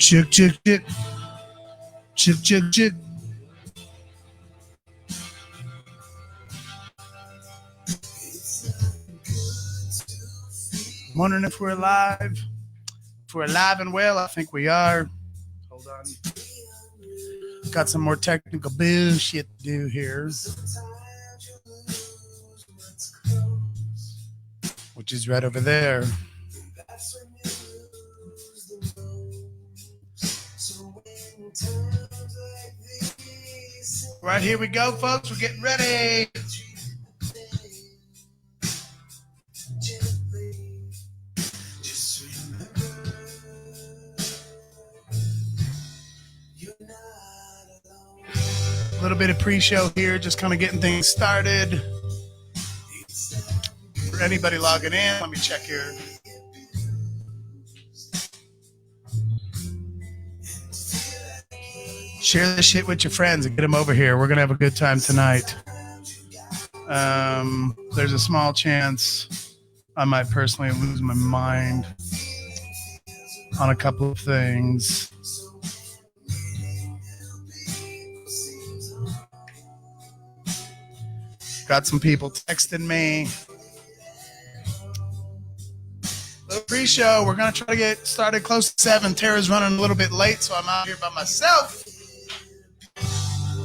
Chick, chick, chick. Chick, chick, chick. I'm wondering if we're alive. If we're alive and well, I think we are. Hold on. Got some more technical bullshit to do here. Which is right over there. Right, here we go, folks. We're getting ready. A little bit of pre-show here, just kind of getting things started. For anybody logging in, let me check here. Share this shit with your friends and get them over here. We're going to have a good time tonight. There's a small chance I might personally lose my mind on a couple of things. Got some people texting me. Little pre-show. We're going to try to get started close to 7. Tara's running a little bit late, so I'm out here by myself.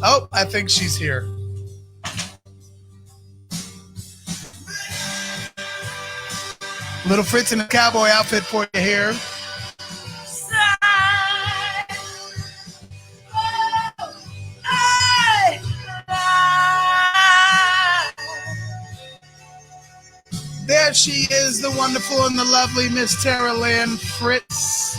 Oh, I think she's here. Little Fritz in a cowboy outfit for you here. There she is, the wonderful and the lovely Miss Tara Lynn Fritz.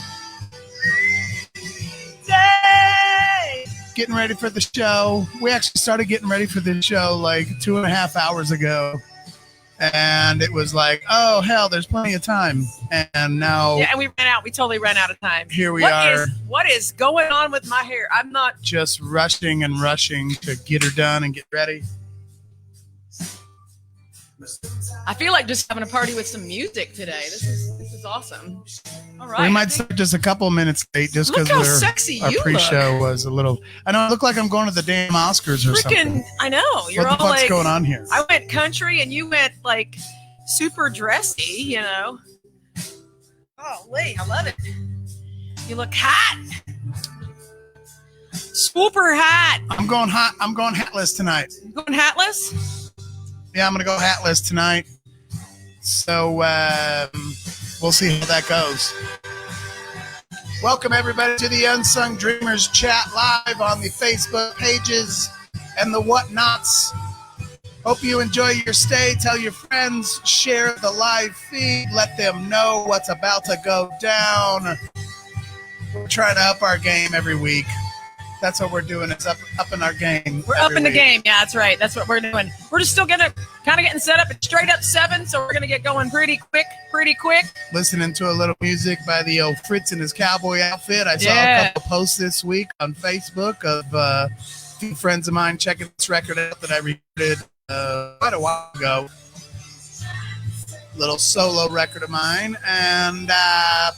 Getting ready for the show. We actually started getting ready for this show like 2.5 hours ago. And it was like, oh, hell, there's plenty of time. And now... Yeah, and we ran out. We totally ran out of time. Here we are. What is going on with my hair? I'm not... Just rushing to get her done and get ready. I feel like just having a party with some music today. This is awesome. All right. We might start just a couple of minutes late just because our pre-show was a little... I know, I look like I'm going to the damn Oscars or something. I know. You're what the all fuck's like, going on here? I went country and you went like super dressy, you know. Oh, Lee, I love it. You look hot. Swooper hat. I'm going hot. I'm going hatless tonight. You going hatless? Yeah, I'm going to go hatless tonight. So we'll see how that goes. Welcome, everybody, to the Unsung Dreamers Chat live on the Facebook pages and the whatnots. Hope you enjoy your stay. Tell your friends. Share the live feed. Let them know what's about to go down. We're trying to up our game every week. That's what we're doing. It's upping our game. We're upping the game. Yeah, that's right. That's what we're doing. We're just still kind of getting set up. It's straight up 7, so we're going to get going pretty quick. Listening to a little music by the old Fritz in his cowboy outfit. I saw a couple posts this week on Facebook of a few friends of mine checking this record out that I recorded quite a while ago. Little solo record of mine, and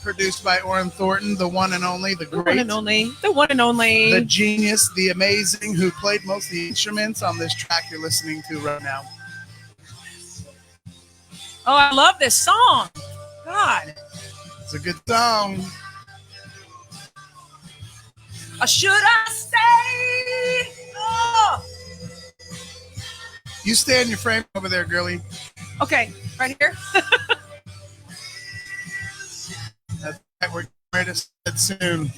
produced by Orrin Thornton, the one and only, the great, the one and only, the genius, the amazing, who played most of the instruments on this track you're listening to right now. Oh, I love this song. God, it's a good song. Should I stay? Oh. You stay in your frame over there, girlie. Okay, right here. That's right, we're ready to start soon.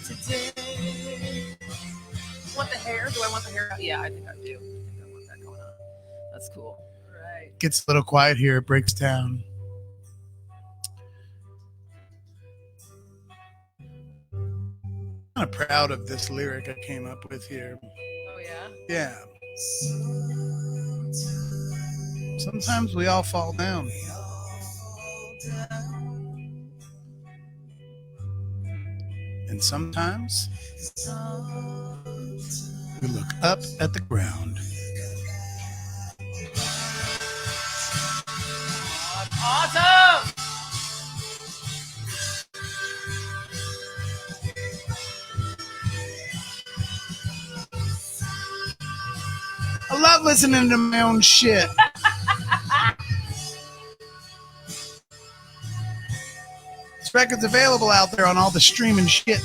Today. Want the hair? Do I want the hair? Yeah, I think I do. I want that going on. That's cool. All right. Gets a little quiet here. It breaks down. I'm kind of proud of this lyric I came up with here. Oh, yeah? Yeah. Sometimes we all fall down. And sometimes we look up at the ground. Awesome. I love listening to my own shit. This record's available out there on all the streaming shit.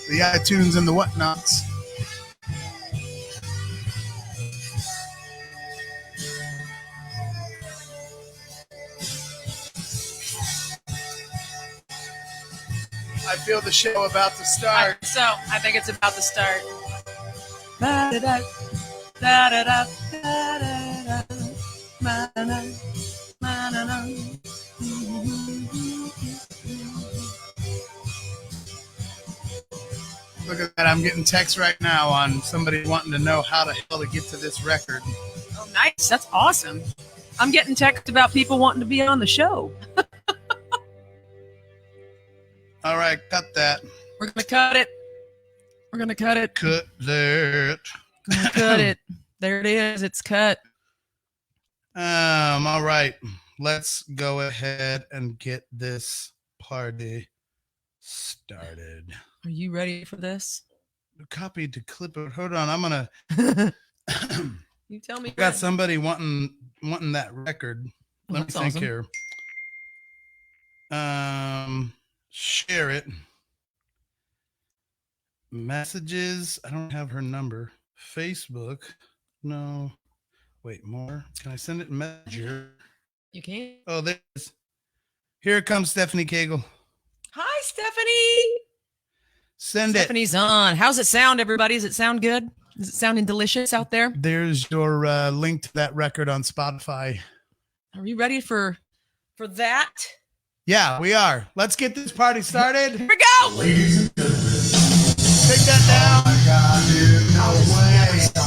The iTunes and the whatnots. I feel the show about to start. I think it's about to start. Da-da-da, da-da-da, da-da-da, ma-na-na, ma-na-na. Look at that. I'm getting texts right now on somebody wanting to know how the hell to get to this record. Oh, nice. That's awesome. I'm getting texts about people wanting to be on the show. All right, cut that. We're going to cut it. We're going to cut it. Cut that. Gonna cut it. There it is. It's cut. All right. Let's go ahead and get this party started. Are you ready for this? Copy to clipboard. Hold on. I'm gonna You tell me. got somebody wanting that record. Oh, Let me think awesome. here. Share it. Messages. I don't have her number. Facebook. No. Wait, more. Can I send it in Messenger? You can. Oh, there's. Here comes Stephanie Cagle. Hi, Stephanie. Send Stephanie's on. How's it sound, everybody? Does it sound good? Is it sounding delicious out there? it. There's your link to that record on Spotify. Are you ready for that? Yeah, we are. Let's get this party started. Here we go. Take that down.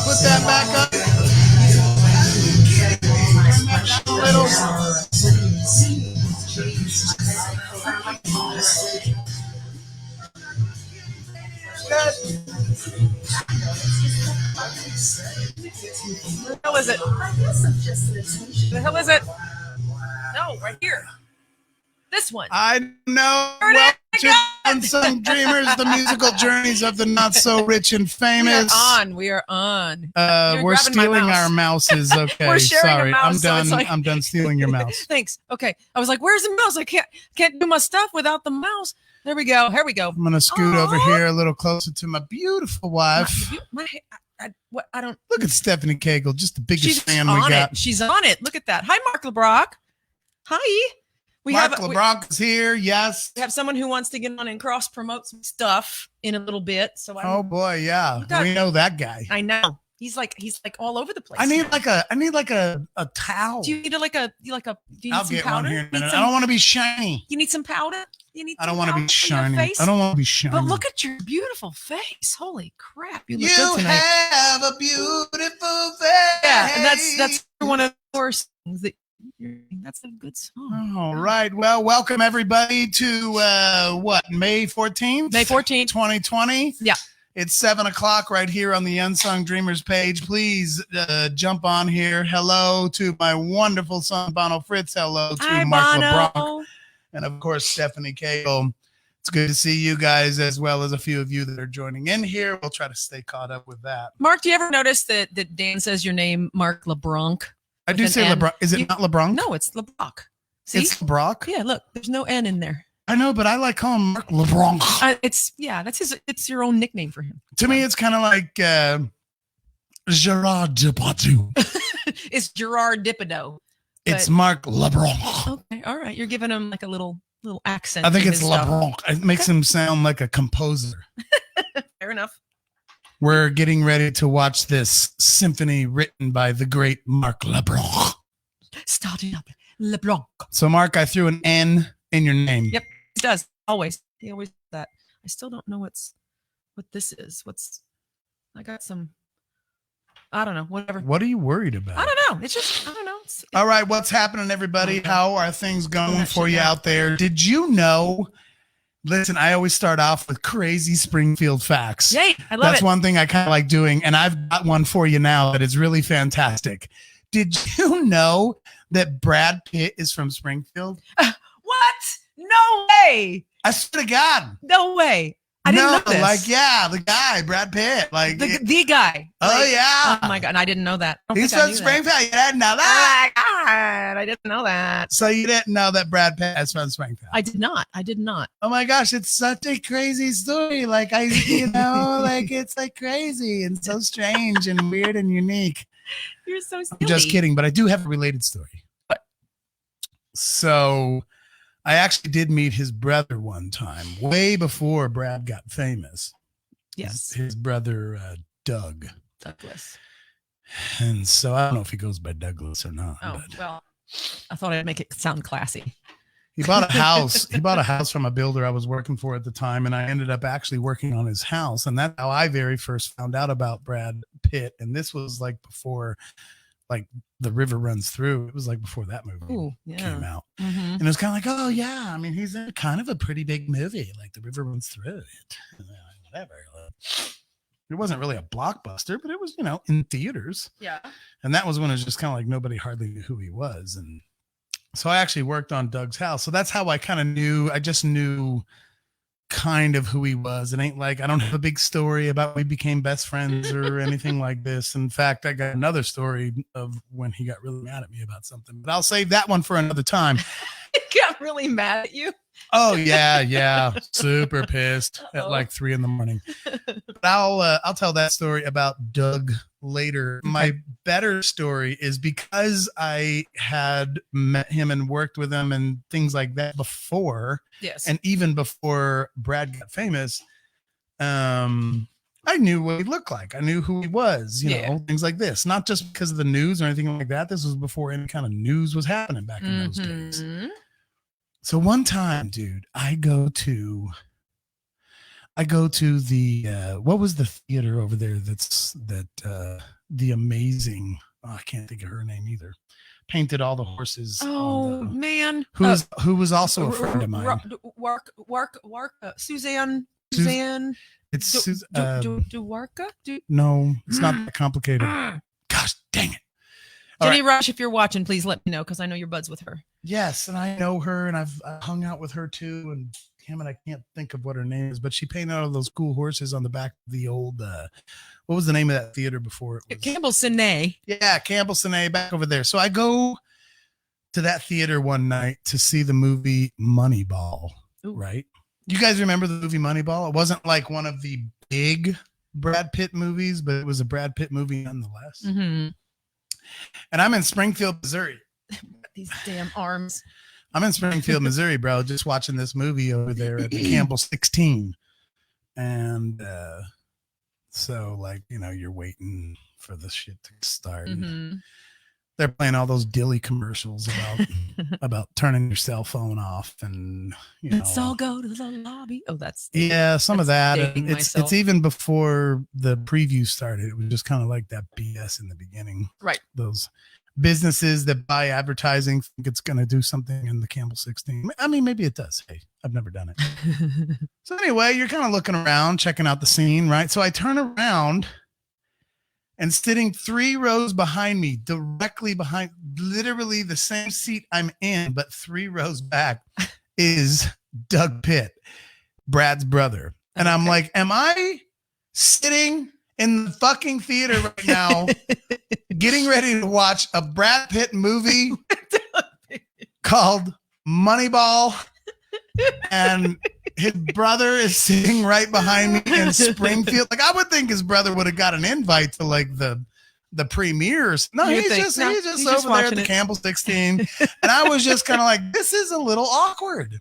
Put that back up. A little. Good. Where the hell is it? Where the hell is it? No, right here. This one. I know. Welcome to Unsung Dreamers, the musical journeys of the not so rich and famous. We are on. We're grabbing my stealing mouse. our mouses. Okay, We're sharing a sorry. mouse, I'm so done. it's like- I'm done stealing your mouse. Thanks. Okay. I was like, where's the mouse? I can't do my stuff without the mouse. There we go. Here we go. I'm gonna scoot over here a little closer to my beautiful wife. I don't. Look at Stephanie Cagle, just the biggest She's fan we on got. it. She's on it. Look at that. Hi, Mark LeBrock. Hi. Mark LeBronc is here. Yes. We have someone who wants to get on and cross promote some stuff in a little bit. So Oh boy, yeah. We got- We know that guy. I know he's like all over the place. I need like a towel. Do you need do you need I'll some get powder? one here in a Need minute. some- I don't want to be shiny. You need some powder? I don't want to be powder for your shiny. face? I don't want to be shiny. But look at your beautiful face. Holy crap. You look You good tonight. have a beautiful face. Yeah, and that's one of the worst things that that's a good song. All right. Well, welcome everybody to May 14th? May 14th. 2020. Yeah. It's 7:00 right here on the Unsung Dreamers page. Please jump on here. Hello to my wonderful son, Bono Fritz. Hello to Hi, Mark Bono. LeBronc. And of course, Stephanie Cagle. It's good to see you guys as well as a few of you that are joining in here. We'll try to stay caught up with that. Mark, do you ever notice that Dan says your name, Mark LeBronc? I do With say an N. LeBronc. Is it not LeBronc? No, it's LeBronc. See? It's LeBronc. Yeah, look, there's no N in there. I know, but I like calling him Mark LeBronc. It's your own nickname for him. To me, it's kind of like Gerard Depardieu. It's Gerard Dipido. It's Mark LeBronc. Okay, all right. You're giving him like a little accent. I think in it's his stuff. LeBronc. It makes him sound like a composer. Fair enough. We're getting ready to watch this symphony written by the great Mark LeBronc. Starting up, LeBlanc. So, Mark, I threw an N in your name. Yep, he does always. He always does that. I still don't know what this is. I got some. I don't know. Whatever. What are you worried about? I don't know. It's just I don't know. All right, what's happening, everybody? Okay. How are things going that for shit you down. out there? Did you know Listen, I always start off with crazy Springfield facts. Yay, I love That's it. one thing I kind of like doing, and I've got one for you now that is really fantastic. Did you know that Brad Pitt is from Springfield? What? No way. I swear to God. No way. I didn't know this. Like, yeah, the guy, Brad Pitt. Like the guy. Oh, Like, yeah. Oh, my God. And I didn't know that. He's from Springfield. You didn't know that? Oh, my God. I didn't know that. So you didn't know that Brad Pitt is from Springfield? I did not. Oh my gosh, it's such a crazy story. Like, like it's like crazy and so strange and weird and unique. You're so silly. I'm just kidding, but I do have a related story. What? So I actually did meet his brother one time, way before Brad got famous. Yes. His brother, Douglas. And so I don't know if he goes by Douglas or not. Oh, well, I thought I'd make it sound classy. He bought a house. He bought a house from a builder I was working for at the time, and I ended up actually working on his house. And that's how I very first found out about Brad Pitt. And this was like before, like, The River Runs Through. It was like before that movie came out. Mm-hmm. And it was kind of like, oh, yeah. I mean, he's in kind of a pretty big movie, like The River Runs Through it. Whatever. It wasn't really a blockbuster, but it was, in theaters. Yeah. And that was when it was just kind of like nobody hardly knew who he was. And so I actually worked on Doug's house. So that's how I kind of knew. I just knew kind of who he was. It ain't like I don't have a big story about when we became best friends or anything like this. In fact, I got another story of when he got really mad at me about something, but I'll save that one for another time. He got really mad at you? Oh, yeah. Super pissed at like 3 a.m. But I'll tell that story about Doug later. My better story is because I had met him and worked with him and things like that before. Yes. And even before Brad got famous, I knew what he looked like. I knew who he was, you know, things like this. Not just because of the news or anything like that. This was before any kind of news was happening back in those days. So one time, dude, I go to the what was the theater over there the amazing, I can't think of her name either, painted all the horses. Oh, man. Who was also a friend of mine. Suzanne. It's Duwarka? No, it's not that complicated. Gosh, dang it. Jenny Rush, if you're watching, please let me know because I know you're buds with her. Yes, and I know her, and I've hung out with her too. And damn it, I can't think of what her name is, but she painted all those cool horses on the back of the old. What was the name of that theater before it was? Campbell Cine. Yeah, Campbell Cine back over there. So I go to that theater one night to see the movie Moneyball. Ooh. Right? You guys remember the movie Moneyball? It wasn't like one of the big Brad Pitt movies, but it was a Brad Pitt movie nonetheless. Mm-hmm. And I'm in Springfield, Missouri. These damn arms. I'm in Springfield, Missouri, bro, just watching this movie over there at the Campbell 16. And so, like, you know, you're waiting for the shit to start. Mm-hmm. They're playing all those dilly commercials about turning your cell phone off and, you know. Let's all go to the lobby. Oh, some of that. It's even before the preview started. It was just kind of like that BS in the beginning. Right. Those businesses that buy advertising think it's going to do something in the Campbell 16. I mean, maybe it does. Hey, I've never done it. So anyway, you're kind of looking around, checking out the scene, right? So I turn around, and sitting 3 rows behind me, directly behind, literally the same seat I'm in, but 3 rows back, is Doug Pitt, Brad's brother. And I'm like, am I sitting in the fucking theater right now, getting ready to watch a Brad Pitt movie called Moneyball? And his brother is sitting right behind me in Springfield. Like, I would think his brother would have got an invite to like the premieres. No, he's just over there at the Campbell 16. And I was just kind of like, this is a little awkward.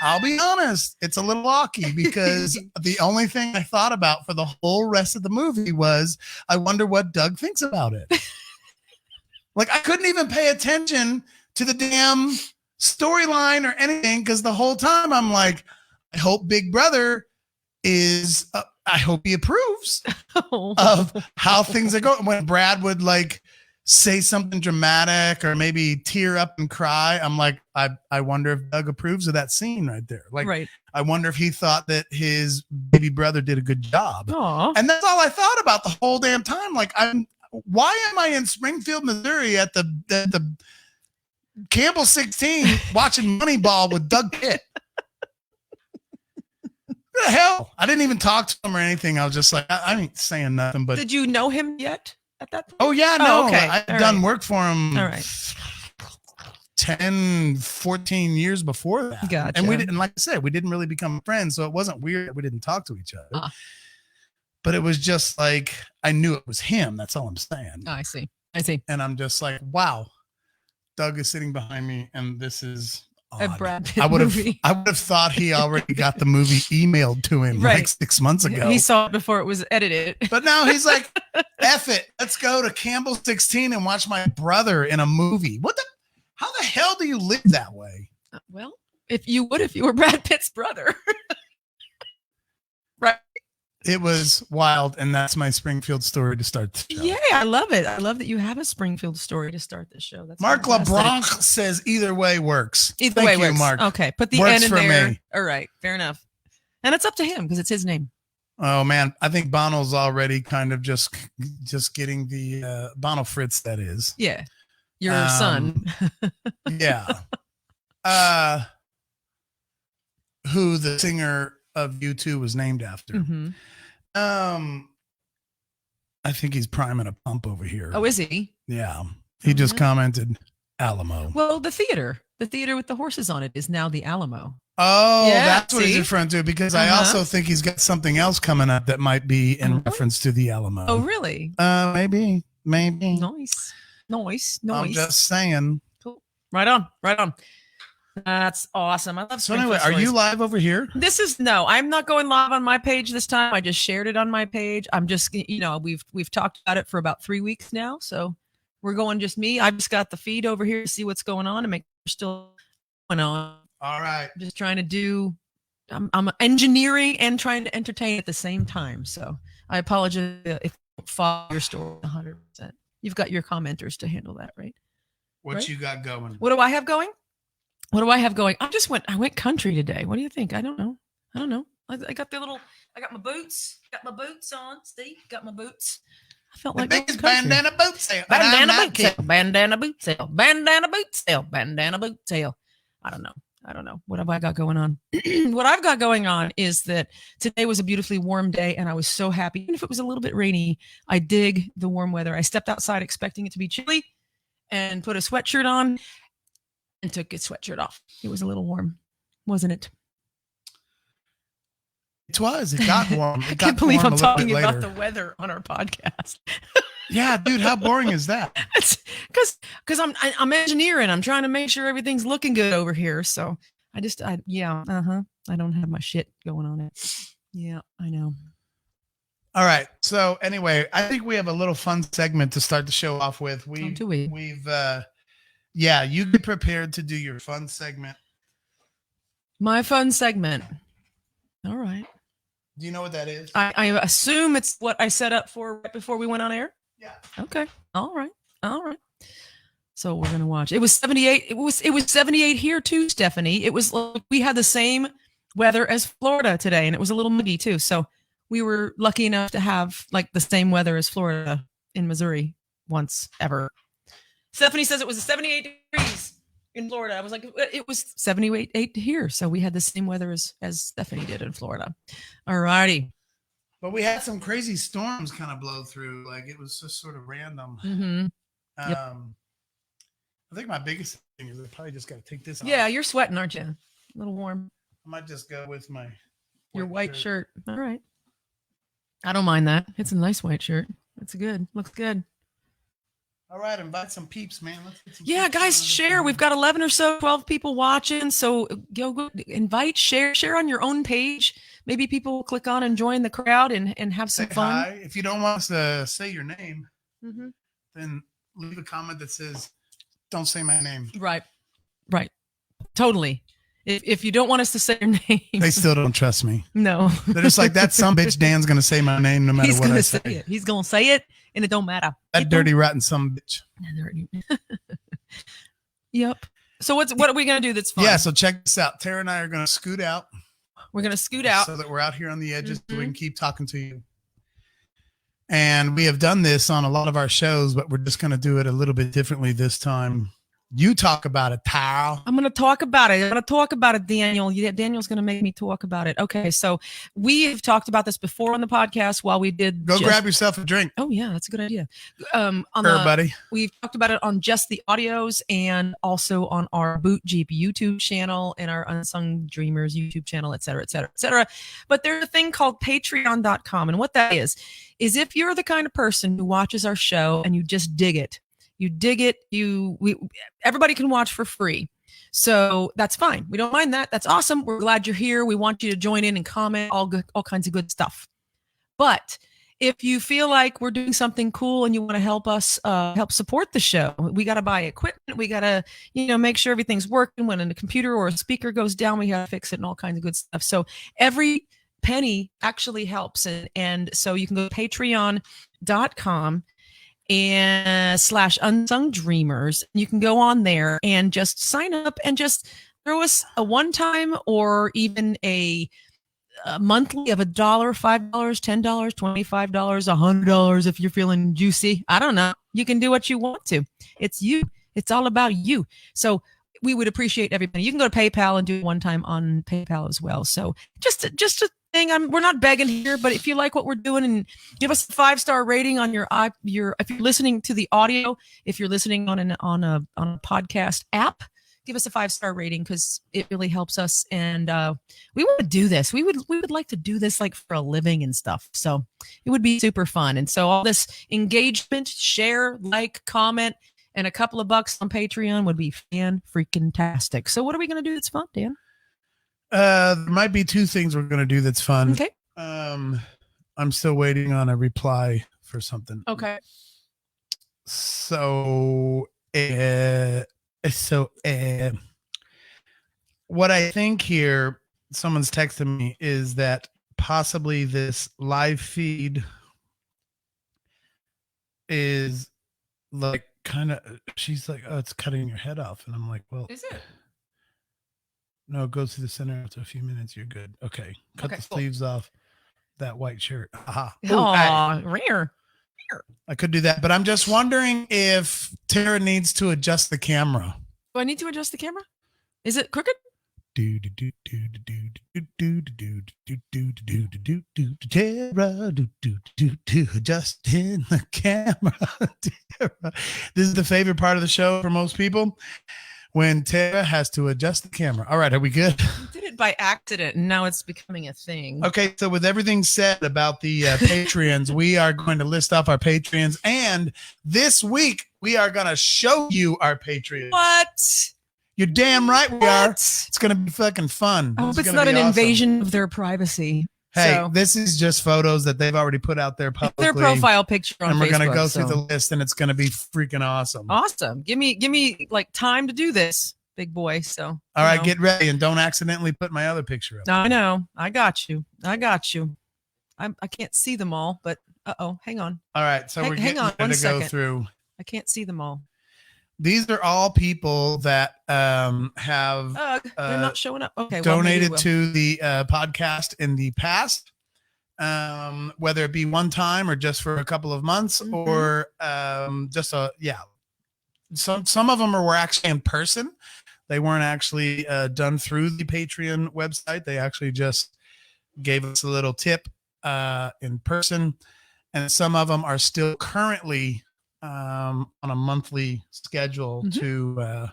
I'll be honest, it's a little awky because the only thing I thought about for the whole rest of the movie was, I wonder what Doug thinks about it. Like, I couldn't even pay attention to the damn storyline or anything because the whole time I'm like, I hope Big Brother I hope he approves of how things are going. When Brad would like say something dramatic or maybe tear up and cry, I'm like, I wonder if Doug approves of that scene right there. Like, Right. I wonder if he thought that his baby brother did a good job. Aww. And that's all I thought about the whole damn time. Like, why am I in Springfield, Missouri at the Campbell 16 watching Moneyball with Doug Pitt? What the hell? I didn't even talk to him or anything. I was just like, I ain't saying nothing. But did you know him yet at that point? Oh, yeah, no. Oh, okay. I've done work for him. All right. 10, 14 years before that. Gotcha. And we didn't, like I said, we didn't really become friends. So it wasn't weird that we didn't talk to each other. But it was just like, I knew it was him. That's all I'm saying. I see. And I'm just like, wow, Doug is sitting behind me and this is odd. A Brad Pitt I would movie. have thought he already got the movie emailed to him Right. like 6 months ago. He saw it before it was edited. But now he's like, F it. Let's go to Campbell 16 and watch my brother in a movie. How the hell do you live that way? Well, if you were Brad Pitt's brother. Right. It was wild, and that's my Springfield story to start the show. Yeah, I love it. I love that you have a Springfield story to start the show. That's Mark fantastic. LeBlanc says either way works. Either Thank way you, works. Mark. Okay, put the Works N in for there. me. All right, fair enough. And it's up to him because it's his name. Oh man, I think Bono's already kind of just getting the Bono Fritz. That is, Yeah, your son. Yeah. Who the singer of U2 was named after. Mm-hmm. I think he's priming a pump over here. Oh, is he? Yeah. He just commented Alamo. Well, the theater with the horses on it is now the Alamo. Oh, Yeah, that's what he's see? referring to, because I also think he's got something else coming up that might be in reference to the Alamo. Oh, really? Maybe. Nice. I'm just saying. Cool. Right on. That's awesome. I love. So anyway, are you live over here? No, I'm not going live on my page this time. I just shared it on my page. I'm just, we've talked about it for about 3 weeks now. So we're going just me. I've just got the feed over here to see what's going on and make sure we're still going on. All right. I'm just trying to do, I'm engineering and trying to entertain at the same time. So I apologize if I don't follow your story 100%. You've got your commenters to handle that, right? What you got going? What do I have going? I went country today. What do you think? I don't know. I got I got my boots. Got my boots on, Steve. Got my boots. I felt like biggest bandana boot sale. Bandana boot sale. Bandana boot sale. Bandana boot sale. Bandana boot sale. I don't know. What have I got going on? What I've got going on is that today was a beautifully warm day and I was so happy. Even if it was a little bit rainy, I dig the warm weather. I stepped outside expecting it to be chilly and put a sweatshirt on and took his sweatshirt off. It was a little warm, wasn't it? It was. It got warm. I can't believe I'm talking about the weather on our podcast. Yeah, dude, how boring is that? It's because I'm engineering. I'm trying to make sure everything's looking good over here. So I don't have my shit going on it. Yeah, I know. All right. So anyway, I think we have a little fun segment to start the show off with. You get prepared to do your fun segment. My fun segment. All right. Do you know what that is? I assume it's what I set up for right before we went on air. Yeah. Okay. All right. So we're gonna watch. It was 78. It was 78 here too, Stephanie. It was like we had the same weather as Florida today, and it was a little muggy too. So we were lucky enough to have like the same weather as Florida in Missouri once ever. Stephanie says it was 78 degrees in Florida. I was like, it was 78 here. So we had the same weather as Stephanie did in Florida. All righty. But we had some crazy storms kind of blow through. Like it was just sort of random. Mm-hmm. Yep. I think my biggest thing is I probably just got to take this off. Yeah, you're sweating, aren't you? A little warm. I might just go with my your white shirt. All right. I don't mind that. It's a nice white shirt. It's good. Looks good. All right, invite some peeps, man. Let's get some peeps guys, share. We've got 11 or so, 12 people watching. So go invite, share on your own page. Maybe people will click on and join the crowd and have some fun. Hi. If you don't want us to say your name, then leave a comment that says, "Don't say my name." Right. Totally. If you don't want us to say your name, they still don't trust me. No, they're just like, that some bitch Dan's gonna say my name no matter what I say. He's gonna say it, and it don't matter. That dirty, rotten some bitch. Yep. So what are we going to do that's fun? Yeah, so check this out. Tara and I are going to scoot out. We're going to scoot out. So that we're out here on the edges so we can keep talking to you. And we have done this on a lot of our shows, but we're just going to do it a little bit differently this time. You talk about it, Tara. I'm going to talk about it. Daniel. Daniel's going to make me talk about it. Okay, so we've talked about this before on the podcast while we did. Go grab yourself a drink. Oh, yeah, that's a good idea. Buddy. We've talked about it on just the audios and also on our Boot Jeep YouTube channel and our Unsung Dreamers YouTube channel, et cetera, et cetera, et cetera. But there's a thing called Patreon.com. And what that is if you're the kind of person who watches our show and you just dig it, everybody can watch for free. So that's fine. We don't mind that. That's awesome. We're glad you're here. We want you to join in and comment all kinds of good stuff. But if you feel like we're doing something cool and you want to help us help support the show, we got to buy equipment. We got to, make sure everything's working. When a computer or a speaker goes down, we got to fix it and all kinds of good stuff. So every penny actually helps. And so you can go to patreon.com and /Unsung Dreamers. You can go on there and just sign up and just throw us a one-time or even a monthly of $1, $5, $10, $25, $100 if you're feeling juicy. I don't know. You can do what you want to. It's you. It's all about you. So we would appreciate everybody. You can go to PayPal and do it one time on PayPal as well. So just a thing. We're not begging here, but if you like what we're doing, and give us a 5-star rating on your if you're listening to the audio, if you're listening on a podcast app, give us a 5-star rating because it really helps us. And we want to do this. We would like to do this like for a living and stuff. So it would be super fun. And so all this engagement, share, like, comment, and a couple of bucks on Patreon would be fan-freaking-tastic. So what are we going to do that's fun, Dan? There might be 2 things we're going to do that's fun. Okay. I'm still waiting on a reply for something. Okay. So what I think here, someone's texting me, is that possibly this live feed is like kind of, she's like, oh, it's cutting your head off. And I'm like, well, is it? No, it goes to the center after a few minutes. You're good. Okay. Cut the sleeves off that white shirt. Aha. Oh, rare. I could do that, but I'm just wondering if Tara needs to adjust the camera. Do I need to adjust the camera? Is it crooked? Tara, adjusting the camera. This is the favorite part of the show for most people, when Tara has to adjust the camera. All right, are we good? I did it by accident, and now it's becoming a thing. Okay, so with everything said about the Patreons, we are going to list off our Patreons, and this week we are going to show you our Patreons. What? You're damn right we are. It's going to be fucking fun. I hope it's not an invasion of their privacy. Hey, this is just photos that they've already put out there publicly. Their profile picture on Facebook. And we're going to go through the list, and it's going to be freaking awesome. Awesome. Give me like time to do this, big boy. So, all right, get ready, and don't accidentally put my other picture up. I know. I got you. I can't see them all, but hang on. All right, so we're getting ready to go through. I can't see them all. These are all people that have they're not showing up. Okay, donated to the podcast in the past, whether it be one time or just for a couple of months, or just some of them were actually in person. They weren't actually done through the Patreon website. They actually just gave us a little tip in person, and some of them are still currently on a monthly schedule to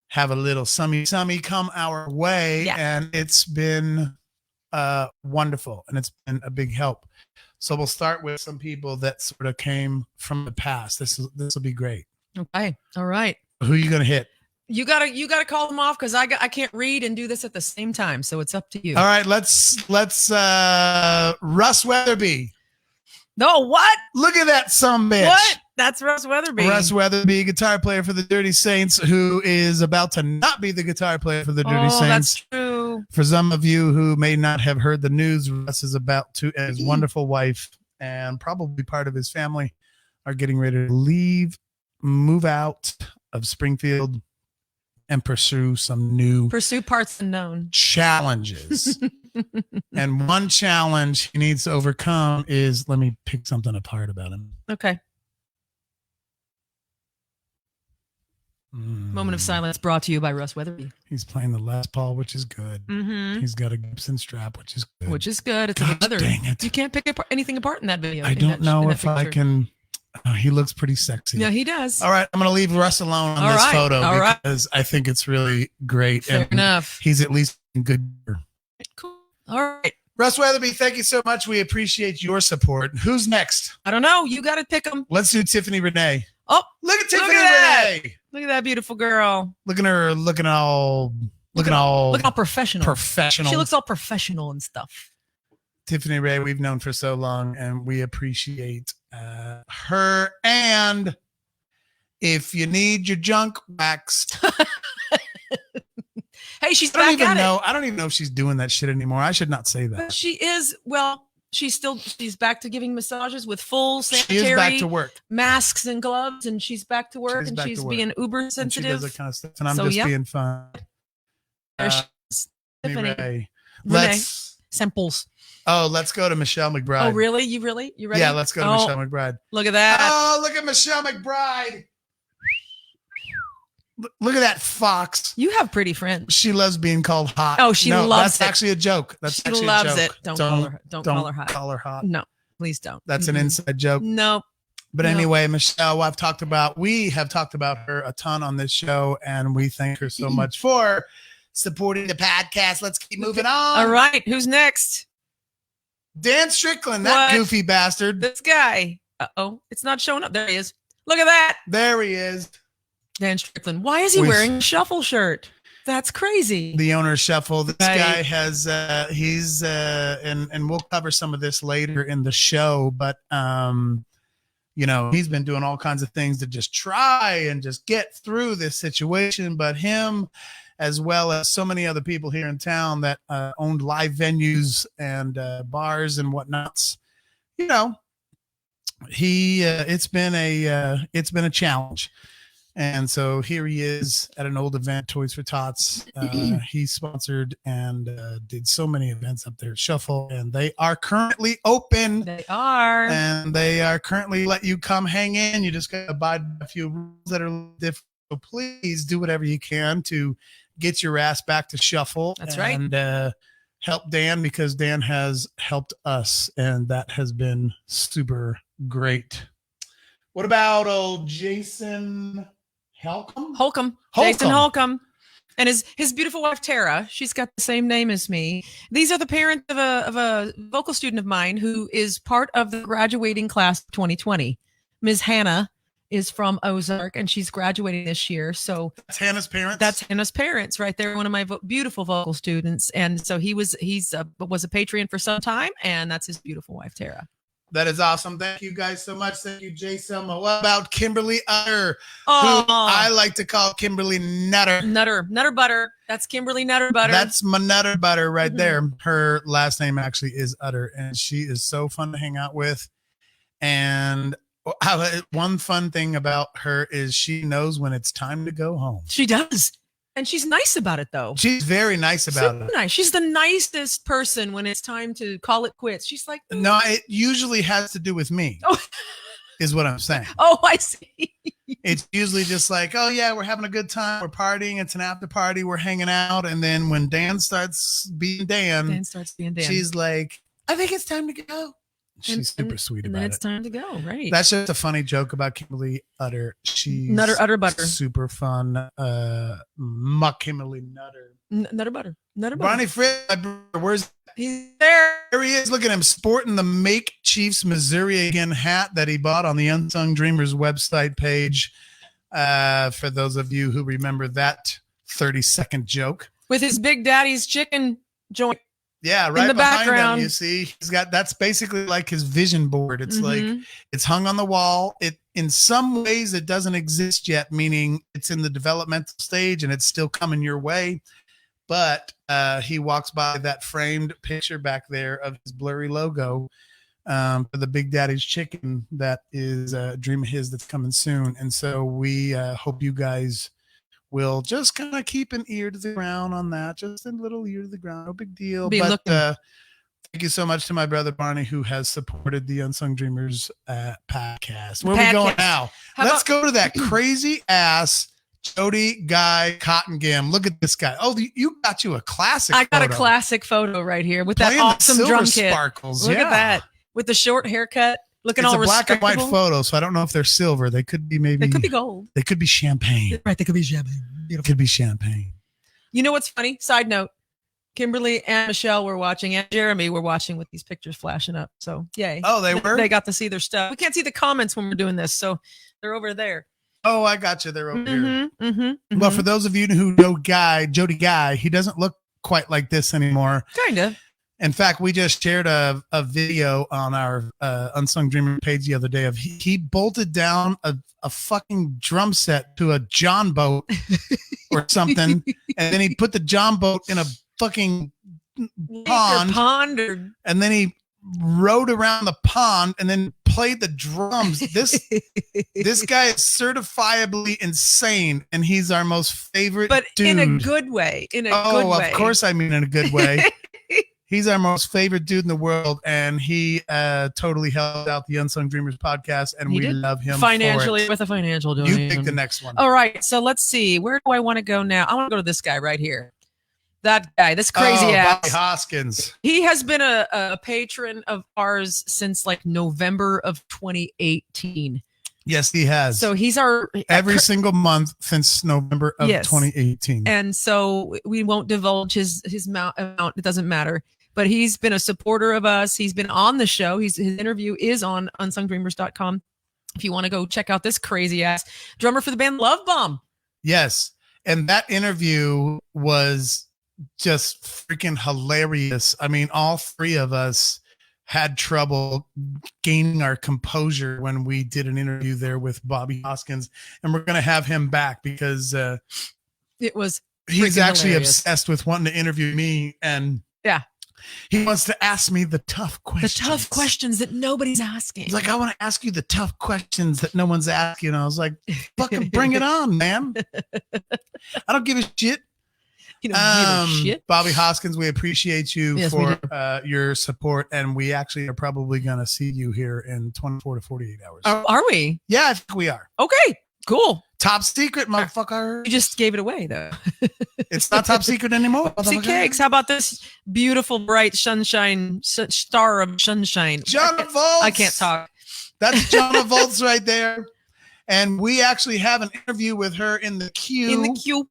have a little summy come our way, and it's been wonderful, and it's been a big help. So we'll start with some people that sort of came from the past. This will be great. Okay, all right. Who are you gonna hit? You gotta call them off because I can't read and do this at the same time, so it's up to you. All right, let's Russ Weatherby. No, what? Look at that sumbitch. What? That's Russ Weatherby. Russ Weatherby, guitar player for the Dirty Saints, who is about to not be the guitar player for the Dirty Saints. That's true. For some of you who may not have heard the news, Russ is about to, and his wonderful wife, and probably part of his family, are getting ready to move out of Springfield and pursue parts unknown challenges. And one challenge he needs to overcome is, let me pick something apart about him. Okay. Moment of silence brought to you by Russ Weatherby. He's playing the Les Paul, which is good. Mm-hmm. He's got a Gibson strap, which is good. It's God, a leather. dang it. You can't pick anything apart in that video. I don't know if I can. He looks pretty sexy. Yeah, he does. All right, I'm going to leave Russ alone on this photo because I think it's really great. Fair enough. He's at least in good gear. Cool. All right. Russ Weatherby, thank you so much. We appreciate your support. Who's next? I don't know. You got to pick them. Let's do Tiffany Renee. Oh, look at Tiffany Renee. Look at that beautiful girl. Look at her looking all professional. She looks all professional and stuff. Tiffany Ray, we've known for so long, and we appreciate her. And if you need your junk waxed, hey, she's back at it. I don't even know if she's doing that shit anymore. I should not say that. But she is. Well, she's back to giving massages with full sanitary. She is back to work. Masks and gloves, and she's back to work, and she's being uber sensitive. And she does that kind of stuff, and I'm just being fun. Tiffany Ray. Let's samples. Oh, let's go to Michelle McBride. Oh, really? You ready? Yeah, let's go to Michelle McBride. Look at that. Oh, look at Michelle McBride. Look at that fox. You have pretty friends. She loves being called hot. Oh, she loves it. That's actually a joke. She loves it. Don't call her hot. No, please don't. That's an inside joke. No. But anyway, Michelle, we have talked about her a ton on this show, and we thank her so much for supporting the podcast. Let's keep moving on. All right. Who's next? Dan Strickland, that goofy bastard. This guy. Uh-oh. It's not showing up. There he is. Look at that. There he is. Dan Strickland. Why is he wearing a Shuffle shirt? That's crazy. The owner of Shuffle. This guy has, he's, and we'll cover some of this later in the show, but, he's been doing all kinds of things to just try and just get through this situation. But him, as well as so many other people here in town that owned live venues and bars and whatnots, it's been a challenge. And so here he is at an old event, Toys for Tots. He sponsored and did so many events up there at Shuffle, and they are currently open. They are. And they are currently let you come hang in. You just got to abide by a few rules that are different. So please do whatever you can to get your ass back to Shuffle. That's right. And help Dan, because Dan has helped us, and that has been super great. What about old Jason Holcomb? Jason Holcomb. And his beautiful wife, Tara, she's got the same name as me. These are the parents of a vocal student of mine who is part of the graduating class of 2020. Ms. Hannah is from Ozark, and she's graduating this year. So that's Hannah's parents? That's Hannah's parents right there, one of my beautiful vocal students. And so he's a Patron for some time, and that's his beautiful wife, Tara. That is awesome. Thank you guys so much. Thank you, Jason. What about Kimberly Utter, who I like to call Kimberly Nutter? Nutter Butter. That's Kimberly Nutter Butter. That's my Nutter Butter right there. Her last name actually is Utter, and she is so fun to hang out with. And one fun thing about her is she knows when it's time to go home. She does. And she's nice about it, though. She's very nice about it. Nice. She's the nicest person when it's time to call it quits. She's like, no, it usually has to do with me, is what I'm saying. Oh, I see. It's usually just like, oh, yeah, we're having a good time. We're partying. It's an after party. We're hanging out. And then when Dan starts being Dan, she's like, I think it's time to go. She's super sweet about it. And then it's time to go, right? That's just a funny joke about Kimberly Utter. She's Utter Butter. Super fun. Kimberly Nutter. Nutter Butter. Bonnie Fritz, where's he's there? There he is. Look at him sporting the Make Chiefs Missouri Again hat that he bought on the Unsung Dreamers website page. For those of you who remember that 30-second joke. With his Big Daddy's chicken joint. Yeah, right in the background. Him, you see, that's basically like his vision board. It's like it's hung on the wall. It in some ways it doesn't exist yet, meaning it's in the developmental stage and it's still coming your way. But he walks by that framed picture back there of his blurry logo for the Big Daddy's Chicken. That is a dream of his that's coming soon. And so we hope you guys will just kind of keep an ear to the ground on that. Just a little ear to the ground. No big deal. But thank you so much to my brother Barney, who has supported the Unsung Dreamers podcast. Where are we going now? Let's go to that crazy ass Jody Guy Cotton Gim. Look at this guy. Oh, you got you a classic I got photo. a classic photo right here with that awesome drum kit. Sparkles. Look at that. With the short haircut. Looking all respectable. It's a black and white photo, so I don't know if they're silver. They could be maybe. They could be gold. They could be champagne. Right, they could be champagne. It could be champagne. You know what's funny? Side note. Kimberly and Michelle were watching, and Jeremy were watching with these pictures flashing up. So, yay. Oh, they were? They got to see their stuff. We can't see the comments when we're doing this, so they're over there. Oh, I got you. They're over here. Well, for those of you who know Jody Guy, he doesn't look quite like this anymore. Kind of. In fact, we just shared a video on our Unsung Dreamer page the other day of he bolted down a fucking drum set to a John boat or something, and then he put the John boat in a fucking pond, and then he rode around the pond and then played the drums. This guy is certifiably insane, and he's our most favorite dude. In a good way. Good way. Of course I mean in a good way. He's our most favorite dude in the world, and he totally helped out the Unsung Dreamers podcast, and we love him financially for it. With a financial donation. You pick the next one. All right, so let's see. Where do I want to go now? I want to go to this guy right here. That guy, this crazy ass. Bobby Hoskins. He has been a patron of ours since like November of 2018. Yes, he has. So he's our every single month since November of 2018. And so we won't divulge his amount. It doesn't matter. But he's been a supporter of us. He's been on the show. His interview is on unsungdreamers.com. If you want to go check out this crazy ass drummer for the band Love Bomb. Yes. And that interview was just freaking hilarious. I mean, all three of us had trouble gaining our composure when we did an interview there with Bobby Hoskins. And we're going to have him back because it was he's actually obsessed with wanting to interview me. And yeah. He wants to ask me the tough questions. The tough questions that nobody's asking. He's like, I want to ask you the tough questions that no one's asking. And I was like, fucking bring it on, man. I don't give a shit. You don't give a shit. Bobby Hoskins, we appreciate you for your support. And we actually are probably going to see you here in 24 to 48 hours. Are we? Yeah, I think we are. Okay, cool. Top secret, motherfucker. You just gave it away, though. It's not top secret anymore. See cakes. How about this beautiful, bright sunshine, star of sunshine? Jonna Volz. I can't talk. That's Jonna Volz right there. And we actually have an interview with her in the queue. In the queue.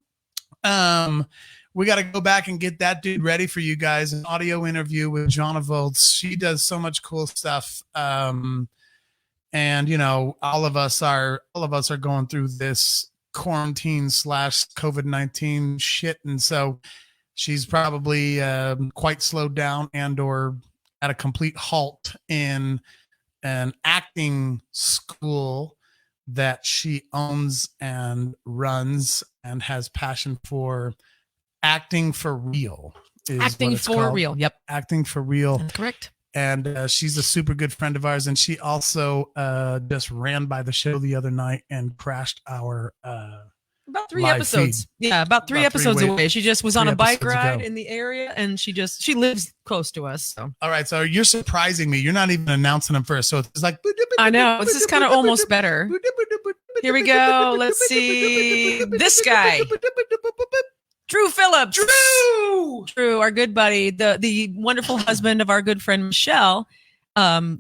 We got to go back and get that dude ready for you guys. An audio interview with Jonna Volz. She does so much cool stuff. And you know, all of us are going through this quarantine / COVID-19 shit, and so she's probably quite slowed down and or at a complete halt in an acting school that she owns and runs and has passion for. Acting for real. Acting for real. Yep. Acting for real. That's correct. And she's a super good friend of ours. And she also just ran by the show the other night and crashed our about 3 episodes. Feed. Yeah, about 3 episodes away. She just was on a bike ride in the area, and she lives close to us. So all right, so you're surprising me. You're not even announcing them first, so it's like I know. This is kind of almost better. Here we go. Let's see this guy. Drew Phillips. Drew, our good buddy, the wonderful husband of our good friend Michelle.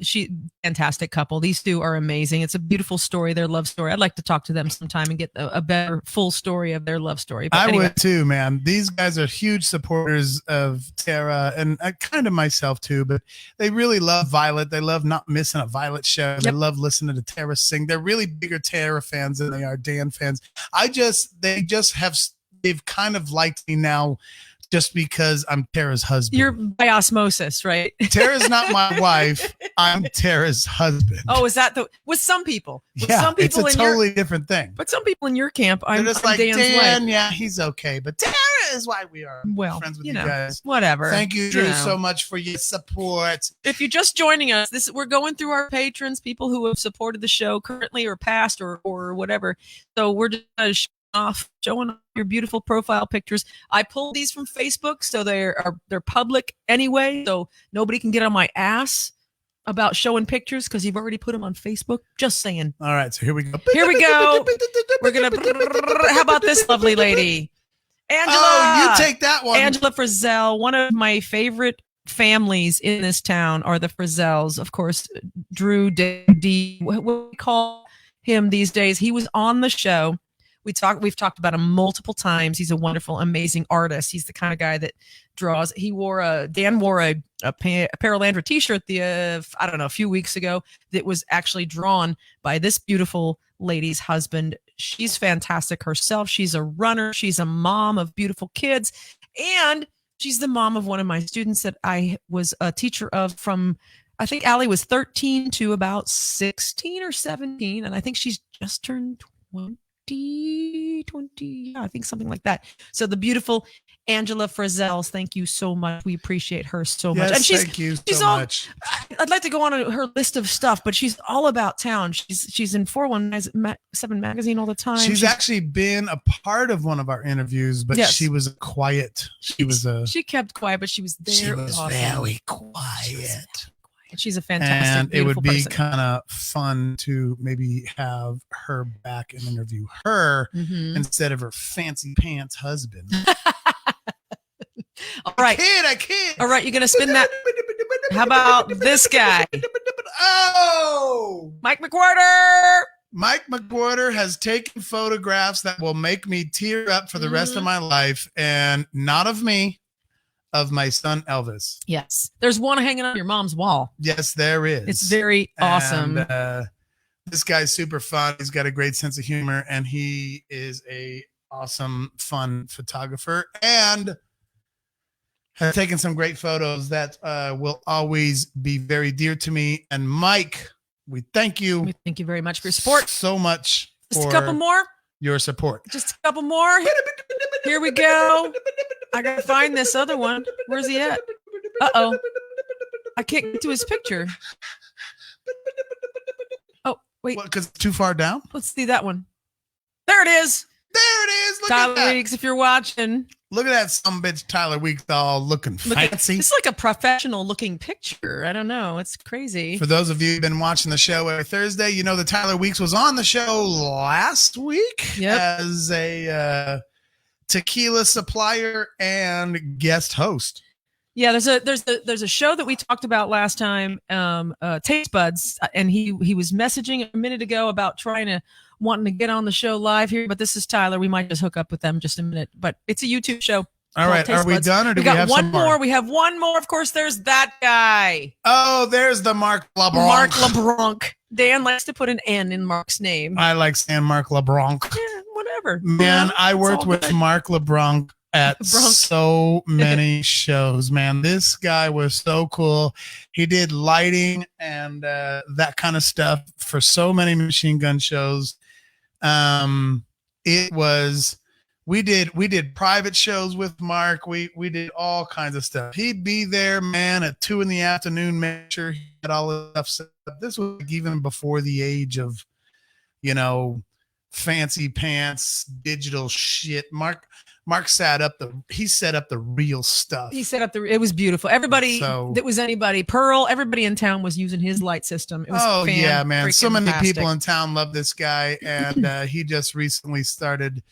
She fantastic couple. These two are amazing. It's a beautiful story, their love story. I'd like to talk to them sometime and get a better full story of their love story. But anyway. I would too, man. These guys are huge supporters of Tara and kind of myself too, but they really love Violet. They love not missing a Violet show. They love listening to Tara sing. They're really bigger Tara fans than they are Dan fans. They've kind of liked me now just because I'm Tara's husband. You're by osmosis, right? Tara's not my wife. I'm Tara's husband. Oh, is that with some people? Some people it's a totally different thing. But some people in your camp, I'm just like, Dan's Dan, wife. yeah, he's okay. But Tara is why we are friends with you guys. Whatever. Thank you, Drew, so much for your support. If you're just joining us, we're going through our patrons, people who have supported the show currently or past or whatever. So we're just showing off your beautiful profile pictures. I pulled these from Facebook, so they're public anyway, so nobody can get on my ass about showing pictures because you've already put them on Facebook. Just saying. All right, so here we go. We're gonna. How about this lovely lady, Angela? Oh, you take that one. Angela Frizzell, one of my favorite families in this town are the Frizzells. Of course, Drew D. What we call him these days. He was on the show. We've talked about him multiple times. He's a wonderful, amazing artist. He's the kind of guy that draws. Dan wore a Paralandra t-shirt a few weeks ago that was actually drawn by this beautiful lady's husband. She's fantastic herself. She's a runner. She's a mom of beautiful kids. And she's the mom of one of my students that I was a teacher of from, I think Allie was 13 to about 16 or 17. And I think she's just turned 20, I think something like that. So the beautiful Angela Frizzell, thank you so much. We appreciate her so much. And thank you so much. I'd like to go on her list of stuff, but she's all about town. She's in 417 magazine all the time. She's actually been a part of one of our interviews, but she was quiet. She kept quiet, but she was there. She was very quiet. She's a fantastic, and it would be kind of fun to maybe have her back and interview her instead of her fancy pants husband. All right. I kid. All right, you're going to spin that. How about this guy? Oh! Mike McWhorter! Mike McWhorter has taken photographs that will make me tear up for the rest of my life, and not of me. Of my son Elvis. Yes. There's one hanging on your mom's wall. Yes, there is. It's very awesome. And, this guy's super fun. He's got a great sense of humor, and he is a awesome, fun photographer and has taken some great photos that will always be very dear to me. And Mike, we thank you. We thank you very much for your support. So much. Just a couple more. Your support. Just a couple more. Here we go. I gotta find this other one. Where's he at? Uh-oh. I can't get to his picture. Oh, wait. What, because it's too far down? Let's see that one. There it is. There it is. Look Tyler at that. Weeks, if you're watching. Look at that some bitch Tyler Weeks all looking fancy. It's like a professional looking picture. I don't know. It's crazy. For those of you who've been watching the show every Thursday, you know that Tyler Weeks was on the show last week as a tequila supplier and guest host. Yeah, there's a show that we talked about last time, Taste Buds, and he was messaging a minute ago about wanting to get on the show live here, but this is Tyler. We might just hook up with them just a minute, but it's a YouTube show. All right, are we done or do we have one some more? We have one more. Of course, there's that guy. Oh, there's the Mark LeBronc. Mark LeBronc. Dan likes to put an N in Mark's name. I like saying Mark LeBronc. Yeah, whatever. Man, I worked with Mark LeBronc at so many shows, man. This guy was so cool. He did lighting and that kind of stuff for so many machine gun shows. We did private shows with Mark. We did all kinds of stuff. He'd be there, man, at 2 p.m, make sure he had all the stuff set up. This was even before the age of, fancy pants, digital shit. Mark set up the real stuff. He set up it was beautiful. Everybody that was anybody, Pearl, everybody in town was using his light system. It was yeah, man. So many people in town love this guy. And he just recently started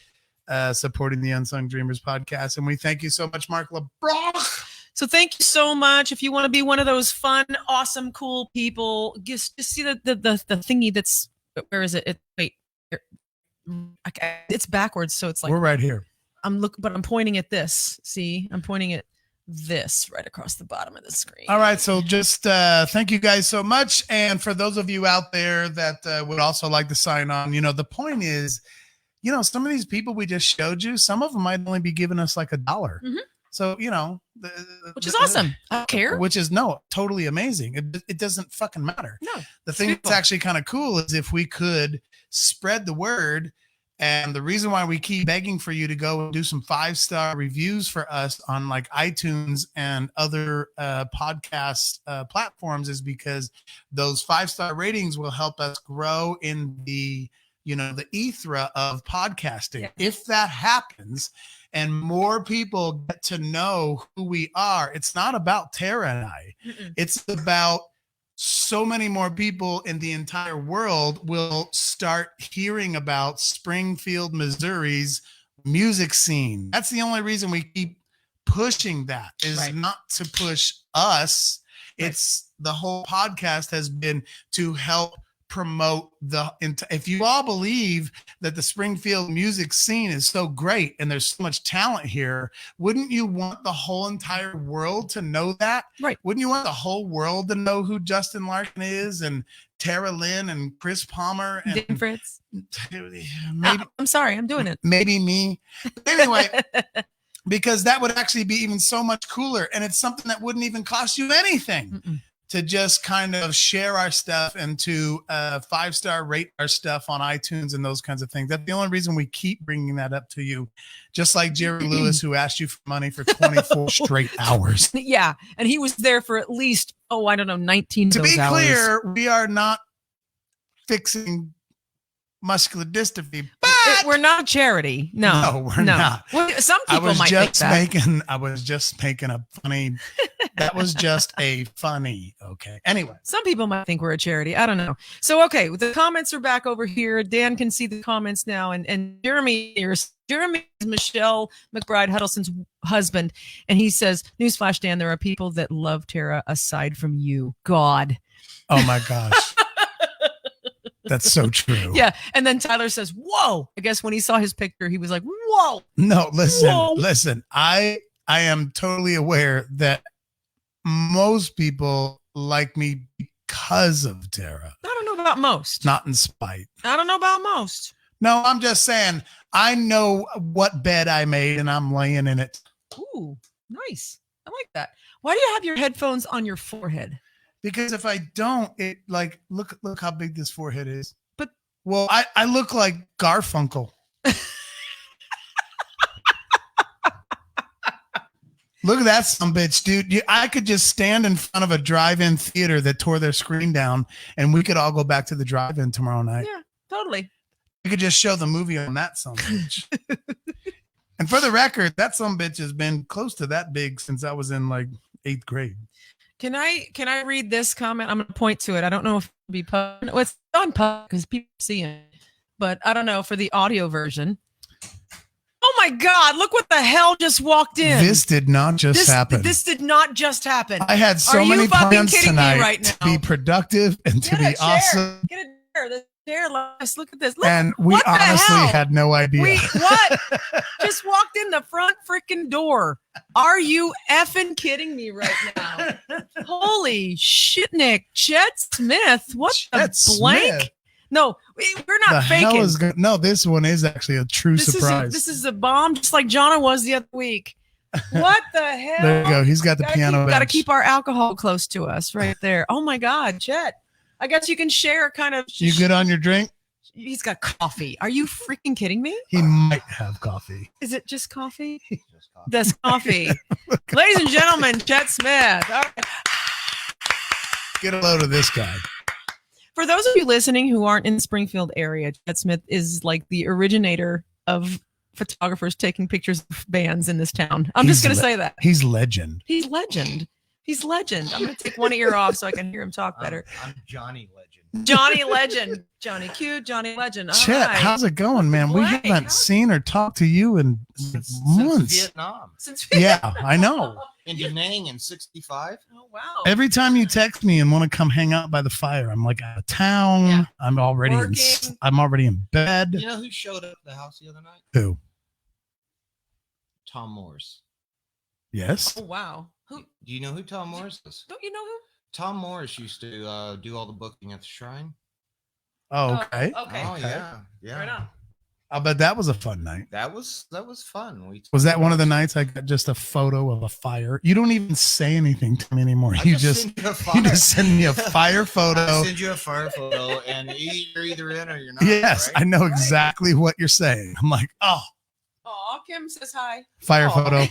supporting the Unsung Dreamers podcast. And we thank you so much, Mark LeBronc. So thank you so much. If you want to be one of those fun, awesome, cool people, just see the thingy that's, where is it? Wait, it's backwards. So it's like, we're right here. But I'm pointing at this. See, I'm pointing at this right across the bottom of the screen. All right. So just thank you guys so much. And for those of you out there that would also like to sign on, the point is, some of these people we just showed you, some of them might only be giving us like $1. Mm-hmm. So, which is awesome. I don't care. Which is totally amazing. It doesn't fucking matter. No. The thing that's actually kind of cool is if we could spread the word And the reason why we keep begging for you to go and do some 5-star reviews for us on like iTunes and other podcast platforms is because those 5-star ratings will help us grow in the, the ethera of podcasting. Yeah. If that happens and more people get to know who we are, it's not about Tara and I. Mm-mm. It's about so many more people in the entire world will start hearing about Springfield, Missouri's music scene. That's the only reason we keep pushing that, is Right. not to push us. Right. It's the whole podcast has been to help promote if you all believe that the Springfield music scene is so great and there's so much talent here, wouldn't you want the whole entire world to know that? Right. Wouldn't you want the whole world to know who Justin Larkin is and Tara Lynn and Chris Palmer and Dan Fritz. maybe I'm sorry, I'm doing it. maybe me. But anyway, because that would actually be even so much cooler, and it's something that wouldn't even cost you anything. Mm-mm. To just kind of share our stuff and to 5-star rate our stuff on iTunes and those kinds of things. That's the only reason we keep bringing that up to you. Just like Jerry Lewis, who asked you for money for 24 straight hours. Yeah, and he was there for at least, 19 To of those be hours. clear, we are not fixing muscular dystrophy, but We're not a charity. No, we're not. Well, some I people was might think that. I was just making a funny. That was just a funny. Okay. Anyway. Some people might think we're a charity. I don't know. So, okay, the comments are back over here. Dan can see the comments now. And Jeremy is Michelle McBride Huddleston's husband. And he says, newsflash, Dan, there are people that love Tara aside from you. God. Oh, my gosh. That's so true. Yeah. And then Tyler says, whoa. I guess when he saw his picture, he was like, whoa. No, listen. I am totally aware that most people like me because of Tara. I don't know about most. Not in spite. I don't know about most. No, I'm just saying I know what bed I made and I'm laying in it. Ooh, nice. I like that. Why do you have your headphones on your forehead? Because if I don't, it like look how big this forehead is. But well, I look like Garfunkel. Look at that sumbitch, dude. I could just stand in front of a drive-in theater that tore their screen down, and we could all go back to the drive-in tomorrow night. yeah, totally. We could just show the movie on that sumbitch. And for the record, that sumbitch has been close to that big since I was in like 8th grade. Can I read this comment? I'm going to point to it. I don't know if it'll be public. Well, it's on public because people see it, but I don't know for the audio version. Oh my God, look what the hell just walked in. This did not just happen. This did not just happen. I had so many plans tonight to be productive and to be awesome. Get a chair. The chair. Let's look at this. And we honestly had no idea. What? Just walked in the front freaking door. Are you effing kidding me right now? Holy shit, Nick. Chet Smith. What the blank? Smith. No, we're not faking. No, this one is actually a true surprise. This is a bomb, just like Jonna was the other week. What the hell? There you go. He's got the piano bench. Got to keep our alcohol close to us right there. Oh my God, Chet. I guess you can share kind of. You good on your drink? He's got coffee. Are you freaking kidding me? He might have coffee. Is it just coffee? Just coffee. That's coffee. Ladies and gentlemen, Chet Smith. All right. Get a load of this guy. For those of you listening who aren't in the Springfield area, Chet Smith is like the originator of photographers taking pictures of bands in this town. I'm just going to say that. He's legend. He's legend. He's legend. I'm going to take one ear off so I can hear him talk better. I'm Johnny Legend. Johnny Legend. Johnny Q, Johnny Legend. All Chet, right. how's it going, man? We haven't seen or talked to you in months. Since Vietnam. Yeah, I know. In Da Nang in 65. Oh, wow. Every time you text me and want to come hang out by the fire, I'm like out of town. Yeah. I'm already in bed. You know who showed up at the house the other night? Who? Tom Morris. Yes. Oh, wow. Who? Do you know who Tom Morris is? Don't you know who? Tom Morris used to do all the booking at the shrine. Oh, okay. Okay. Oh, yeah. Yeah. Right on. I bet that was a fun night. That was fun. Was that one of the nights I got just a photo of a fire? You don't even say anything to me anymore. You just send me a fire photo. I send you a fire photo, and you're either in or you're not. Yes, right? I know exactly what you're saying. I'm like, oh. Oh, Kim says hi. Fire photo.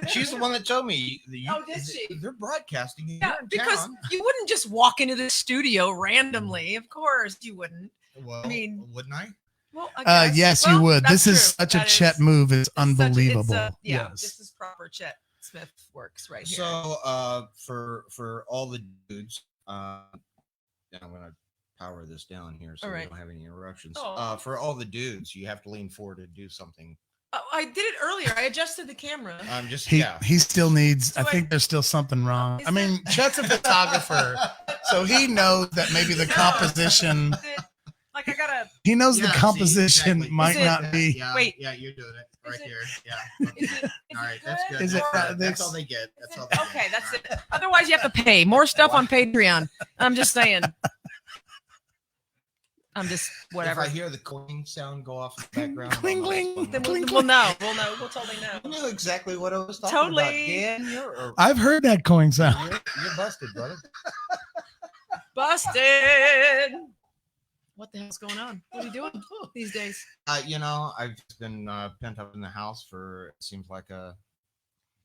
She's the one that told me. Did she? They're broadcasting here in because town. you wouldn't just walk into the studio randomly. Of course, you wouldn't. Well, I mean, wouldn't I? Well, I guess. Yes, you would. This is such a Chet move. It's unbelievable. Yes. This is proper Chet Smith works right here. So, for all the dudes, I'm gonna power this down here so we don't have any interruptions. For all the dudes, you have to lean forward to do something. Oh, I did it earlier. I adjusted the camera. He still needs. I think there's still something wrong. I mean, Chet's a photographer, so he knows that maybe the composition. Like I gotta. He knows the composition might not be. Yeah, wait. Yeah, you're doing it right here. Yeah. All right, that's good. Is it? That's all they get. That's all. Okay, that's it. Otherwise, you have to pay more stuff on Patreon. I'm just saying. I'm just whatever. If I hear the cling sound go off in the background, cling, cling, then cling, we'll know. We'll totally know. You know exactly what I was talking Totally. about. Dan, I've heard that coin sound. You're busted, brother. Busted. What the hell's going on? What are you doing these days? I've just been pent up in the house for it seems like a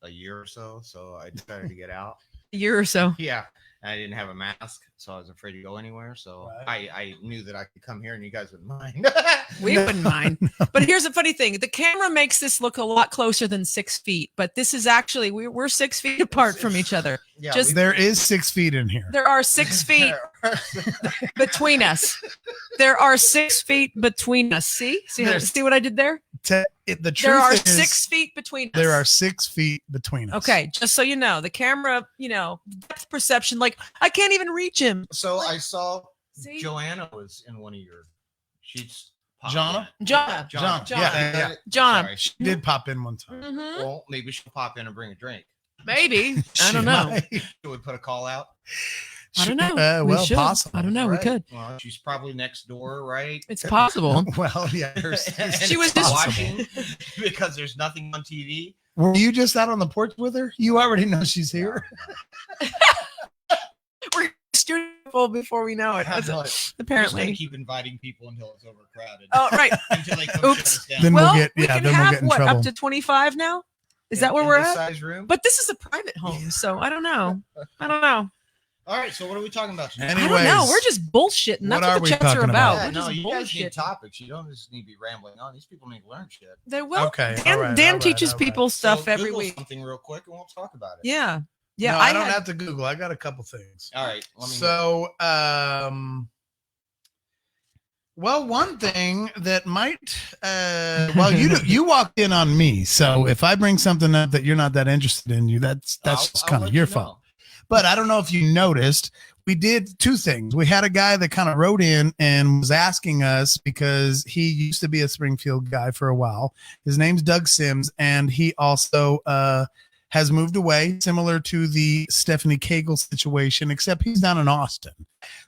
year or so. So I decided to get out. A year or so. Yeah. I didn't have a mask, so I was afraid to go anywhere. So I knew that I could come here and you guys wouldn't mind. We wouldn't mind. But here's the funny thing. The camera makes this look a lot closer than 6 feet, but this is actually, we're 6 feet apart from each other. Yeah, there is 6 feet in here. There are 6 feet between us. There are 6 feet between us. See what I did there? The truth there are is, 6 feet between us. There are 6 feet between us. Okay, just so you know, the camera, depth perception, like I can't even reach him. So I saw Joanna was in one of your sheets. Jonna. Yeah. Sorry, she did pop in one time. Mm-hmm. Well, maybe she'll pop in and bring a drink. Maybe. I don't know. Should we put a call out? I don't know. Well, possible. I don't know. Right. We could. Well, she's probably next door, right? It's possible. Well, yeah. She was just watching because there's nothing on TV. Were you just out on the porch with her? You already know she's here. We're studio full before we know it. Apparently, we're keep inviting people until it's overcrowded. Oh, right. Until they come shut us down. Then well, we'll can we'll have get in trouble. up to 25 now. Is that where we're at? Size room? But this is a private home, so I don't know. All right, so what are we talking about tonight? I don't know. We're just bullshitting. That's what the chats are about. Yeah, We're just you guys need bullshit. topics. You don't just need to be rambling on. These people need to learn shit. They will. Okay. Dan teaches people stuff every Google week. Something real quick, and we'll talk about it. Yeah. No, I don't have to Google. I got a couple things. All right. Well, one thing that might, you walked in on me. So if I bring something up that you're not that interested in, that's just kind of your fault. But I don't know if you noticed, we did two things. We had a guy that kind of wrote in and was asking us because he used to be a Springfield guy for a while. His name's Doug Sims, and he also has moved away, similar to the Stephanie Cagle situation, except he's down in Austin.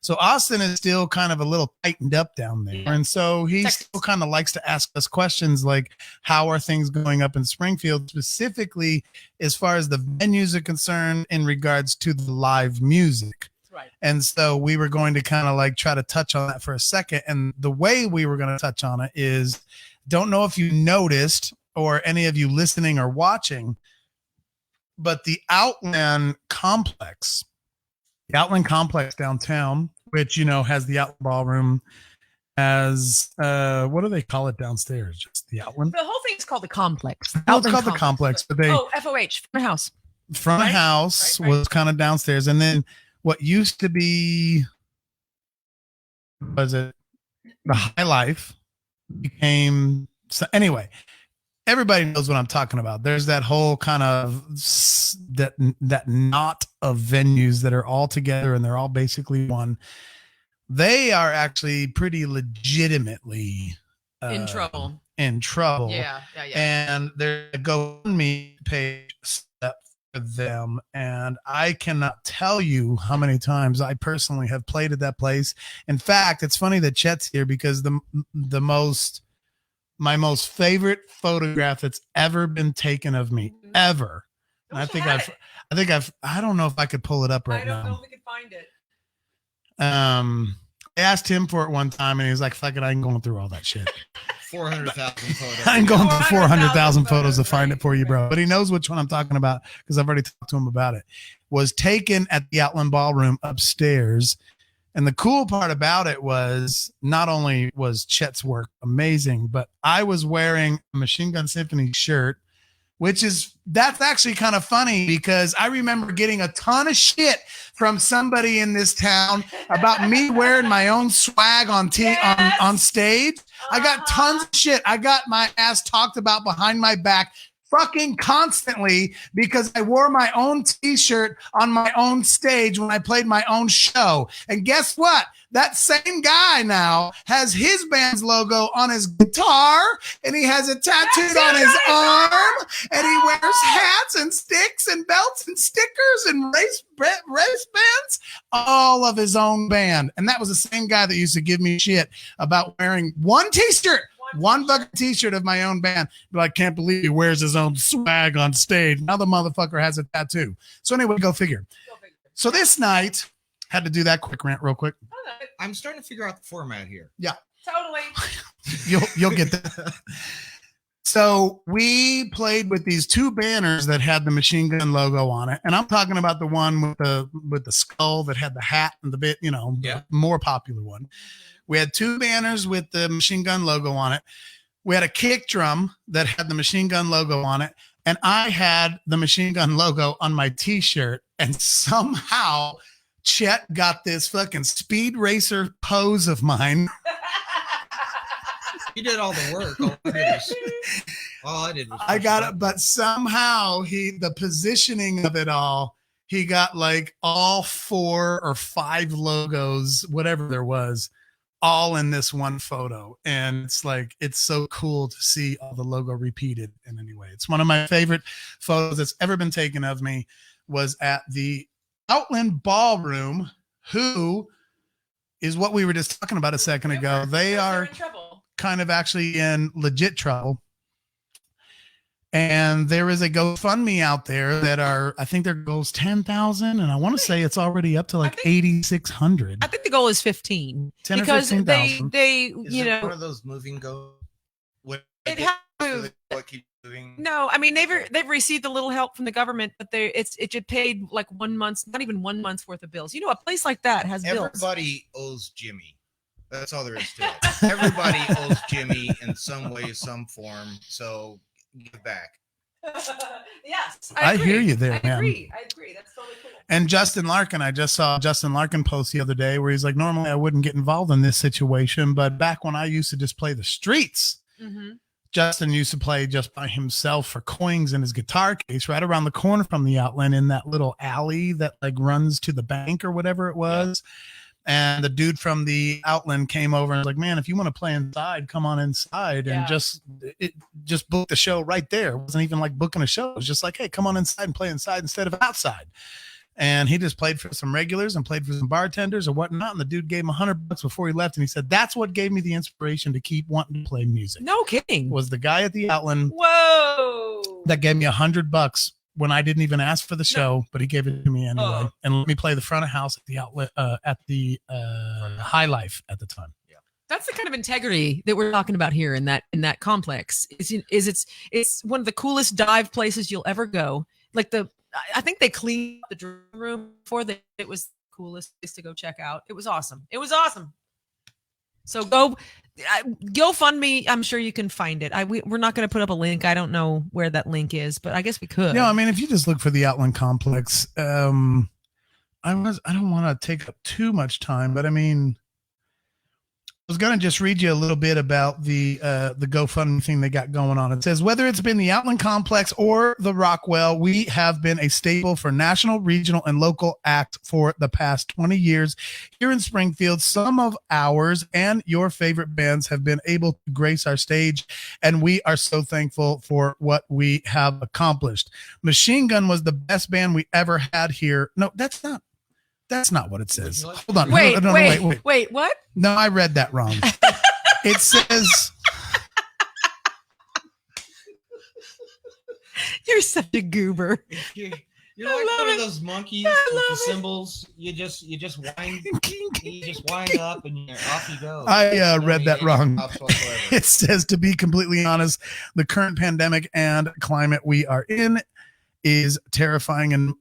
So Austin is still kind of a little tightened up down there. And so he still kind of likes to ask us questions like, how are things going up in Springfield, specifically as far as the venues are concerned in regards to the live music. Right. And so we were going to kind of like try to touch on that for a second. And the way we were going to touch on it is, don't know if you noticed or any of you listening or watching, but the Outland Complex downtown, which, has the Outland Ballroom, as what do they call it downstairs? Just the Outland? The whole thing's called the Complex. No, it's called the Complex, but they FOH, front of house. Front of house was kind of downstairs, and then what used to be the High Life became anyway. Everybody knows what I'm talking about. There's that whole kind of that knot of venues that are all together and they're all basically one. They are actually pretty legitimately in trouble. Yeah. And there's a GoFundMe page set for them, and I cannot tell you how many times I personally have played at that place. In fact, it's funny that Chet's here because the most my most favorite photograph that's ever been taken of me, ever. And I don't know if I could pull it up right now. I don't know if we could find it. I asked him for it one time and he was like, fuck it, I ain't going through all that shit. 400,000 photos. I'm going through 400,000 photos to find it for you, bro. But he knows which one I'm talking about because I've already talked to him about it. Was taken at the Outland Ballroom upstairs. And the cool part about it was not only was Chet's work amazing, but I was wearing a Machine Gun Symphony shirt, that's actually kind of funny because I remember getting a ton of shit from somebody in this town about me wearing my own swag on stage. I got tons of shit. I got my ass talked about behind my back fucking constantly because I wore my own t-shirt on my own stage when I played my own show. And guess what? That same guy now has his band's logo on his guitar and he has it tattooed on his arm and he wears hats and sticks and belts and stickers and race bands, all of his own band. And that was the same guy that used to give me shit about wearing one t-shirt. One fucking t-shirt of my own band. But I can't believe he wears his own swag on stage. Now the motherfucker has a tattoo. So anyway, go figure. So this night, had to do that quick rant real quick. I'm starting to figure out the format here. Yeah. Totally. You'll get that. So we played with these two banners that had the Machine Gun logo on it. And I'm talking about the one with the skull that had the hat and the bit, the more popular one. We had two banners with the Machine Gun logo on it. We had a kick drum that had the Machine Gun logo on it. And I had the Machine Gun logo on my t-shirt. And somehow Chet got this fucking speed racer pose of mine. You did all the work. All I did was I got it, but somehow the positioning of it all, he got like all 4 or 5 logos, whatever there was, all in this one photo. And it's so cool to see all the logo repeated. And anyway, it's one of my favorite photos that's ever been taken of me. Was at the Outland Ballroom, who is what we were just talking about a second ago. They are kind of actually in legit trouble. And there is a GoFundMe out there that I think their goal is 10,000. And I want to say it's already up to like 8,600. I think the goal is 15. 10 because or 15,000. they one of those moving goals. It has to. What keep moving? No, I mean they've received a little help from the government, but it just paid like 1 month, not even 1 month's worth of bills. A place like that has bills. Everybody owes Jimmy. That's all there is to it. Everybody owes Jimmy in some way, some form. So give back. Yes, I hear you there, man. I agree. That's totally cool. And Justin Larkin, I just saw Justin Larkin post the other day where he's like, normally I wouldn't get involved in this situation, but back when I used to just play the streets, Justin used to play just by himself for coins in his guitar case right around the corner from the Outland in that little alley that like runs to the bank or whatever it was. And the dude from the Outland came over and was like, man, if you want to play inside, come on inside and just book the show right there. It wasn't even like booking a show. It was just like, hey, come on inside and play inside instead of outside. And he just played for some regulars and played for some bartenders or whatnot. And the dude gave him $100 before he left. And he said, that's what gave me the inspiration to keep wanting to play music. No kidding. Was the guy at the Outland. Whoa. That gave me $100 when I didn't even ask for the show, but he gave it to me anyway. And let me play the front of house at the outlet, at the High Life at the time. Yeah. That's the kind of integrity that we're talking about here in that complex. It's one of the coolest dive places you'll ever go. Like I think they cleaned the drum room before it was the coolest place to go check out. It was awesome. So go fund me. I'm sure you can find it. We're not going to put up a link. I don't know where that link is, but I guess we could. I mean, if you just look for the Outland Complex, I don't want to take up too much time, but I mean, I was going to just read you a little bit about the GoFundMe thing they got going on. It says, whether it's been the Outland Complex or the Rockwell, we have been a staple for national, regional, and local act for the past 20 years. Here in Springfield, some of ours and your favorite bands have been able to grace our stage, and we are so thankful for what we have accomplished. Machine Gun was the best band we ever had here. No, that's not what it says. Hold on. Wait, what? No, I read that wrong. It says You're such a goober. You're like one of those monkeys with the cymbals. You just wind up and you're off you go. I read that wrong. It says, to be completely honest, the current pandemic and climate we are in is terrifying, and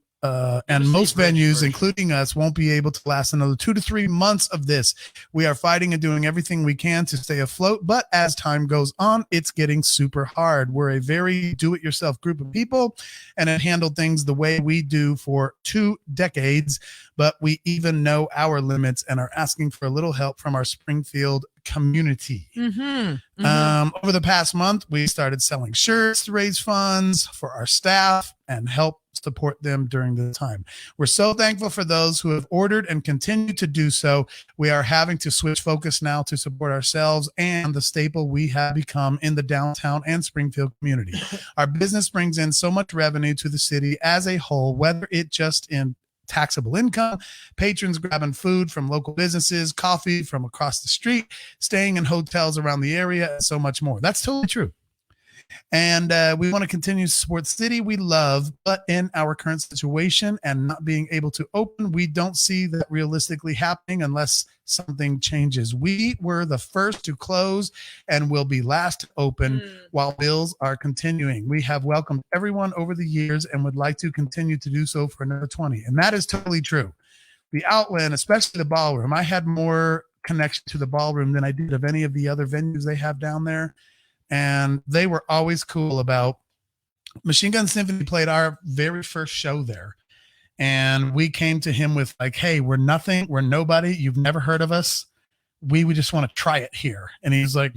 most venues, including us, won't be able to last another 2 to 3 months of this. We are fighting and doing everything we can to stay afloat, but as time goes on, it's getting super hard. We're a very do-it-yourself group of people and have handled things the way we do for 2 decades, but we even know our limits and are asking for a little help from our Springfield community. Over the past month, we started selling shirts to raise funds for our staff and help support them during the time. We're so thankful for those who have ordered and continue to do so. We are having to switch focus now to support ourselves and the staple we have become in the downtown and Springfield community. Our business brings in so much revenue to the city as a whole, whether it just in taxable income, patrons grabbing food from local businesses, coffee from across the street, staying in hotels around the area, and so much more. That's totally true. And we want to continue to support the city we love, but in our current situation and not being able to open, we don't see that realistically happening unless something changes. We were the first to close and will be last to open while bills are continuing. We have welcomed everyone over the years and would like to continue to do so for another 20. And that is totally true. The Outland, especially the ballroom, I had more connection to the ballroom than I did of any of the other venues they have down there. And they were always cool about Machine Gun Symphony played our very first show there. And we came to him with like, hey, we're nothing. We're nobody. You've never heard of us. We just want to try it here. And he's like,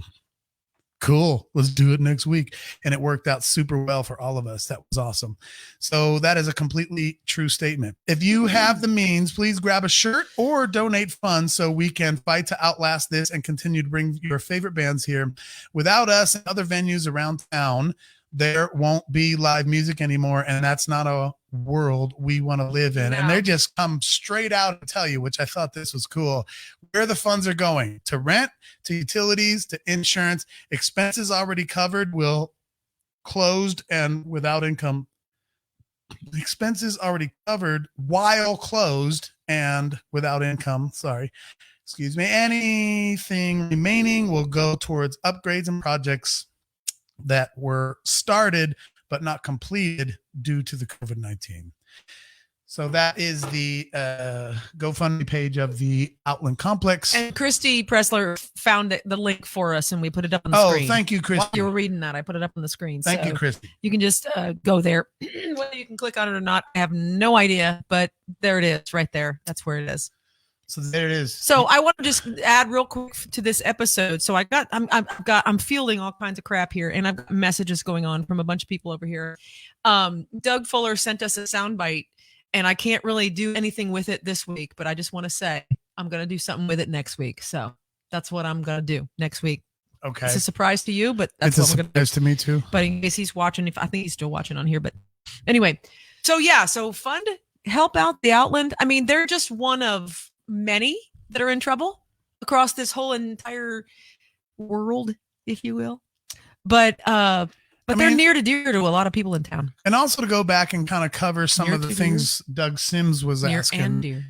cool, let's do it next week. And it worked out super well for all of us. That was awesome. So that is a completely true statement. If you have the means, please grab a shirt or donate funds so we can fight to outlast this and continue to bring your favorite bands here. Without us and other venues around town, there won't be live music anymore. And that's not a world we want to live in. No. And they just come straight out and tell you, which I thought this was cool, where the funds are going: to rent, to utilities, to insurance. Expenses already covered will closed and without income. Expenses already covered while closed and without income. Sorry. Excuse me. Anything remaining will go towards upgrades and projects that were started but not completed due to the COVID-19. So that is the GoFundMe page of the Outland Complex. And Christy Pressler found the link for us, and we put it up on the screen. Oh, thank you, Christy. While you were reading that, I put it up on the screen. Thank you, Christy. You can just go there. Whether you can click on it or not, I have no idea, but there it is right there. That's where it is. So there it is. So I want to just add real quick to this episode. So I'm fielding all kinds of crap here, and I've got messages going on from a bunch of people over here. Doug Fuller sent us a soundbite, and I can't really do anything with it this week, but I just want to say I'm going to do something with it next week. So that's what I'm going to do next week. Okay. It's a surprise to you, but that's what we're going to do. It's a surprise to me too. But in case he's watching, I think he's still watching on here, but anyway. So yeah, so fund, help out the Outland. I mean, they're just one of many that are in trouble across this whole entire world, if you will. But they're near to dear to a lot of people in town. And also to go back and kind of cover some of the things Doug Sims was asking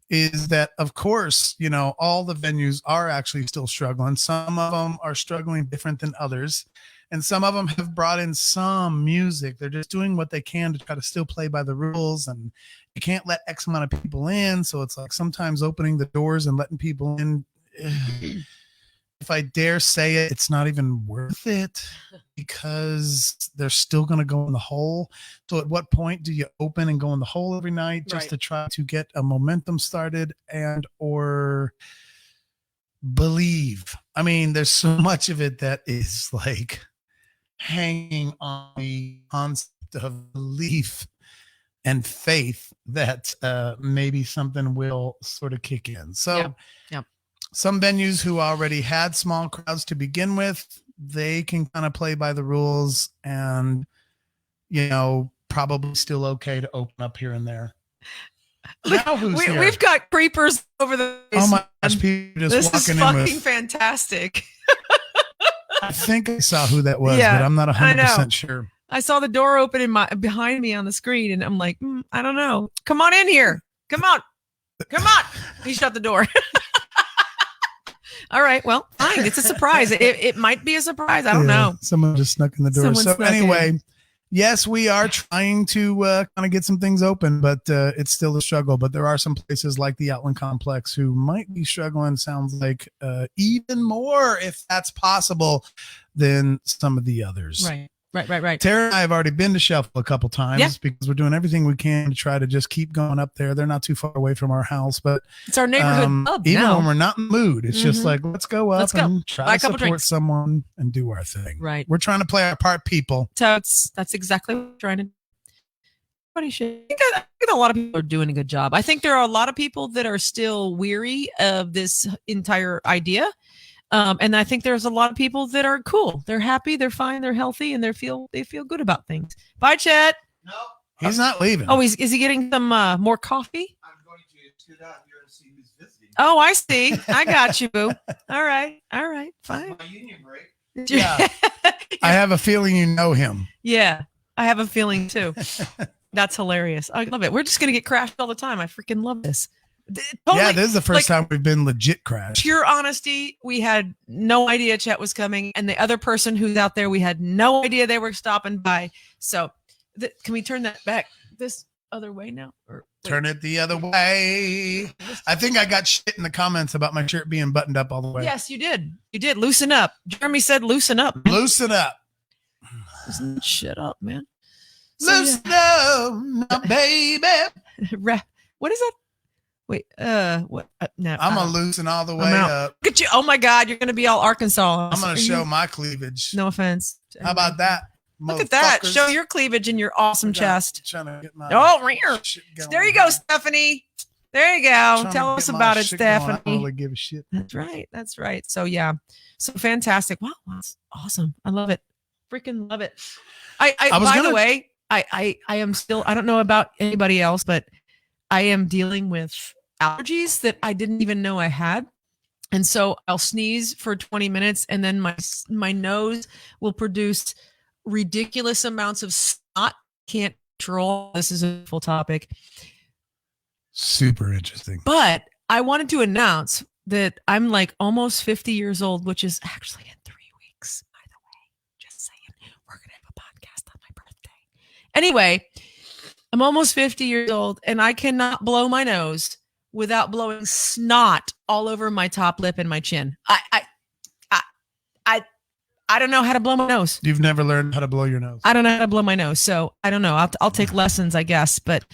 is that, of course, you know, all the venues are actually still struggling. Some of them are struggling different than others. And some of them have brought in some music. They're just doing what they can to try to still play by the rules. And you can't let X amount of people in. So it's like sometimes opening the doors and letting people in. If I dare say it, it's not even worth it because they're still going to go in the hole. So at what point do you open and go in the hole every night just to try to get a momentum started and or believe? I mean, there's so much of it that is like hanging on the concept of belief and faith that maybe something will sort of kick in. So some venues who already had small crowds to begin with, they can kind of play by the rules and, you know, probably still okay to open up here and there. Now who's here? We've got creepers over the place. Oh my gosh, people just walking in with. This is fucking fantastic. I think I saw who that was, but I'm not 100% sure. I saw the door open behind me on the screen, and I'm like, I don't know. Come on in here. Come on. He shut the door. All right. Well, fine. It's a surprise. It might be a surprise. I don't know. Someone just snuck in the door. Someone so snuck anyway, in. yes, we are trying to kind of get some things open, but it's still a struggle. But there are some places like the Outland Complex who might be struggling. Sounds like even more, if that's possible, than some of the others. Right. Tara and I have already been to Shuffle a couple times because we're doing everything we can to try to just keep going up there. They're not too far away from our house, but it's our neighborhood pub even now. when we're not in the mood, it's just like, let's go up and try to support someone and do our thing. Right. We're trying to play our part, people. So that's exactly what we're trying to do. I think a lot of people are doing a good job. I think there are a lot of people that are still weary of this entire idea. And I think there's a lot of people that are cool. They're happy, they're fine, they're healthy, and they feel good about things. Bye, Chet. No, he's not leaving. Oh, is he getting some more coffee? I'm going to scoot out here and see who's visiting. Oh, I see. I got you, boo. All right, fine. My union break. Yeah. I have a feeling you know him. Yeah, I have a feeling too. That's hilarious. I love it. We're just gonna get crashed all the time. I freaking love this. Totally, yeah, this is the first time we've been legit crashed. Pure honesty. We had no idea Chet was coming, and the other person who's out there, we had no idea they were stopping by. So, can we turn that back this other way now? Or turn it the other way. I think I got shit in the comments about my shirt being buttoned up all the way. Yes, you did. You did. Loosen up. Jeremy said, "Loosen up." Loosen up. Loosen shit up, man. Loosen up, baby. What is that? Wait, what? No, I'm gonna loosen all the way up. Look at you! Oh my God, you're gonna be all Arkansas. I'm gonna show my cleavage. No offense. How about that? Look at that! Show your cleavage and your awesome chest. Trying to get my there you go, Stephanie. There you go. Tell us about it, Stephanie. I don't really give a shit. That's right. So yeah, so fantastic. Wow, that's awesome. I love it. Freaking love it. The way, I am still. I don't know about anybody else, but I am dealing with allergies that I didn't even know I had. And so I'll sneeze for 20 minutes and then my nose will produce ridiculous amounts of snot. Can't control. This is a full topic. Super interesting. But I wanted to announce that I'm like almost 50 years old, which is actually in 3 weeks, by the way. Just saying, we're going to have a podcast on my birthday. Anyway, I'm almost 50 years old and I cannot blow my nose without blowing snot all over my top lip and my chin. I don't know how to blow my nose. You've never learned how to blow your nose. I don't know how to blow my nose. So I don't know. I'll take lessons, I guess. But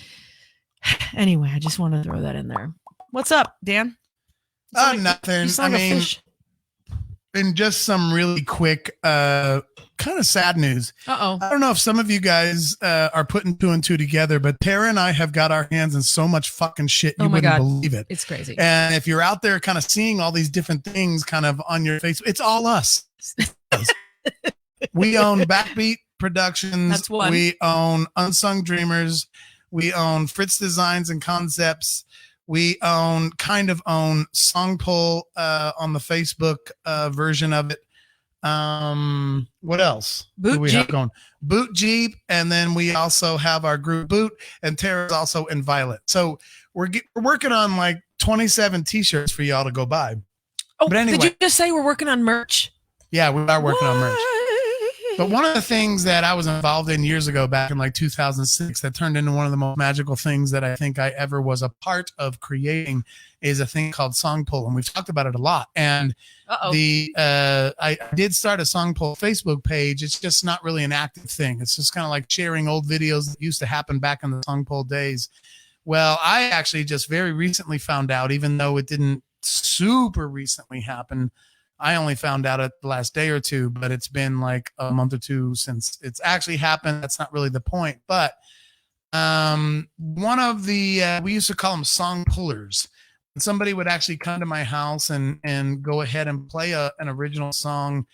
anyway, I just want to throw that in there. What's up, Dan? Nothing. I mean, and just some really quick, kind of sad news. I don't know if some of you guys are putting 2 and 2 together, but Tara and I have got our hands in so much fucking shit. You wouldn't believe it. It's crazy. And if you're out there kind of seeing all these different things kind of on your face, it's all us. We own Backbeat Productions. That's one. We own Unsung Dreamers. We own Fritz Designs and Concepts. We own Song Pull on the Facebook version of it. What else do we have going? Boot Jeep, and then we also have our group Boot, and Tara's also in Violet. So we're working on like 27 t-shirts for y'all to go buy. Oh, but anyway, did you just say we're working on merch? Yeah, we are working on merch. But one of the things that I was involved in years ago, back in like 2006, that turned into one of the most magical things that I think I ever was a part of creating is a thing called Song Pull. And we've talked about it a lot. And I did start a Song Pull Facebook page. It's just not really an active thing. It's just kind of like sharing old videos that used to happen back in the Song Pull days. Well, I actually just very recently found out, even though it didn't super recently happen, I only found out it the last day or two, but it's been like a month or two since it's actually happened. That's not really the point. But one of the, we used to call them song pullers. And somebody would actually come to my house and go ahead and play an original song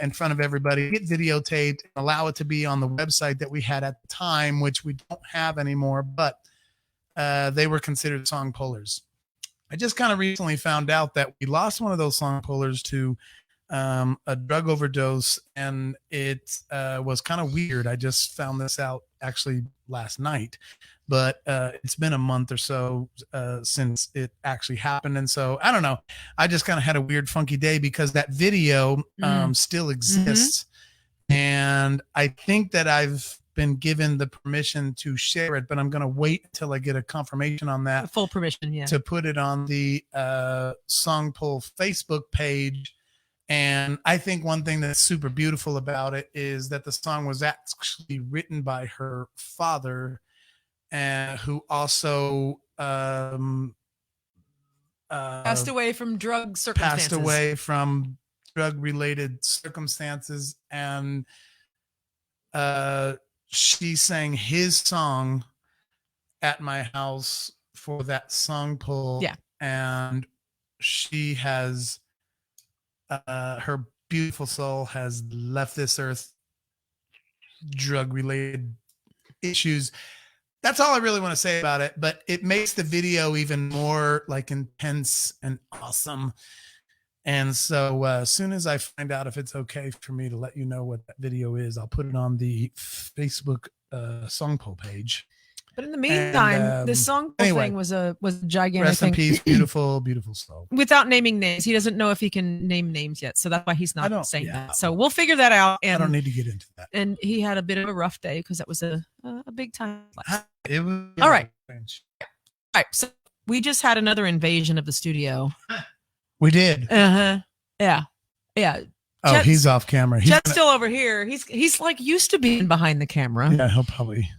in front of everybody, get videotaped, and allow it to be on the website that we had at the time, which we don't have anymore, but they were considered song pullers. I just kind of recently found out that we lost one of those song pullers to a drug overdose, and it was kind of weird. I just found this out actually last night, but it's been a month or so since it actually happened. And so I don't know. I just kind of had a weird, funky day because that video still exists. And I think that I've been given the permission to share it, but I'm going to wait until I get a confirmation on that. Full permission, yeah. To put it on the Songpool Facebook page. And I think one thing that's super beautiful about it is that the song was actually written by her father, who also passed away from drug circumstances. Passed away from drug-related circumstances, and she sang his song at my house for that song pull. Yeah, and she has. Her beautiful soul has left this earth, drug-related issues. That's all I really want to say about it, but it makes the video even more like intense and awesome. And so as soon as I find out if it's okay for me to let you know what that video is, I'll put it on the Facebook song poll page. But in the meantime, the song thing was a gigantic rest in peace, beautiful, beautiful soul. Without naming names, he doesn't know if he can name names yet, so that's why he's not saying that. So we'll figure that out. And I don't need to get into that. And he had a bit of a rough day because that was a big time. It was all right. All right. So we just had another invasion of the studio. We did. Yeah. Oh, Chet's, he's off camera. Chet's still over here. He's like used to being behind the camera. Yeah, he'll probably.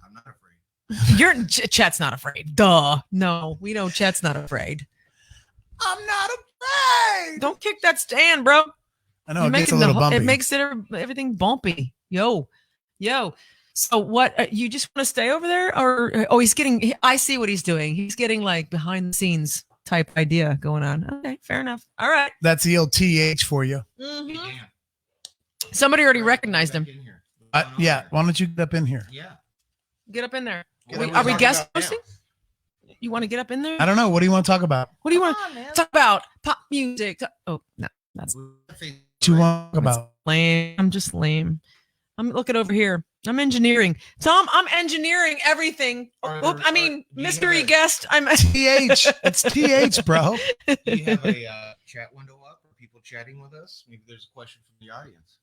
Chet's not afraid. Duh. No, we know Chet's not afraid. I'm not afraid. Don't kick that stand, bro. I know it makes a little bumpy. It makes everything bumpy. Yo. So what? You just want to stay over there, or he's getting? I see what he's doing. He's getting like behind the scenes type idea going on. Okay, fair enough. All right. That's the old TH for you. Mm-hmm. Somebody already recognized him. Yeah. Why don't you get up in here? Yeah. Get up in there. Are we guest hosting? You want to get up in there? I don't know. What do you want to talk about? What do you want to talk about? Pop music. Oh, no. That's what you want to talk about. Lame. I'm just lame. I'm looking over here. I'm engineering. Tom, I'm engineering everything. Mystery guest. I'm TH. It's TH, bro. Do you have a chat window up? Are people chatting with us? Maybe there's a question from the audience.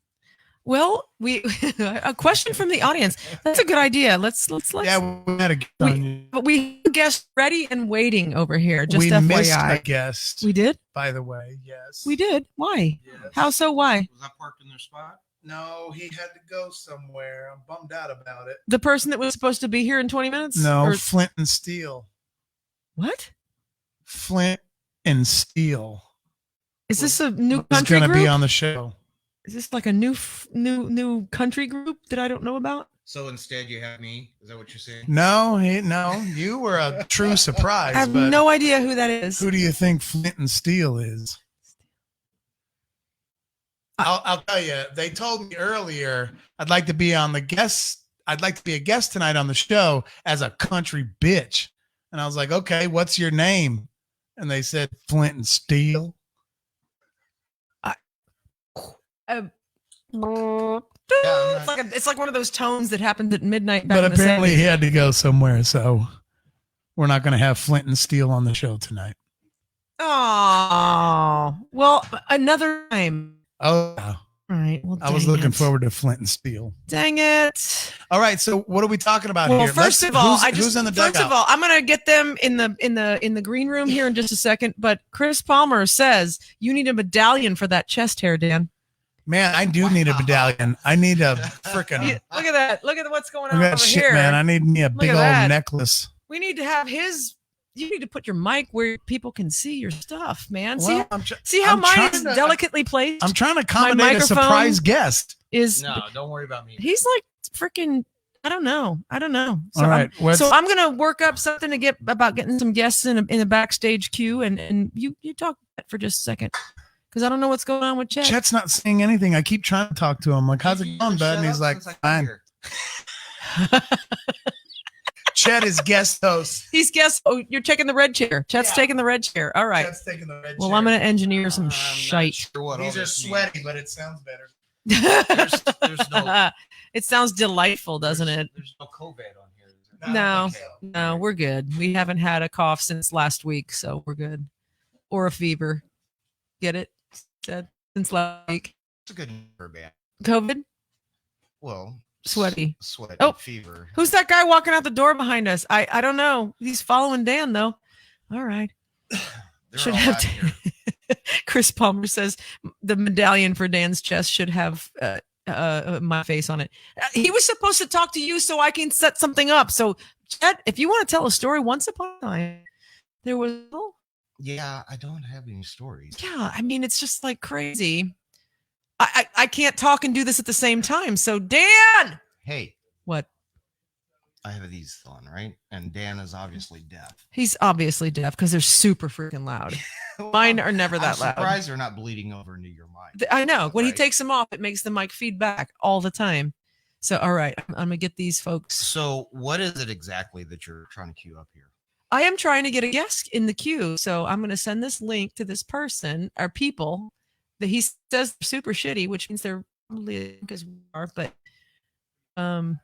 Well, a question from the audience. That's a good idea. Let's. Yeah, we had a guest on you. But we guest ready and waiting over here. Just we FYI. Missed a guest. We did? By the way, yes. We did. Why? Yes. How so? Why? Was I parked in their spot? No, he had to go somewhere. I'm bummed out about it. The person that was supposed to be here in 20 minutes? No, Flint and Steel. What? Flint and Steel. Is this a new country group? He's going to be on the show. Is this like a new country group that I don't know about? So instead you have me? Is that what you're saying? No, you were a true surprise. I have no idea who that is. Who do you think Flint and Steel is? I'll tell you. They told me earlier I'd like to be a guest tonight on the show as a country bitch. And I was like, okay, what's your name? And they said Flint and Steel. It's like one of those tones that happened at midnight. But apparently he had to go somewhere, so we're not going to have Flint and Steel on the show tonight. Oh, well, another time. Oh, all right. Well, I was looking forward to Flint and Steel. Dang it! All right, so what are we talking about here? First of all, who's in the dugout? First of all, I'm gonna get them in the green room here in just a second. But Chris Palmer says you need a medallion for that chest hair, Dan. Man, I do need a medallion. I need a freaking. Look at that! Look at what's going on over shit, here, man. I need me a big old necklace. We need to have his. You need to put your mic where people can see your stuff, man. Well, see how mine is delicately placed? I'm trying to accommodate a surprise guest. No, don't worry about me. He's like freaking. I don't know. So all right. So I'm gonna work up something to getting some guests in a backstage queue, and you talk for just a second. Because I don't know what's going on with Chet. Chet's not saying anything. I keep trying to talk to him. Like, how's it going, bud? And he's like, fine. Chet is guest host. He's guest. Oh, you're taking the red chair. Chet's taking the red chair. All right. Chet's taking the red chair. Well, I'm going to engineer some shite. Sure These are sweaty, but it sounds better. There's no. It sounds delightful, doesn't it? There's no COVID on here. Is there? No, we're good. We haven't had a cough since last week, so we're good. Or a fever. Get it? Said since last week. It's a good number, man. COVID? Well, sweaty. Fever. Who's that guy walking out the door behind us? I don't know. He's following Dan though. All right. Should have Chris Palmer says the medallion for Dan's chest should have my face on it. He was supposed to talk to you so I can set something up. So Chet, if you want to tell a story, once upon a time there was Yeah, I don't have any stories. Yeah, I mean it's just like crazy. I can't talk and do this at the same time. So Dan, hey, what? I have these on, right? And Dan is obviously deaf. He's obviously deaf because they're super freaking loud. Mine are never that loud. I'm surprised they're not bleeding over into your mic. I know. When he takes them off, it makes the mic feedback all the time. So, all right, I'm going to get these folks. So what is it exactly that you're trying to queue up here? I am trying to get a guest in the queue. So I'm going to send this link to this person or people that he says they're super shitty, which means they're probably because we are, but go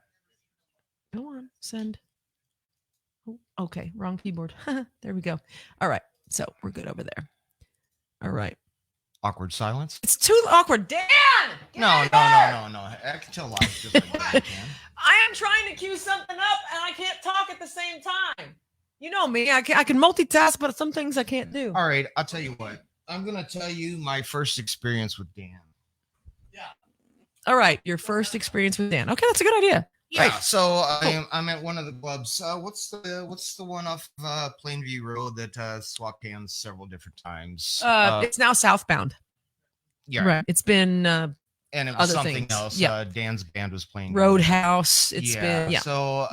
on, send. Oh, okay, wrong keyboard. There we go. All right, so we're good over there. All right. Awkward silence. It's too awkward. Dan! No. I can tell live just like that. I am trying to cue something up and I can't talk at the same time. You know me. I can multitask, but some things I can't do. All right, I'll tell you what. I'm going to tell you my first experience with Dan. Yeah. All right, your first experience with Dan. Okay, that's a good idea. Yeah, right. So I'm at one of the clubs. What's the one off Plainview Road that swapped hands several different times? It's now southbound. Yeah, right. It's been and it was other something things. else. Yeah. Dan's band was playing Roadhouse. It's been So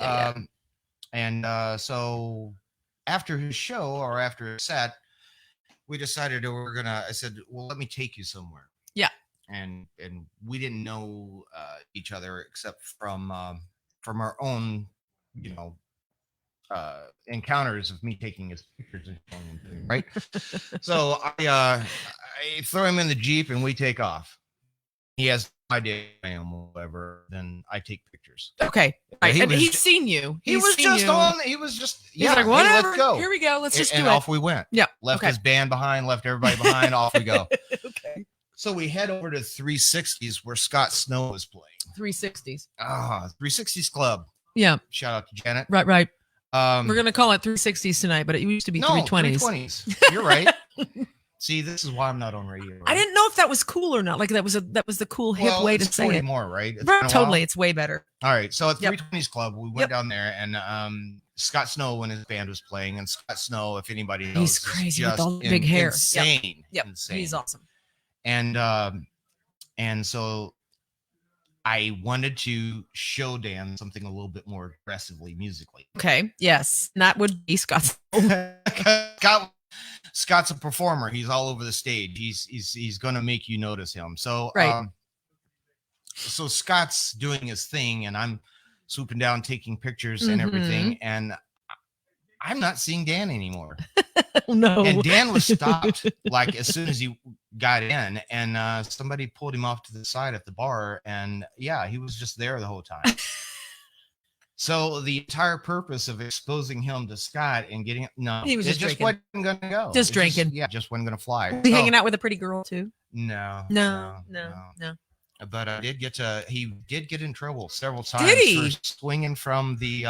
so after his show or after his set, we decided I said, well, let me take you somewhere. Yeah. And we didn't know each other except from our own, encounters of me taking his pictures and showing him things, right? So I throw him in the Jeep and we take off. He has no idea I am, whatever. Then I take pictures. Okay. Right. And he's seen you. He was just He's like, whatever. Hey, let's go. Here we go. Let's just do it. And off we went. Yeah. Left his band behind, left everybody behind, off we go. Okay. So we head over to 360s where Scott Snow is playing. 360s. 360s Club. Yeah. Shout out to Janet. Right. We're going to call it 360s tonight, but it used to be 320s. 320s. You're right. See, this is why I'm not on radio. Right? I didn't know if that was cool or not. Like that was the cool hip way to say it. More, right? Totally. It's way better. All right. So at 320s Club, we went down there and Scott Snow when his band was playing, and Scott Snow, if anybody knows, he's crazy with all the big hair. Insane. Yep. Insane. He's awesome. And so I wanted to show Dan something a little bit more aggressively musically. Okay. Yes. And that would be Scott. Scott's a performer. He's all over the stage. He's going to make you notice him. So, right. So Scott's doing his thing and I'm swooping down, taking pictures and everything. And I'm not seeing Dan anymore. No. And Dan was stopped like as soon as he got in, and somebody pulled him off to the side at the bar, and he was just there the whole time. So the entire purpose of exposing him to Scott and getting he was just wasn't gonna go. Just drinking. Just wasn't gonna fly. Was he hanging out with a pretty girl too? No. But he did get in trouble several times. Did he? For swinging from the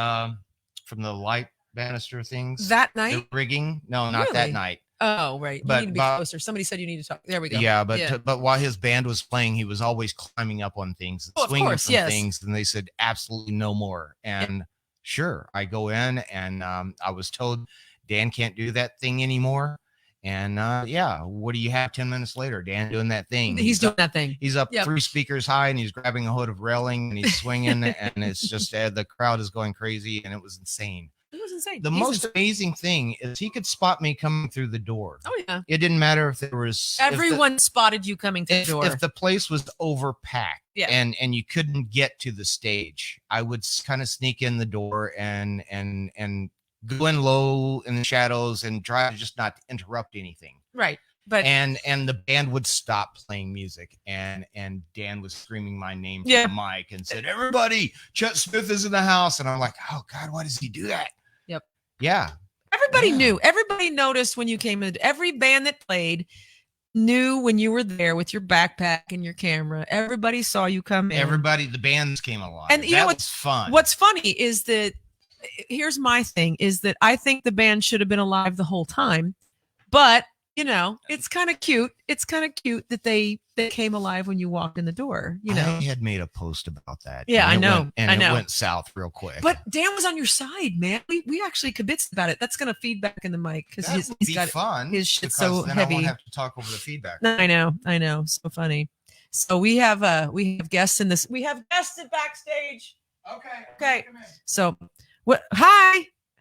light banister things that night? The rigging? No, not that night. Oh, right. But you need to be closer. Somebody said you need to talk. There we go. Yeah, but while his band was playing, he was always climbing up on things, swinging from things, and they said absolutely no more. And sure, I go in, and I was told Dan can't do that thing anymore. And what do you have 10 minutes later? Dan doing that thing. He's doing that thing. He's up 3 speakers high, and he's grabbing a hood of railing, and he's swinging, and it's just the crowd is going crazy, and it was insane. It was insane. The most amazing thing is he could spot me coming through the door. Oh yeah. It didn't matter if there was everyone spotted you coming through the door. If the place was overpacked, yeah, and you couldn't get to the stage, I would kind of sneak in the door and go in low in the shadows and try to just not interrupt anything. Right. But and the band would stop playing music, and Dan was screaming my name from the mic and said, "Everybody, Chet Smith is in the house." And I'm like, "Oh God, why does he do that?" Yep. Yeah. Everybody knew. Everybody noticed when you came in. Every band that played knew when you were there with your backpack and your camera. Everybody saw you come in. Everybody, the bands came alive. And you know what's fun? What's funny is that here's my thing: is that I think the band should have been alive the whole time, but. You know, it's kind of cute. It's kind of cute that they came alive when you walked in the door. You know, I had made a post about that. Yeah, I know. It went south real quick. But Dan was on your side, man. We actually convinced about it. That's going to feed back in the mic because he's got fun. His shit's so then heavy. I won't have to talk over the feedback. I know. So funny. So we have guests in this. We have guests at backstage. Okay. So what?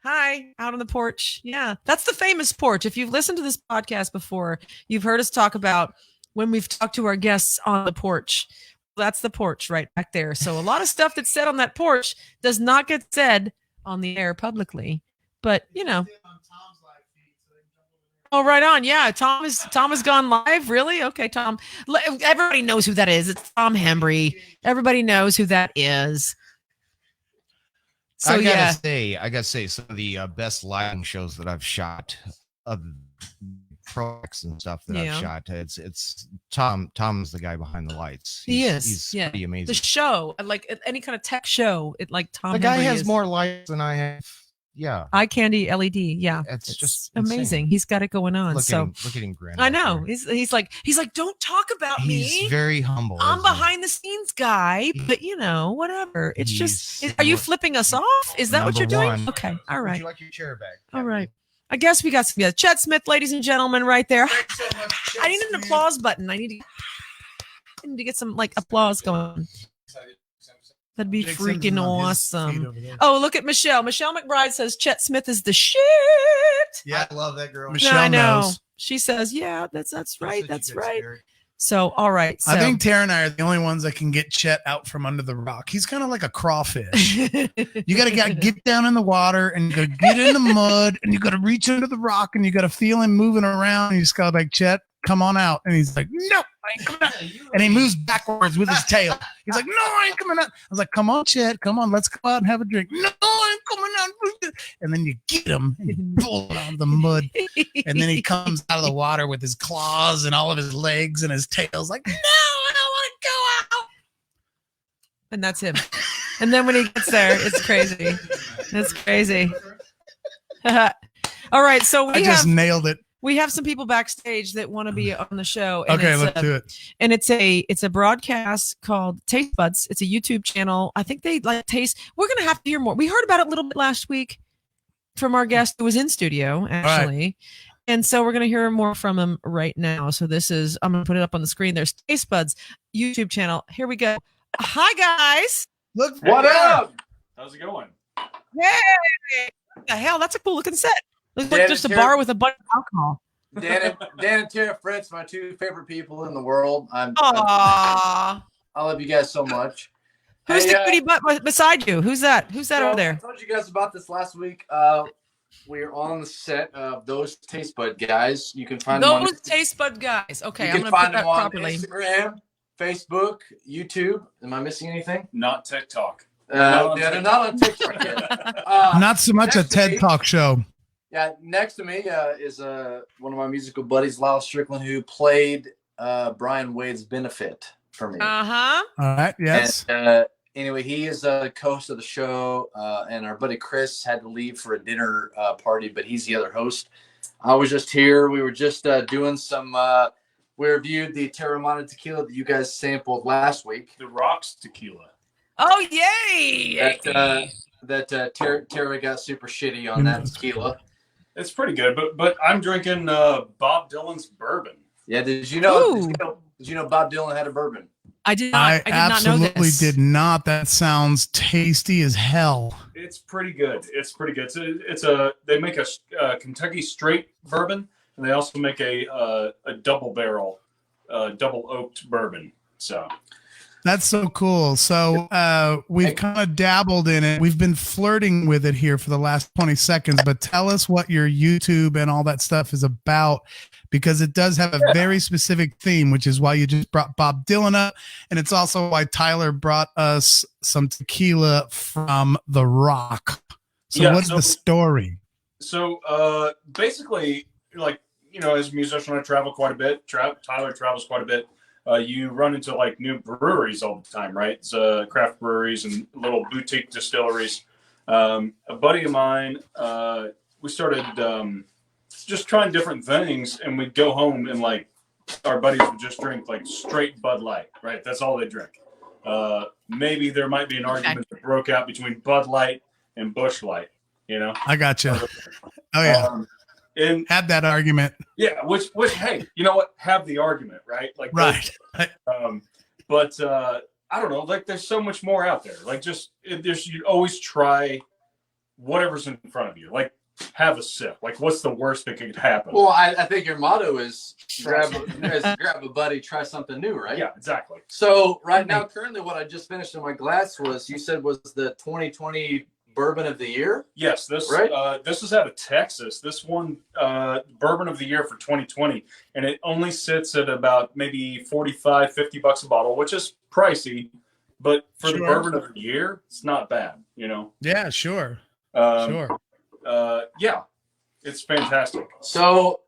Hi, out on the porch. Yeah, that's the famous porch. If you've listened to this podcast before, you've heard us talk about when we've talked to our guests on the porch. That's the porch right back there. So a lot of stuff that's said on that porch does not get said on the air publicly. But, you know. Oh, right on. Yeah, Tom has gone live. Really? Okay, Tom. Everybody knows who that is. It's Tom Hembry. Everybody knows who that is. So I gotta say, some of the best lighting shows that I've shot, of projects and stuff that I've shot. It's Tom. Tom's the guy behind the lights. He's pretty amazing. The show, like any kind of tech show, Tom. The guy has more lights than I have. Yeah. Eye candy LED. Yeah. It's just amazing. Insane. He's got it going on. Look at him grin. I know. He's like, don't talk about me. He's very humble. I'm behind the scenes guy, but you know, whatever. It's just, are you flipping us off? Is that what you're doing? Okay. All right. Would you like your chair back? All right. I guess we got some, Chet Smith, ladies and gentlemen, right there. Thanks so much, Chet I need an applause button. I need to get some applause going. That'd be freaking awesome. Oh, look at Michelle. Michelle McBride says Chet Smith is the shit. Yeah, I love that girl. Michelle I know. knows. She says, yeah, that's right. That's right. Spirit. So, all right. So. I think Tara and I are the only ones that can get Chet out from under the rock. He's kind of like a crawfish. You got to get down in the water and you got to get in the mud and you got to reach under the rock and you got to feel him moving around. And you just got to like, Chet, come on out. And he's like, no, I ain't coming out. And he moves backwards with his tail. He's like, no, I ain't coming out. I was like, come on, Chet, come on, let's go out and have a drink. No, I ain't coming out. And then you get him and you pull it out of the mud. And then he comes out of the water with his claws and all of his legs and his tails like, no, I don't want to go out. And that's him. And then when he gets there, it's crazy. It's crazy. All right, so I just nailed it. We have some people backstage that want to be on the show. And okay, let's do it. And it's a broadcast called Taste Buds. It's a YouTube channel. I think they like taste. We're going to have to hear more. We heard about it a little bit last week from our guest who was in studio, actually. Right. And so we're going to hear more from him right now. So I'm going to put it up on the screen. There's Taste Buds YouTube channel. Here we go. Hi, guys. Look, what up? How's it going? Hey, what the hell? That's a cool looking set. Looks like just a bar with a bunch of alcohol. Dan and Tara Fritz, my two favorite people in the world. I love you guys so much. Who's the cutie butt beside you? Who's that? Who's that over there? I told you guys about this last week. We're on the set of Those Taste Bud Guys. You can find them Those Taste Bud Guys. Okay, I'm going to put that on properly. Instagram, Facebook, YouTube. Am I missing anything? Not TikTok. They're not on TikTok yet. Not so much a TED Talk show. Yeah, next to me is one of my musical buddies, Lyle Strickland, who played Brian Wade's benefit for me. Uh-huh. All right, yes. And, anyway, he is a co-host of the show, and our buddy Chris had to leave for a dinner party, but he's the other host. I was just here. We were just doing some we reviewed the Terramana tequila that you guys sampled last week. The Rocks tequila. Oh, yay! That Tara got super shitty on that tequila. It's pretty good, but I'm drinking Bob Dylan's bourbon. Yeah, did you know Bob Dylan had a bourbon? I did not. I did not know this. Absolutely did not. That sounds tasty as hell. It's pretty good. They make a Kentucky straight bourbon, and they also make a double barrel, double oaked bourbon. So that's so cool. So we've kind of dabbled in it. We've been flirting with it here for the last 20 seconds, but tell us what your YouTube and all that stuff is about, because it does have a very specific theme, which is why you just brought Bob Dylan up. And it's also why Tyler brought us some tequila from The Rock. So what's the story? So basically, like, as a musician, I travel quite a bit. Tyler travels quite a bit. You run into like new breweries all the time, right? It's craft breweries and little boutique distilleries. A buddy of mine, we started just trying different things, and we'd go home and like our buddies would just drink like straight Bud Light, right? That's all they drink. Maybe there might be an argument that broke out between Bud Light and Busch Light, I gotcha. Oh yeah. And had that argument. Yeah, which hey, you know what? Have the argument, right? Like right. But I don't know. Like, there's so much more out there. Like, you always try whatever's in front of you. Like, have a sip. Like, what's the worst that could happen? Well, I think your motto is grab a buddy, try something new, right? Yeah, exactly. So right now, currently, what I just finished in my glass was the 2020 Bourbon of the Year. Yes, this is out of Texas. This one, Bourbon of the Year for 2020, and it only sits at about maybe $45-$50 a bottle, which is pricey, but for the Bourbon of the Year, it's not bad. Yeah, sure. Yeah, it's fantastic. So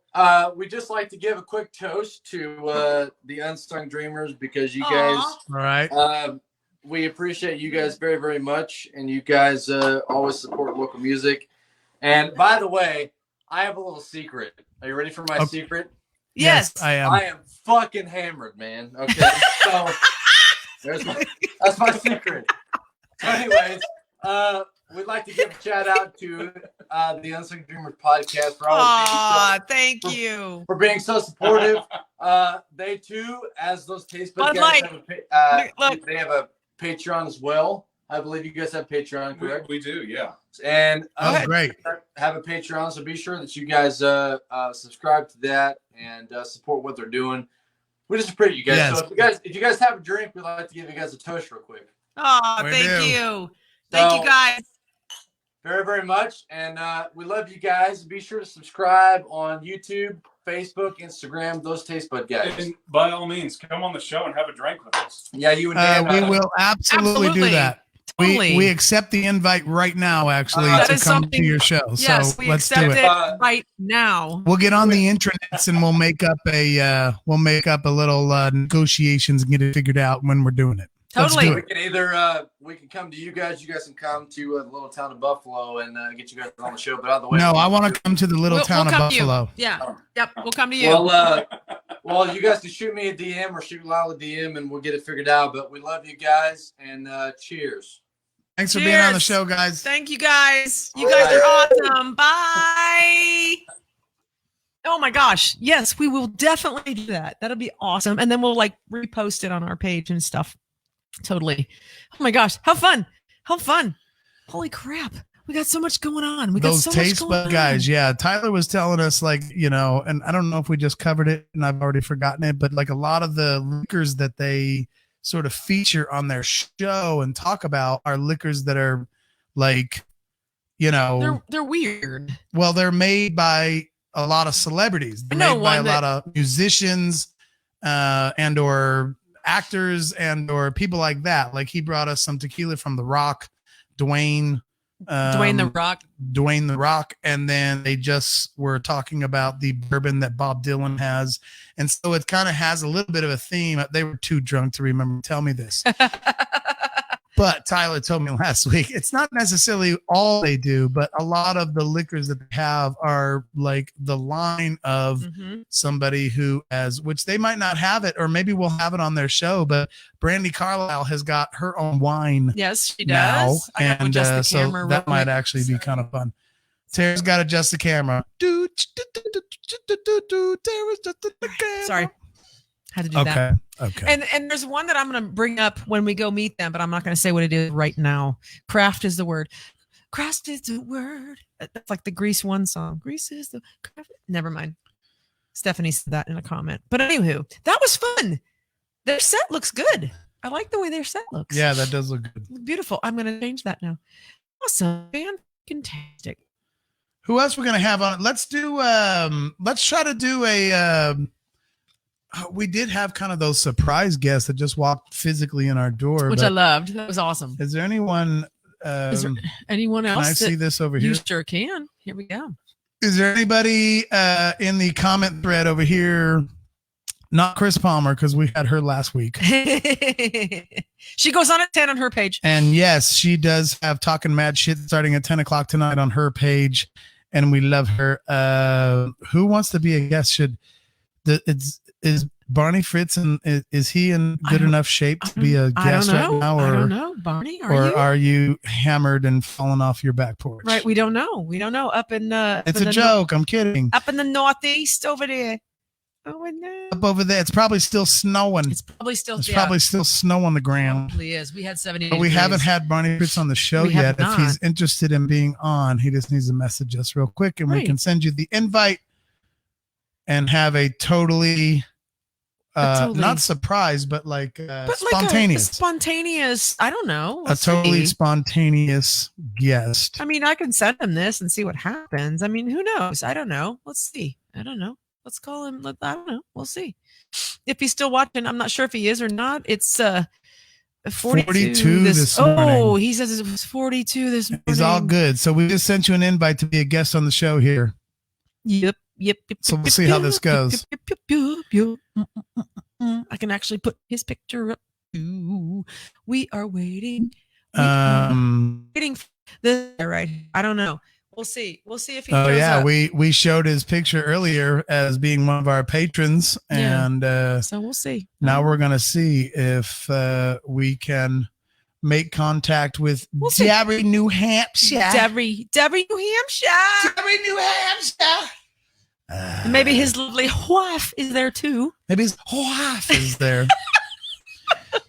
we just like to give a quick toast to the Unsung Dreamers, because you guys, all right. We appreciate you guys very, very much, and you guys always support local music. And by the way, I have a little secret. Are you ready for my secret? Yes, I am. I am fucking hammered, man. Okay, so that's my secret. So anyways, we'd like to give a shout out to the Unsung Dreamers Podcast for being so supportive. They too, as those taste buds guys, they have a Patron as well. I believe you guys have Patron, correct? We do, yeah. And great. Have a Patron, so be sure that you guys subscribe to that and support what they're doing. We just appreciate you guys. Yes. So if you guys have a drink, we'd like to give you guys a toast real quick. Thank you. Thank you guys very, very much. And we love you guys. Be sure to subscribe on YouTube, Facebook, Instagram, those taste bud guys. And by all means, come on the show and have a drink with us. Yeah, you and Dan. We will absolutely do that. Totally. We accept the invite right now, actually, to come to your show. Yes, so let's do it right now. We'll get on the intranets and we'll make up a little negotiations and get it figured out when we're doing it. Totally. We can either we can come to you guys. You guys can come to the little town of Buffalo and get you guys on the show. But on the way, no, I want to come to the little town of Buffalo. Yeah. Yep. We'll come to you. Well, you guys can shoot me a DM or shoot Lyle a DM, and we'll get it figured out. But we love you guys, and cheers. Thanks for being on the show, guys. Thank you, guys. You guys are awesome. Bye. Oh my gosh. Yes, we will definitely do that. That'll be awesome. And then we'll repost it on our page and stuff. Totally. Oh my gosh. How fun. Holy crap. We got so much going on. Those taste bud guys. Yeah. Tyler was telling us and I don't know if we just covered it and I've already forgotten it, but a lot of the liquors that they sort of feature on their show and talk about are liquors that are they're weird. Well, they're made by a lot of celebrities. They're made by a lot of musicians and or actors and or people like that. Like he brought us some tequila from The Rock, Dwayne the Rock, and then they just were talking about the bourbon that Bob Dylan has, and so it kind of has a little bit of a theme. They were too drunk to remember to tell me this. But Tyler told me last week, it's not necessarily all they do, but a lot of the liquors that they have are the line of somebody who which they might not have it, or maybe we'll have it on their show, but Brandy Carlisle has got her own wine. Yes, she does. Now, and so that might actually be kind of fun. Tara's got to adjust the camera. Tara's just the camera. Sorry. Had to do that. Okay. And there's one that I'm going to bring up when we go meet them, but I'm not going to say what it is right now. Craft is the word. Craft is the word. That's like the Grease One song. Grease is the craft. Never mind. Stephanie said that in a comment. But anywho, that was fun. Their set looks good. I like the way their set looks. Yeah, that does look good. Beautiful. I'm going to change that now. Awesome. Fantastic. Who else we're gonna have on it? Let's try to do a we did have kind of those surprise guests that just walked physically in our door. Which I loved. That was awesome. Is there anyone is there anyone else? Can I see this over here? You sure can. Here we go. Is there anybody in the comment thread over here? Not Chris Palmer, because we had her last week. She goes on at 10 on her page. And yes, she does have Talking Mad Shit starting at 10 o'clock tonight on her page. And we love her. Who wants to be a guest? Is Barney Fritz, and is he in good enough shape to be a guest right now? Or, I don't know. Barney, are you hammered and falling off your back porch? Right. We don't know. Up in it's a joke. I'm kidding. Up in the Northeast over there. Oh, no. Up over there, it's probably still snowing. It's probably still snow on the ground. It probably is. We had 70. But we haven't had Barney Fritz on the show yet. If he's interested in being on, he just needs to message us real quick, and we can send you the invite and have a totally not surprise, but like spontaneous. Like a spontaneous. I don't know. Let's totally spontaneous guest. I mean, I can send him this and see what happens. I mean, who knows? I don't know. Let's see. I don't know. Let's call him. I don't know. We'll see if he's still watching. I'm not sure if he is or not. It's 42 this morning. Oh, he says it was 42 this morning. He's all good. So we just sent you an invite to be a guest on the show here. Yep. So we'll see how this goes. I can actually put his picture up. We are waiting. Waiting for this. Right. I don't know. We'll see. We'll see if he. Oh yeah, we showed his picture earlier as being one of our patrons, and so we'll see. Now we're gonna see if we can make contact with Derry, New Hampshire. Derry, New Hampshire. Derry, New Hampshire. Maybe his lovely wife is there too. Maybe his wife is there.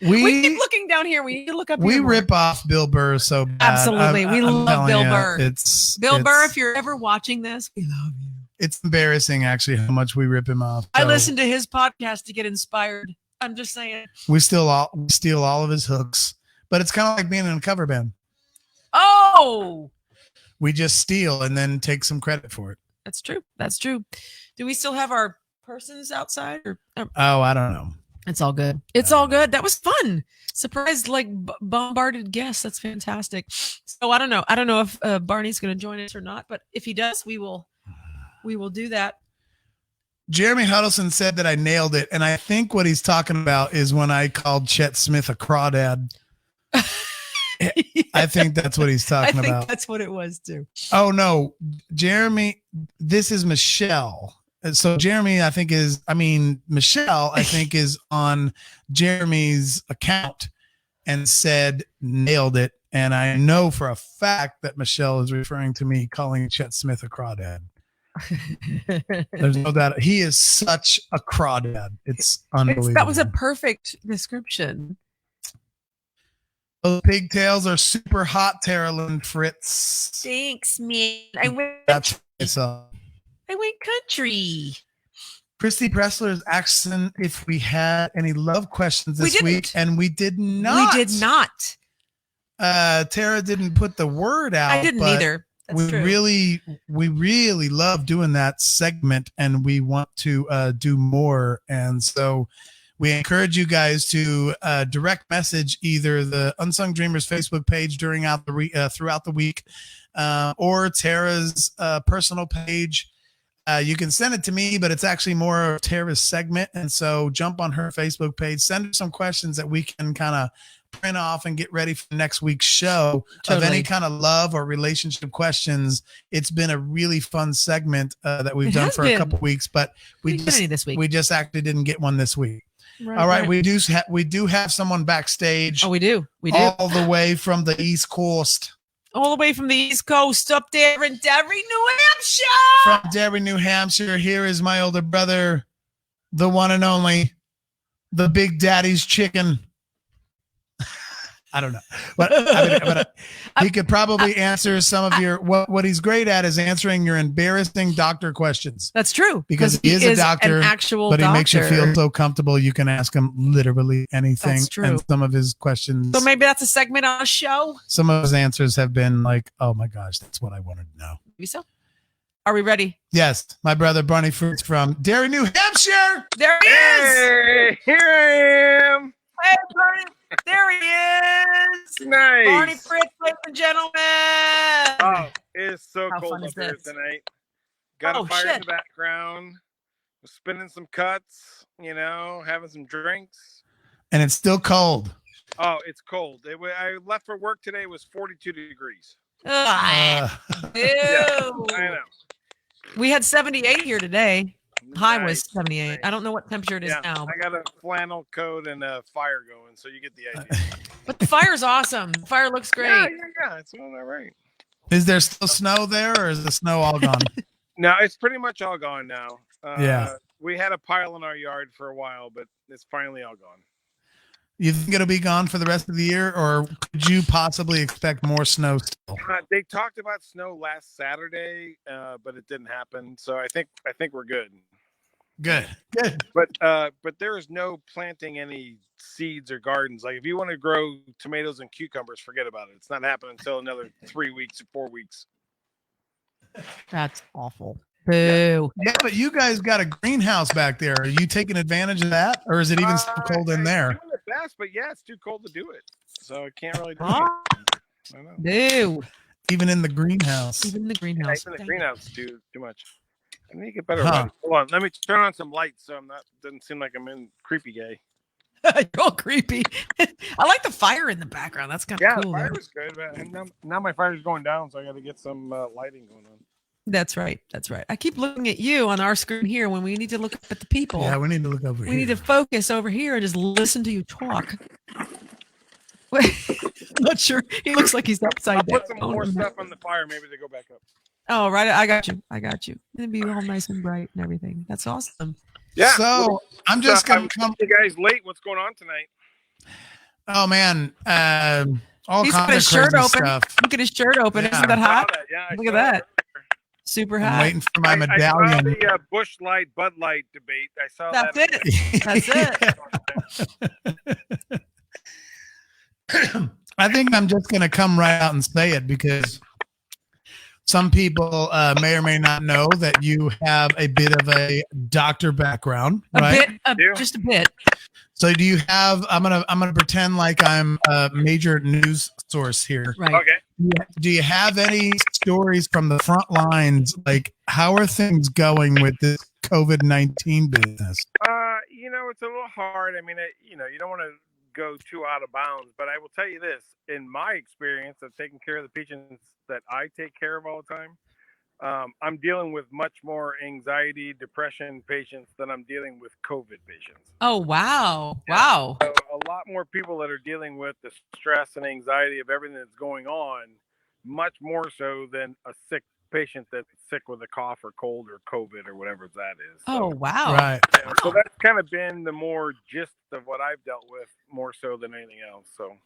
We keep looking down here. We need to look up. We rip off Bill Burr so bad. Absolutely. We love Bill Burr. Bill Burr, if you're ever watching this, we love you. It's embarrassing, actually, how much we rip him off. I listen to his podcast to get inspired. I'm just saying. We steal all of his hooks, but it's kind of like being in a cover band. Oh. We just steal and then take some credit for it. That's true. Do we still have our persons outside? Oh, I don't know. It's all good. All good. That was fun. Surprised, like bombarded guests. That's fantastic. So I don't know. If Barney's going to join us or not, but if he does, we will do that. Jeremy Huddleston said that I nailed it, and I think what he's talking about is when I called Chet Smith a crawdad. I think that's what he's talking about. I think that's what it was too. Oh no, Jeremy, this is Michelle. So Jeremy, Michelle, I think is on Jeremy's account and said, nailed it. And I know for a fact that Michelle is referring to me calling Chet Smith a crawdad. There's no doubt. He is such a crawdad. It's unbelievable. That was a perfect description. Those pigtails are super hot, Tara Lynn Fritz. Thanks, man. I went country. Christy Pressler's asking if we had any love questions this week, and we did not. Tara didn't put the word out. I didn't either. That's true. We really love doing that segment, and we want to do more. And so we encourage you guys to direct message either the Unsung Dreamers Facebook page throughout the week, or Tara's personal page. You can send it to me, but it's actually more of Tara's segment. And so jump on her Facebook page, send her some questions that we can kind of print off and get ready for next week's show. Totally. Of any kind of love or relationship questions. It's been a really fun segment that we've done for a couple weeks, but we just actually didn't get one this week. Right, all right. We do have someone backstage. Oh, we do. All the way from the East Coast. All the way from the East Coast up there in Derry, New Hampshire. From Derry, New Hampshire, here is my older brother, the one and only the Big Daddy's chicken? I don't know, but he could probably answer some of your what he's great at is answering your embarrassing doctor questions. That's true because he is a doctor, an actual but he doctor. makes you feel so comfortable. You can ask him literally anything. That's true. And some of his questions. So maybe that's a segment on a show. Some of his answers have been like, "Oh my gosh, that's what I wanted to know." Maybe so. Are we ready? Yes, my brother Barney Fruits from Derry, New Hampshire. There he is. Hey, here I am. Hey, Barney. There he is. Nice. Barney Fritz, ladies and gentlemen. Oh, it is so How cold fun up is here this? tonight. Got a fire in shit. the background. Spinning some cuts, having some drinks. And it's still cold. Oh, it's cold. I left for work today. It was 42 degrees. Ew. Yeah, I know. We had 78 here today. High was Nice. 78. Nice. I don't know what temperature it is now. I got a flannel coat and a fire going, so you get the idea. But the fire's awesome. The fire looks great. Yeah. It's all right. Is there still snow there, or is the snow all gone? No, it's pretty much all gone now. Yeah. We had a pile in our yard for a while, but it's finally all gone. You think it'll be gone for the rest of the year, or could you possibly expect more snow still? They talked about snow last Saturday, but it didn't happen. So I think we're good. Good. But there is no planting any seeds or gardens. Like if you want to grow tomatoes and cucumbers, forget about it. It's not happening until another 3 weeks or 4 weeks. That's awful. Boo. Yeah, but you guys got a greenhouse back there. Are you taking advantage of that, or is it even still cold in there? I'm doing the best, but yeah, it's too cold to do it. So I can't really do Ah. it. I know. Boo. Even in the greenhouse. Even the Yeah, greenhouse. even the greenhouse too much. I need to get better. Huh. Lighting. Hold on, let me turn on some lights so doesn't seem like I'm in creepy gay. You're all creepy. I like the fire in the background. That's kind of Yeah, cool. the fire though. was good, but now my fire's going down, so I got to get some lighting going on. That's right. That's right. I keep looking at you on our screen here when we need to look up at the people. Yeah, we need to look over we here. need to focus over here and just listen to you talk. Not sure. He looks like he's upside I'll down. put some more stuff on the fire. Maybe they go back up. Oh, right. I got you. It'd be all nice and bright and everything. That's awesome. Yeah. So I'm just gonna come. You guys late? What's going on tonight? Oh man, all He's got kinds his of shirt crazy open. stuff. Look at his shirt open. Yeah. Isn't that hot? Yeah, I Look saw at that. Super I'm hot. waiting for my I saw medallion. the Busch Light, Bud Light debate. I saw That's that. it. That's it. I think I'm just gonna come right out and say it because some people may or may not know that you have a bit of a doctor background, right? Just a bit. So do you have? I'm gonna pretend like I'm a major news source here. Right. Okay. Do you have any stories from the front lines? Like, how are things going with this COVID-19 business? It's a little hard. I mean, you don't want to go too out of bounds, but I will tell you this: in my experience of taking care of the patients that I take care of all the time, I'm dealing with much more anxiety, depression patients than I'm dealing with COVID patients. Oh, wow. Wow. So a lot more people that are dealing with the stress and anxiety of everything that's going on, much more so than a sick patient that's sick with a cough or cold or COVID or whatever that is. So, Oh, wow. Right. yeah, so that's kind of been the more gist of what I've dealt with more so than anything else. So,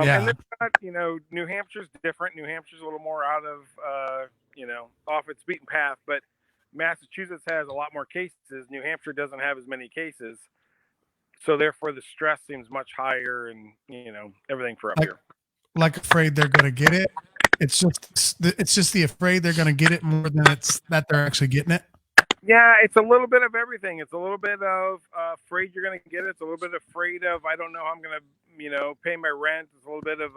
Yeah. and then, New Hampshire's different. New Hampshire's a little more out of, off its beaten path, but Massachusetts has a lot more cases. New Hampshire doesn't have as many cases. So therefore the stress seems much higher and, everything for up here. Like afraid they're gonna get it. It's just the afraid they're gonna get it more than it's that they're actually getting it. Yeah, it's a little bit of everything. It's a little bit of afraid you're going to get it. It's a little bit afraid of I don't know how I'm going to, pay my rent. It's a little bit of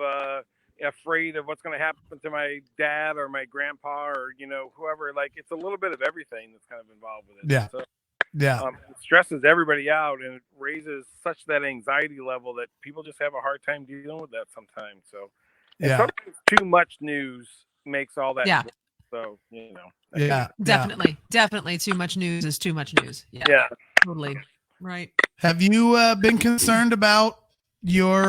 afraid of what's going to happen to my dad or my grandpa or whoever. Like it's a little bit of everything that's kind of involved with it. Yeah. So, Yeah. it stresses everybody out and it raises such that anxiety level that people just have a hard time dealing with that sometimes. So and Yeah. sometimes too much news makes all that. Yeah. So Yeah. Definitely too much news is too much news. Yeah. Totally. Right. Have you been concerned about your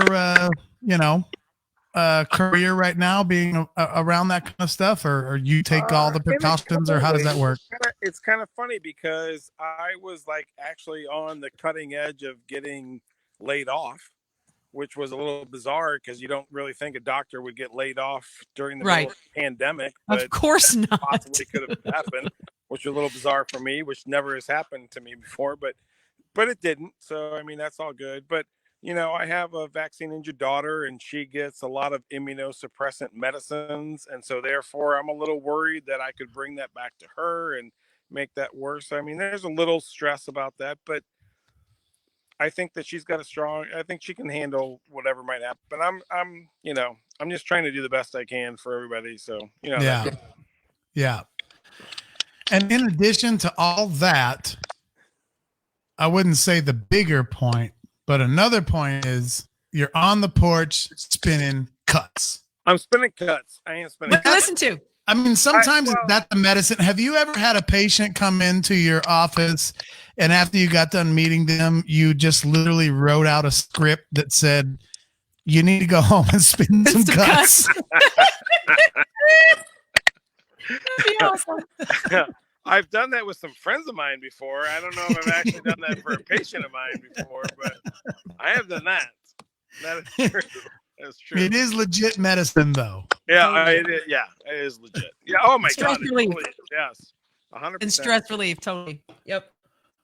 career right now being around that kind of stuff, or you take all the precautions, or how does that work? it's kind of funny because I was like actually on the cutting edge of getting laid off, which was a little bizarre because you don't really think a doctor would get laid off during the middle of the pandemic. But of course not. Possibly could have happened, which was a little bizarre for me, which never has happened to me before, but it didn't. So, I mean, that's all good. But, you know, I have a vaccine-injured daughter, and she gets a lot of immunosuppressant medicines. And so, therefore, I'm a little worried that I could bring that back to her and make that worse. I mean, there's a little stress about that, but I think that she's got I think she can handle whatever might happen. But I'm just trying to do the best I can for everybody. So, you know. Yeah. Yeah. And in addition to all that, I wouldn't say the bigger point, but another point is you're on the porch spinning cuts. I'm spinning cuts. I ain't spinning cuts. Listen to. I mean, sometimes it's not the medicine. Have you ever had a patient come into your office and after you got done meeting them, you just literally wrote out a script that said, you need to go home and spin some cuts? That'd be awesome. I've done that with some friends of mine before. I don't know if I've actually done that for a patient of mine before, but I have done that. That is true. That's true. It is legit medicine, though. Yeah, it is legit. Yeah. Oh my Stress God. relief. Totally, yes. 100%. And stress relief, totally. Yep.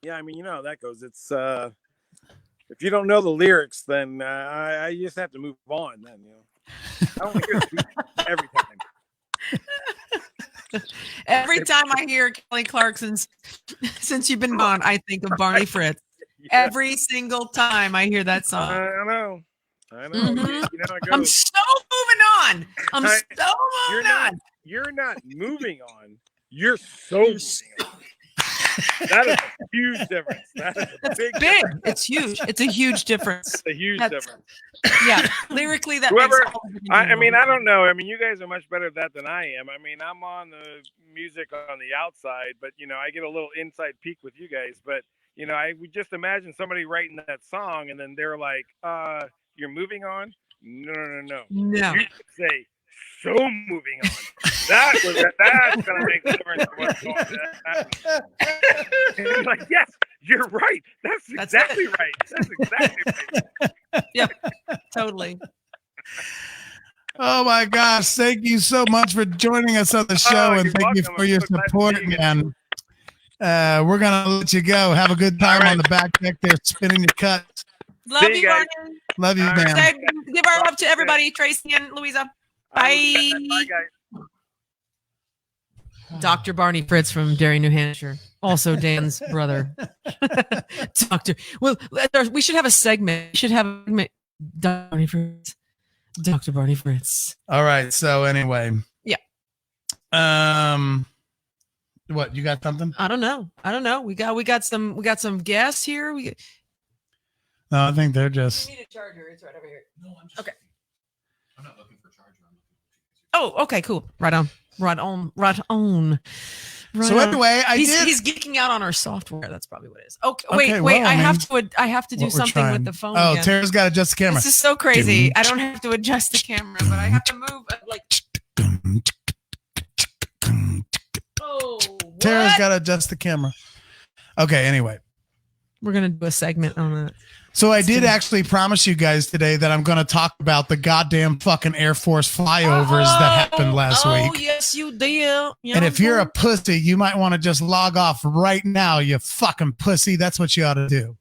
Yeah, I mean, you know how that goes. It's if you don't know the lyrics, then I just have to move on. Then I don't hear the beat every time. Every time I hear Kelly Clarkson's "Since You've Been Gone," I think of Barney Fritz. Yeah. Every single time I hear that song. I know. Mm-hmm. You know, it goes, I'm so moving on. You're not moving on. You're so moving on. That is a huge difference. That is a big difference. It's huge. It's a huge difference. It's a huge difference. Yeah, lyrically, that Whoever, makes all the difference. I mean, I don't know. I mean, you guys are much better at that than I am. I mean, I'm on the music on the outside, but you know, I get a little inside peek with you guys. But you know, I would just imagine somebody writing that song, and then they're like, "You're moving on." No. No. You should say, "So moving on." That's gonna make a difference to what's going on. And I'm like, yes, you're right. That's exactly right. That's exactly right. Yep, totally. Oh my gosh. Thank you so much for joining us on the show, and thank you for your support, man. We're gonna let you go. Have a good time on the back deck there spinning your cuts. Love you, Barney. Love you, man. Give our love to everybody, Tracy and Louisa. Bye. Bye, guys. Dr. Barney Fritz from Derry, New Hampshire. Also Dan's brother. Doctor. Well, we should have a segment. We should have a segment. Dr. Barney Fritz. Dr. Barney Fritz. All right. So anyway. Yeah. What, you got something? I don't know. We got some guests here. No, I think they're just. We need a charger. It's right over here. No, I'm just. Okay. I'm not looking for a charger. I'm looking for. Oh, okay, cool. Right on. So anyway, he's geeking out on our software. That's probably what it is. Okay, wait. I have to do something with the phone. Oh, again. Tara's got to adjust the camera. This is so crazy. I don't have to adjust the camera, but I have to move like. Oh, what? Tara's got to adjust the camera. Okay. Anyway, we're gonna do a segment on that. So I did actually promise you guys today that I'm going to talk about the goddamn fucking Air Force flyovers that happened last week. Oh, yes, you did. And if you're a pussy, you might want to just log off right now, you fucking pussy. That's what you ought to do.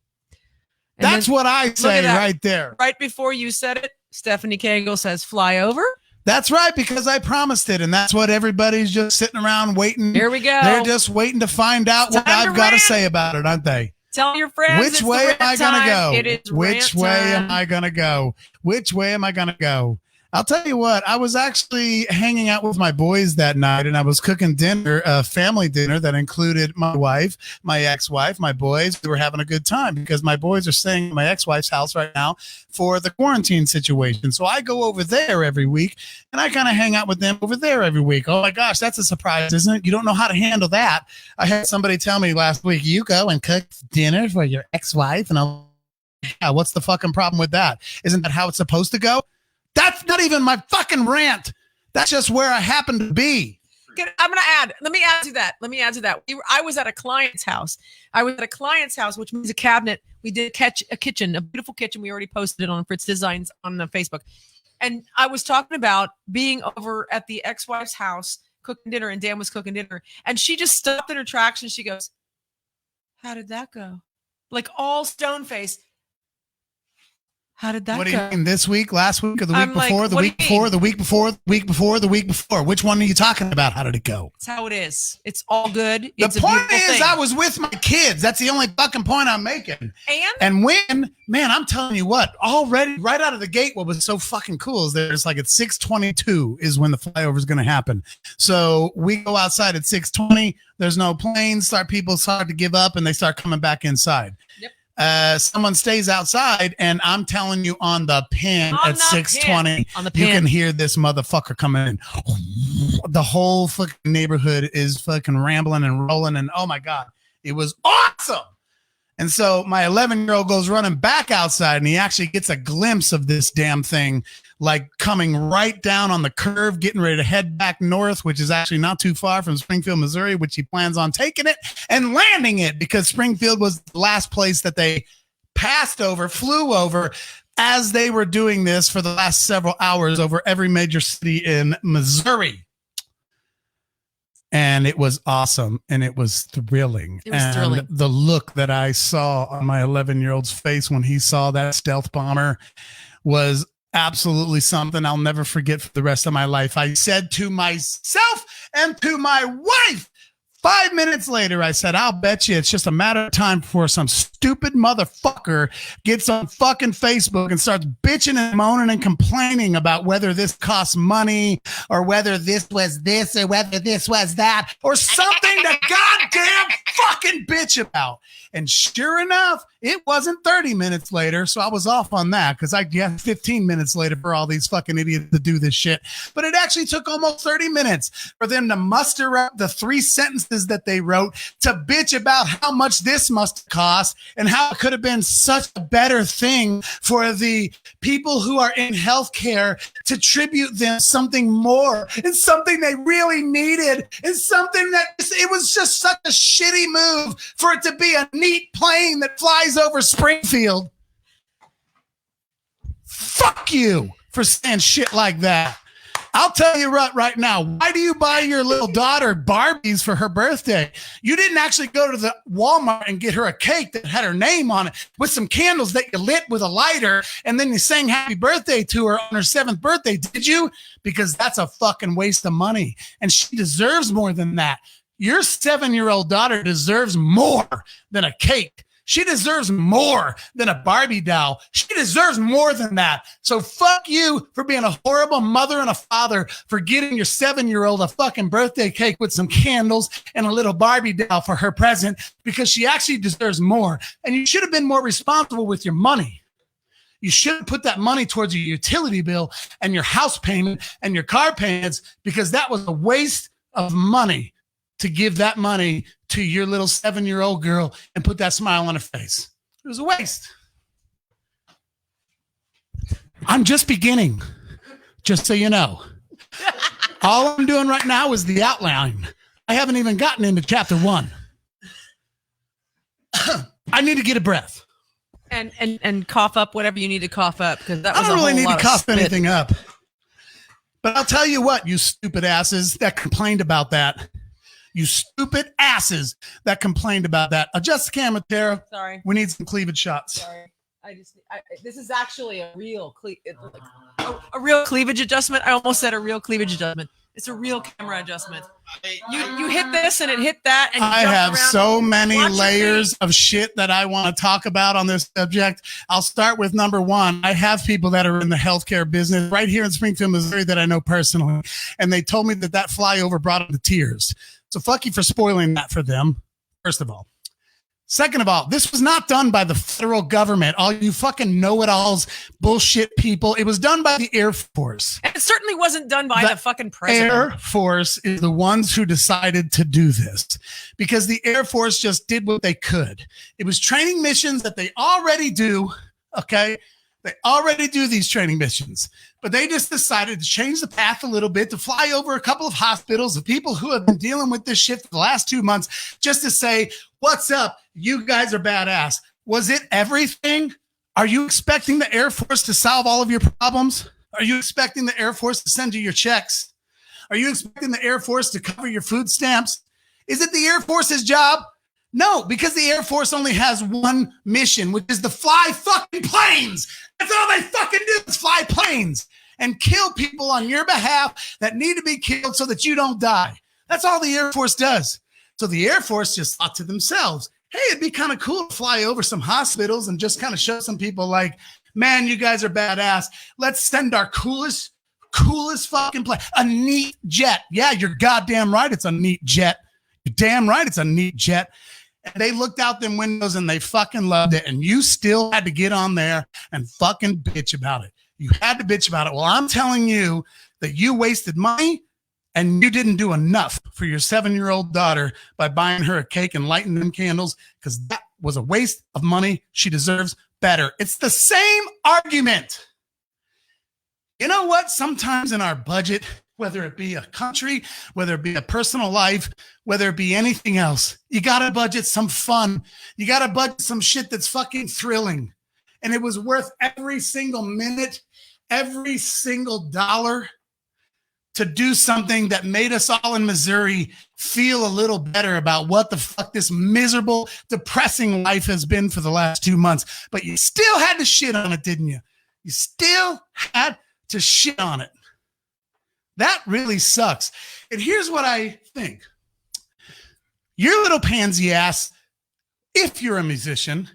And that's what I say right there. Right before you said it, Stephanie Cagle says flyover. That's right, because I promised it, and that's what everybody's just sitting around waiting. Here we go. They're just waiting to find out what I've got to say about it, aren't they? Tell your friends. Which way am I going to go? It is Which way am I going to go? Which way am I going to go? I'll tell you what, I was actually hanging out with my boys that night, and I was cooking dinner, a family dinner that included my wife, my ex-wife, my boys. We were having a good time because my boys are staying at my ex-wife's house right now for the quarantine situation. So I go over there every week, and I kind of hang out with them over there every week. Oh my gosh, that's a surprise, isn't it? You don't know how to handle that. I had somebody tell me last week, you go and cook dinner for your ex-wife, and I'm like, yeah, what's the fucking problem with that? Isn't that how it's supposed to go? That's not even my fucking rant. That's just where I happen to be. Let me add to that. I was at a client's house. Which means a cabinet. We did catch a kitchen, a beautiful kitchen. We already posted it on Fritz Designs on Facebook. And I was talking about being over at the ex-wife's house, cooking dinner, and Dan was cooking dinner. And she just stopped in her tracks and she goes, "How did that go?" Like all stone-faced. How did that go? What do you mean, this week, last week, or the week before, like, the week before, the week before, the week before, the week before? Which one are you talking about? How did it go? That's how it is. It's all good. The point is, I was with my kids. That's the only fucking point I'm making. And when, man, I'm telling you what, already right out of the gate, what was so fucking cool is there's like at 6:22 is when the flyover is going to happen. So we go outside at 6:20. There's no planes. People start to give up and they start coming back inside. Yep. Someone stays outside, and I'm telling you, on the pin at 6:20, you can hear this motherfucker coming in. The whole fucking neighborhood is fucking rambling and rolling, and oh my god, it was awesome. And so my 11-year-old goes running back outside, and he actually gets a glimpse of this damn thing, like coming right down on the curve, getting ready to head back north, which is actually not too far from Springfield, Missouri, which he plans on taking it and landing it, because Springfield was the last place that they flew over as they were doing this for the last several hours over every major city in Missouri. And it was awesome, and it was thrilling. And the look that I saw on my 11-year-old's face when he saw that stealth bomber was absolutely something I'll never forget for the rest of my life. I said to myself and to my wife, 5 minutes later, I said, "I'll bet you it's just a matter of time before some stupid motherfucker gets on fucking Facebook and starts bitching and moaning and complaining about whether this costs money or whether this was this or whether this was that or something to goddamn fucking bitch about." And sure enough, it wasn't 30 minutes later, so I was off on that because I guess 15 minutes later for all these fucking idiots to do this shit. But it actually took almost 30 minutes for them to muster up the 3 sentences that they wrote to bitch about how much this must cost and how it could have been such a better thing for the people who are in healthcare to tribute them something more and something they really needed and something that it was just such a shitty move for it to be a neat plane that flies over Springfield. Fuck you for saying shit like that. I'll tell you right now, why do you buy your little daughter Barbies for her birthday? You didn't actually go to the Walmart and get her a cake that had her name on it with some candles that you lit with a lighter, and then you sang happy birthday to her on her 7th birthday, did you? Because that's a fucking waste of money, and she deserves more than that. Your 7-year-old daughter deserves more than a cake. She deserves more than a Barbie doll. She deserves more than that. So fuck you for being a horrible mother and a father for getting your 7-year-old a fucking birthday cake with some candles and a little Barbie doll for her present, because she actually deserves more. And you should have been more responsible with your money. You should have put that money towards your utility bill and your house payment and your car payments, because that was a waste of money to give that money to your little 7-year-old girl and put that smile on her face. It was a waste. I'm just beginning, just so you know. All I'm doing right now is the outline. I haven't even gotten into chapter 1. I need to get a breath. And cough up whatever you need to cough up, because that was I don't really need to cough spit. anything up. But I'll tell you what, you stupid asses that complained about that. You stupid asses that complained about that. Adjust the camera, Tara. Sorry. We need some cleavage shots. Sorry. This is actually a real cleavage adjustment. I almost said a real cleavage adjustment. It's a real camera adjustment. You hit this and it hit that. And I have so many layers of shit that I want to talk about on this subject. I'll start with number 1. I have people that are in the healthcare business right here in Springfield, Missouri that I know personally. And they told me that flyover brought them to tears. So fuck you for spoiling that for them, first of all. Second of all, this was not done by the federal government. All you fucking know-it-alls, bullshit people. It was done by the Air Force. And it certainly wasn't done by the fucking president. Air Force is the ones who decided to do this, because the Air Force just did what they could. It was training missions that they already do, okay? They already do these training missions. But they just decided to change the path a little bit, to fly over a couple of hospitals of people who have been dealing with this shit for the last 2 months, just to say, what's up? You guys are badass. Was it everything? Are you expecting the Air Force to solve all of your problems? Are you expecting the Air Force to send you your checks? Are you expecting the Air Force to cover your food stamps? Is it the Air Force's job? No, because the Air Force only has one mission, which is to fly fucking planes. That's all they fucking do is fly planes and kill people on your behalf that need to be killed so that you don't die. That's all the Air Force does. So the Air Force just thought to themselves, hey, it'd be kind of cool to fly over some hospitals and just kind of show some people like, man, you guys are badass. Let's send our coolest fucking plane, a neat jet. Yeah, you're goddamn right. It's a neat jet. You're damn right. It's a neat jet. And they looked out them windows and they fucking loved it. And you still had to get on there and fucking bitch about it. You had to bitch about it. Well, I'm telling you that you wasted money and you didn't do enough for your 7-year-old daughter by buying her a cake and lighting them candles, because that was a waste of money. She deserves better. It's the same argument. You know what? Sometimes in our budget, whether it be a country, whether it be a personal life, whether it be anything else, you got to budget some fun. You got to budget some shit that's fucking thrilling. And it was worth every single minute, every single dollar to do something that made us all in Missouri feel a little better about what the fuck this miserable, depressing life has been for the last 2 months. But you still had to shit on it, didn't you? You still had to shit on it. That really sucks. And here's what I think. Your little pansy ass, if you're a musician,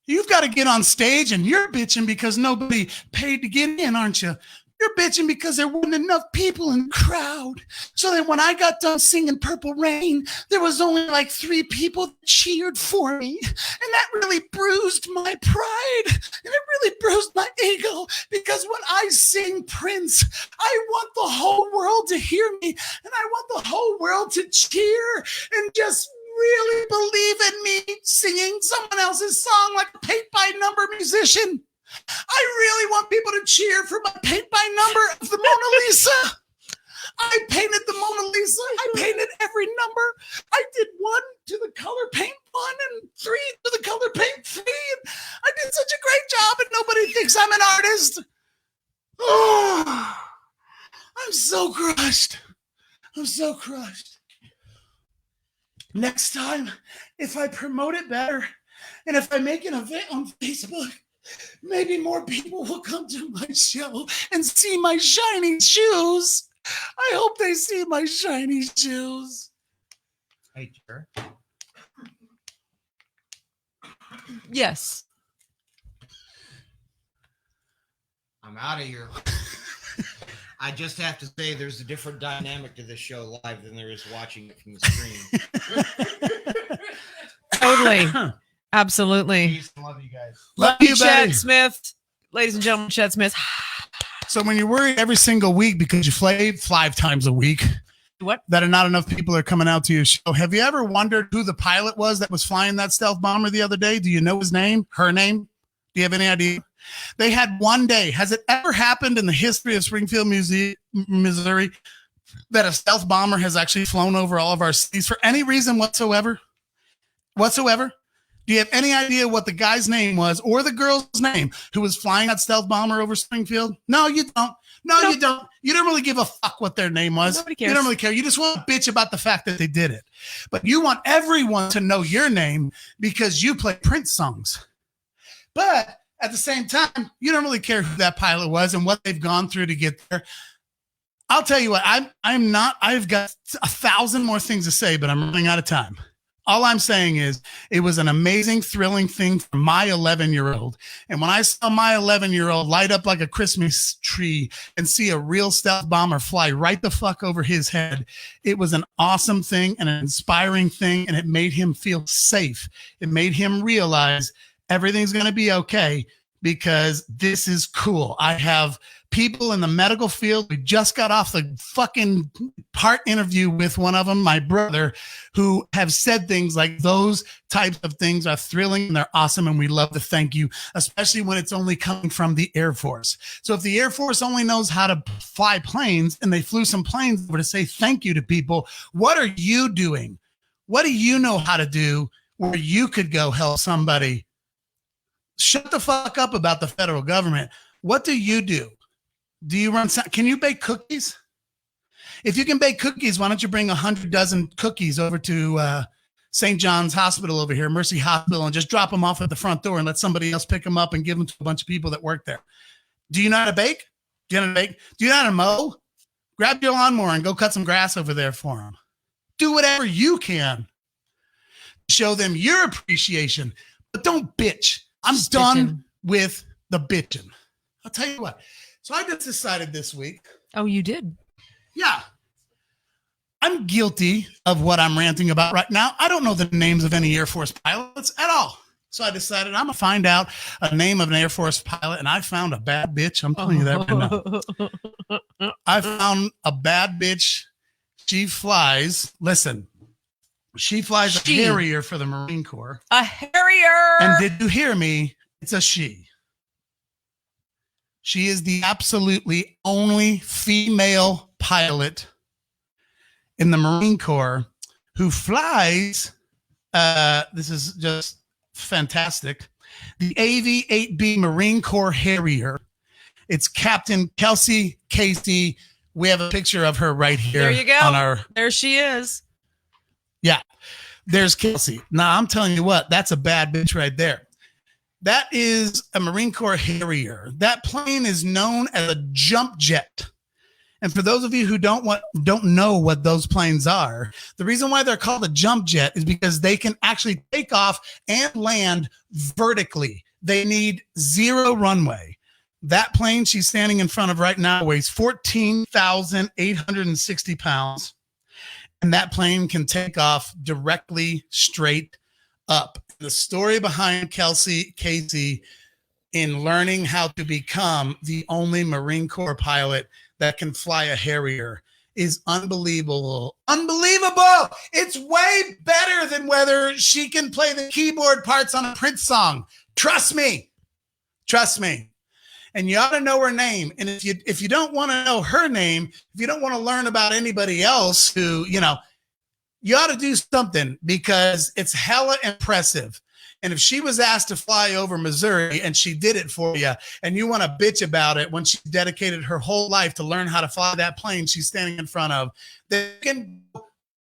you've got to get on stage and you're bitching because nobody paid to get in, aren't you? You're bitching because there weren't enough people in the crowd. So that when I got done singing Purple Rain, there was only like 3 people that cheered for me. And that really bruised my pride. And it really bruised my ego, because when I sing Prince, I want the whole world to hear me. And I want the whole world to cheer and just really believe in me singing someone else's song like a paint-by-number musician. I really want people to cheer for my paint-by-number of the Mona Lisa. I painted the Mona Lisa. I painted every number. I did 1 to the color paint 1 and 3 to the color paint 3. And I did such a great job and nobody thinks I'm an artist. Oh, I'm so crushed. I'm so crushed. Next time, if I promote it better and if I make an event on Facebook, maybe more people will come to my show and see my shiny shoes. I hope they see my shiny shoes. Hey, Jer. Yes. I'm out of here. I just have to say there's a different dynamic to this show live than there is watching it from the screen. Totally. Absolutely. Peace and love you guys. Love you, Chad buddy. Smith. Ladies and gentlemen, Chad Smith. So when you're worried every single week because you play 5 times a week, What? that not enough people are coming out to your show, have you ever wondered who the pilot was that was flying that stealth bomber the other day? Do you know his name? Her name? Do you have any idea? They had one day. Has it ever happened in the history of Springfield, Missouri, that a stealth bomber has actually flown over all of our cities for any reason whatsoever? Do you have any idea what the guy's name was or the girl's name who was flying that stealth bomber over Springfield? No, you don't. No, you don't. You don't really give a fuck what their name was. Nobody cares. You don't really care. You just want to bitch about the fact that they did it. But you want everyone to know your name because you play Prince songs. But at the same time, you don't really care who that pilot was and what they've gone through to get there. I'll tell you what, I've got 1,000 more things to say, but I'm running out of time. All I'm saying is it was an amazing, thrilling thing for my 11-year-old. And when I saw my 11-year-old light up like a Christmas tree and see a real stealth bomber fly right the fuck over his head, it was an awesome thing and an inspiring thing, and it made him feel safe. It made him realize everything's going to be okay because this is cool. I have people in the medical field. We just got off the fucking part interview with one of them, my brother, who have said things like those types of things are thrilling and they're awesome. And we love to thank you, especially when it's only coming from the Air Force. So if the Air Force only knows how to fly planes and they flew some planes over to say thank you to people, what are you doing? What do you know how to do where you could go help somebody? Shut the fuck up about the federal government. What do you do? Do you run? Can you bake cookies? If you can bake cookies, why don't you bring 100 dozen cookies over to St. John's Hospital over here, Mercy Hospital, and just drop them off at the front door and let somebody else pick them up and give them to a bunch of people that work there. Do you know how to bake? Do you know how to bake? Do you know how to mow? Grab your lawnmower and go cut some grass over there for them. Do whatever you can. Show them your appreciation, but don't bitch. I'm done with the bitching. I'll tell you what. So I just decided this week. Oh, you did? Yeah. I'm guilty of what I'm ranting about right now. I don't know the names of any Air Force pilots at all. So I decided I'm going to find out a name of an Air Force pilot, and I found a bad bitch. I'm telling you that right now. I found a bad bitch. She flies. Listen. She flies a Harrier for the Marine Corps. A Harrier! And did you hear me? It's a she. She is the absolutely only female pilot in the Marine Corps who flies. This is just fantastic. The AV-8B Marine Corps Harrier. It's Captain Kelsey Casey. We have a picture of her right here. There you go. On our, there she is. Yeah, there's Kelsey. Now, I'm telling you what, that's a bad bitch right there. That is a Marine Corps Harrier. That plane is known as a jump jet. And for those of you who don't know what those planes are, the reason why they're called a jump jet is because they can actually take off and land vertically. They need zero runway. That plane she's standing in front of right now weighs 14,860 pounds. And that plane can take off directly straight up. The story behind Kelsey Casey in learning how to become the only Marine Corps pilot that can fly a Harrier is unbelievable. Unbelievable! It's way better than whether she can play the keyboard parts on a Prince song. Trust me. Trust me. And you ought to know her name. And if you don't want to know her name, if you don't want to learn about anybody else who, you ought to do something because it's hella impressive. And if she was asked to fly over Missouri and she did it for you and you want to bitch about it when she dedicated her whole life to learn how to fly that plane she's standing in front of, then you can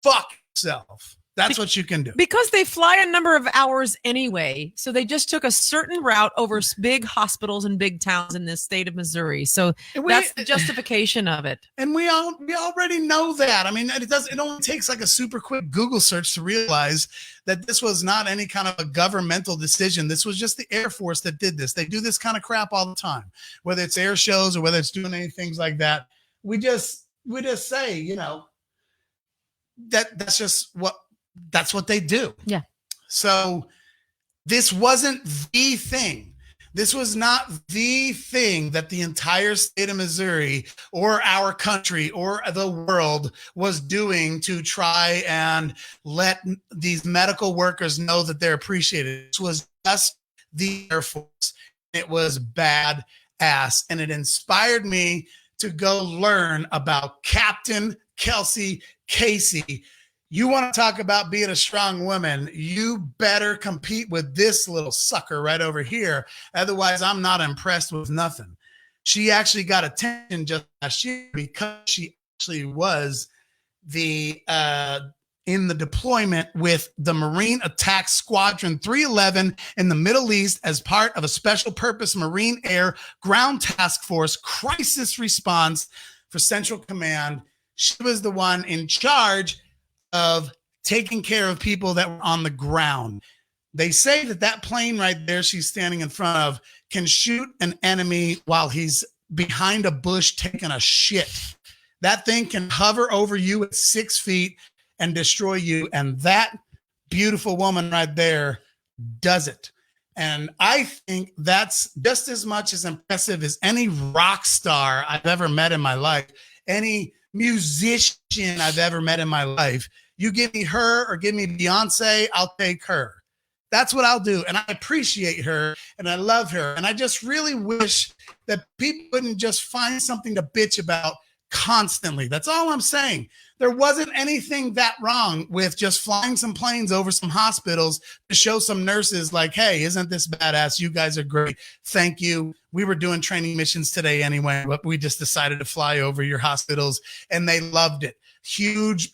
fuck yourself. That's what you can do. Because they fly a number of hours anyway. So they just took a certain route over big hospitals and big towns in this state of Missouri. So that's the justification of it. And we already know that. I mean, it only takes like a super quick Google search to realize that this was not any kind of a governmental decision. This was just the Air Force that did this. They do this kind of crap all the time, whether it's air shows or whether it's doing any things like that. We just say, that's what they do. Yeah. So this wasn't the thing. This was not the thing that the entire state of Missouri or our country or the world was doing to try and let these medical workers know that they're appreciated. This was just the Air Force. It was bad ass. And it inspired me to go learn about Captain Kelsey Casey. You want to talk about being a strong woman, you better compete with this little sucker right over here. Otherwise, I'm not impressed with nothing. She actually got attention just last year because she actually was in the deployment with the Marine Attack Squadron 311 in the Middle East as part of a special purpose Marine Air Ground Task Force crisis response for Central Command. She was the one in charge of taking care of people that were on the ground. They say that plane right there she's standing in front of can shoot an enemy while he's behind a bush taking a shit. That thing can hover over you at 6 feet and destroy you. And that beautiful woman right there does it. And I think that's just as much as impressive as any rock star I've ever met in my life, any musician I've ever met in my life. You give me her or give me Beyonce, I'll take her. That's what I'll do. And I appreciate her and I love her. And I just really wish that people wouldn't just find something to bitch about constantly. That's all I'm saying. There wasn't anything that wrong with just flying some planes over some hospitals to show some nurses like, hey, isn't this badass? You guys are great. Thank you. We were doing training missions today anyway, but we just decided to fly over your hospitals and they loved it. Huge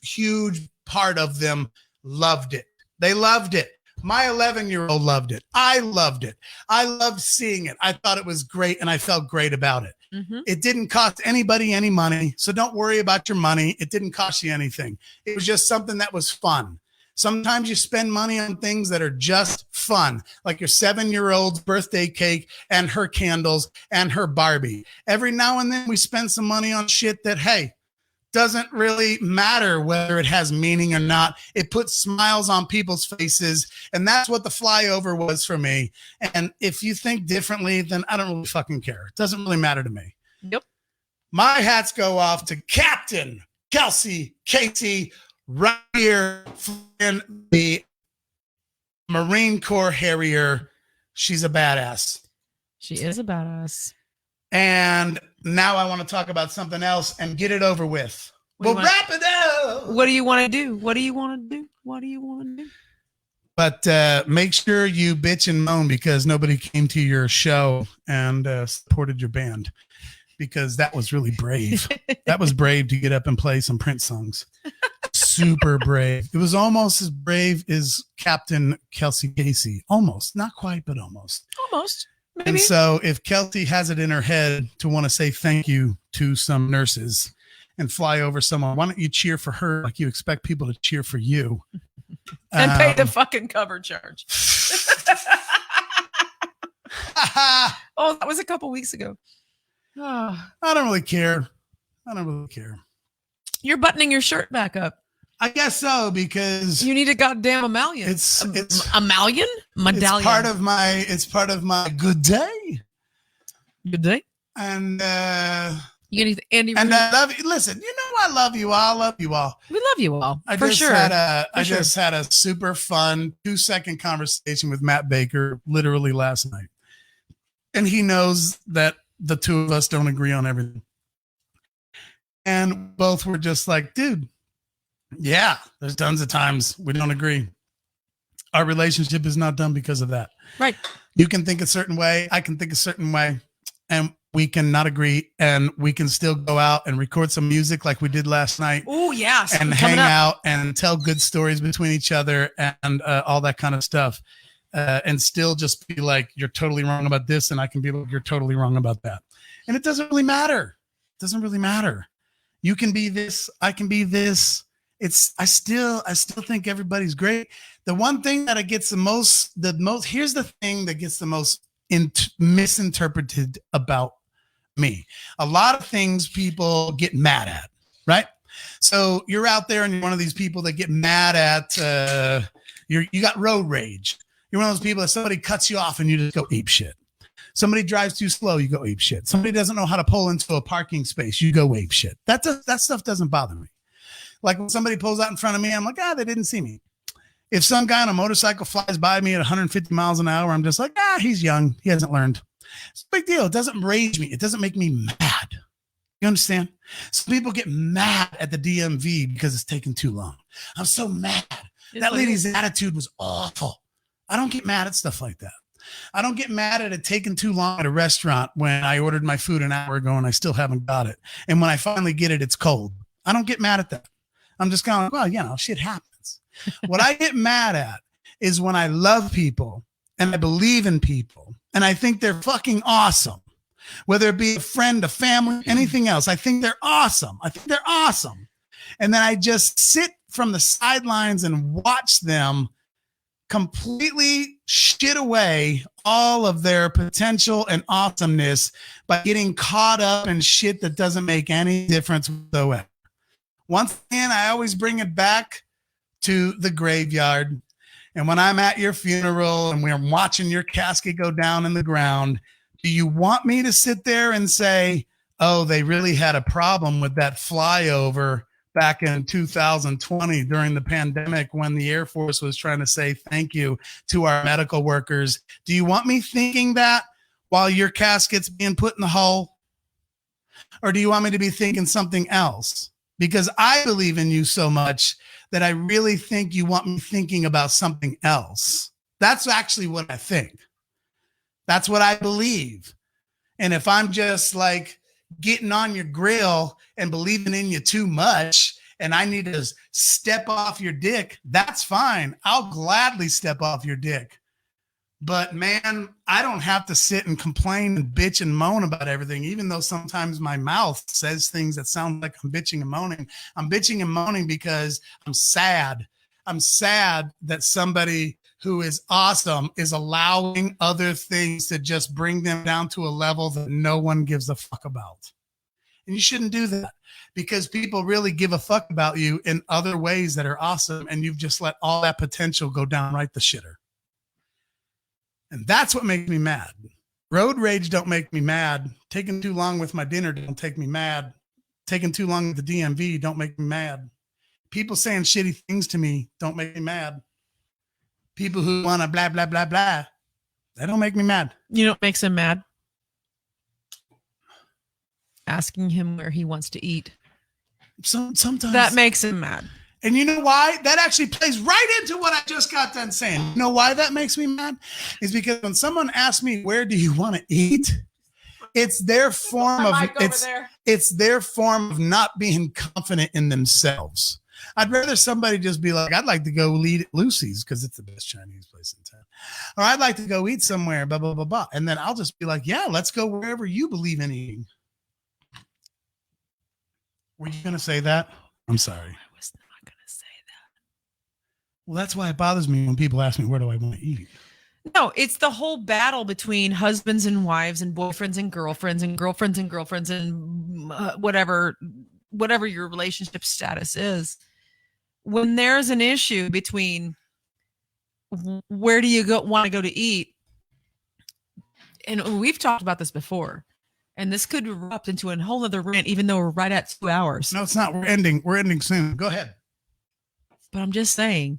part of them loved it. They loved it. My 11-year-old loved it. I loved it. I loved seeing it. I thought it was great and I felt great about it. Mm-hmm. It didn't cost anybody any money, so don't worry about your money. It didn't cost you anything. It was just something that was fun. Sometimes you spend money on things that are just fun, like your 7-year-old's birthday cake and her candles and her Barbie. Every now and then we spend some money on shit that, hey, doesn't really matter whether it has meaning or not. It puts smiles on people's faces, and that's what the flyover was for me. And if you think differently, then I don't really fucking care. It doesn't really matter to me. Yep. My hats go off to Captain Kelsey Casey right here flying the Marine Corps Harrier. She's a badass. She is a badass. And now I want to talk about something else and get it over with. We'll wrap it up. What do you want to do? What do you want to do? What do you want to do? But make sure you bitch and moan because nobody came to your show and supported your band, because that was really brave. That was brave to get up and play some Prince songs. Super brave. It was almost as brave as Captain Kelsey Casey. Almost. Not quite, but almost. Almost. Maybe. And so if Kelsey has it in her head to want to say thank you to some nurses and fly over someone, why don't you cheer for her like you expect people to cheer for you? And pay the fucking cover charge. Oh, that was a couple weeks ago. I don't really care. You're buttoning your shirt back up. I guess so, because you need a goddamn medallion. It's a medallion. It's part of my good day. Good day. And you need Andy. And I love you. Listen, you know I love you all. I love you all. We love you all. I just had a super fun 2-second conversation with Matt Baker literally last night, and he knows that the two of us don't agree on everything, and both were just like, dude. Yeah, there's tons of times we don't agree. Our relationship is not done because of that. Right. You can think a certain way. I can think a certain way. And we can not agree. And we can still go out and record some music like we did last night. Oh, yes. And hang out and tell good stories between each other and all that kind of stuff. And still just be like, you're totally wrong about this. And I can be like, you're totally wrong about that. And it doesn't really matter. It doesn't really matter. You can be this. I can be this. I still think everybody's great. The one thing that gets here's the thing that gets the most misinterpreted about me. A lot of things people get mad at, right? So you're out there and you're one of these people that get mad at, you got road rage. You're one of those people that somebody cuts you off and you just go ape shit. Somebody drives too slow, you go ape shit. Somebody doesn't know how to pull into a parking space, you go ape shit. That stuff doesn't bother me. Like when somebody pulls out in front of me, I'm like, they didn't see me. If some guy on a motorcycle flies by me at 150 miles an hour, I'm just like, he's young. He hasn't learned. It's a big deal. It doesn't rage me. It doesn't make me mad. You understand? Some people get mad at the DMV because it's taking too long. I'm so mad. That lady's attitude was awful. I don't get mad at stuff like that. I don't get mad at it taking too long at a restaurant when I ordered my food an hour ago and I still haven't got it. And when I finally get it, it's cold. I don't get mad at that. I'm just kind of like, well, shit happens. What I get mad at is when I love people and I believe in people and I think they're fucking awesome, whether it be a friend, a family, anything else. I think they're awesome. And then I just sit from the sidelines and watch them completely shit away all of their potential and awesomeness by getting caught up in shit that doesn't make any difference whatsoever. Once again, I always bring it back to the graveyard. And when I'm at your funeral and we're watching your casket go down in the ground, do you want me to sit there and say, oh, they really had a problem with that flyover back in 2020 during the pandemic when the Air Force was trying to say thank you to our medical workers? Do you want me thinking that while your casket's being put in the hole? Or do you want me to be thinking something else? Because I believe in you so much that I really think you want me thinking about something else. That's actually what I think. That's what I believe. And if I'm just like getting on your grill and believing in you too much and I need to step off your dick, that's fine. I'll gladly step off your dick. But man, I don't have to sit and complain and bitch and moan about everything, even though sometimes my mouth says things that sound like I'm bitching and moaning. I'm bitching and moaning because I'm sad. I'm sad that somebody who is awesome is allowing other things to just bring them down to a level that no one gives a fuck about. And you shouldn't do that, because people really give a fuck about you in other ways that are awesome, and you've just let all that potential go down right the shitter. And that's what makes me mad. Road rage don't make me mad. Taking too long with my dinner don't take me mad. Taking too long with the DMV don't make me mad. People saying shitty things to me don't make me mad. People who want to blah, blah, blah, blah, that don't make me mad. You know what makes him mad? Asking him where he wants to eat. Sometimes. That makes him mad. And you know why? That actually plays right into what I just got done saying. You know why that makes me mad? Is because when someone asks me, where do you want to eat? It's their form of it's their form of not being confident in themselves. I'd rather somebody just be like, I'd like to go eat at Lucy's because it's the best Chinese place in town. Or I'd like to go eat somewhere, blah, blah, blah, blah. And then I'll just be like, yeah, let's go wherever you believe in eating. Were you going to say that? I'm sorry. Well, that's why it bothers me when people ask me, where do I want to eat? No, it's the whole battle between husbands and wives and boyfriends and girlfriends and girlfriends and girlfriends and whatever your relationship status is. When there's an issue between where do you want to go to eat, and we've talked about this before, and this could erupt into a whole other rant, even though we're right at 2 hours. No, it's not. We're ending soon. Go ahead. But I'm just saying,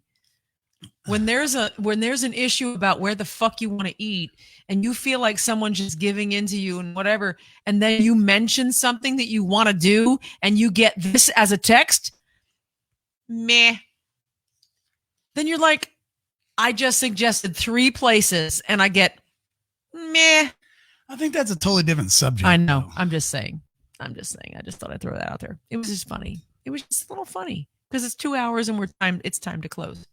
when there's an issue about where the fuck you want to eat, and you feel like someone's just giving into you and whatever, and then you mention something that you want to do, and you get this as a text, meh. Then you're like, I just suggested 3 places, and I get meh. I think that's a totally different subject. I know. Though. I'm just saying. I just thought I'd throw that out there. It was just funny. It was just a little funny because it's 2 hours and it's time to close.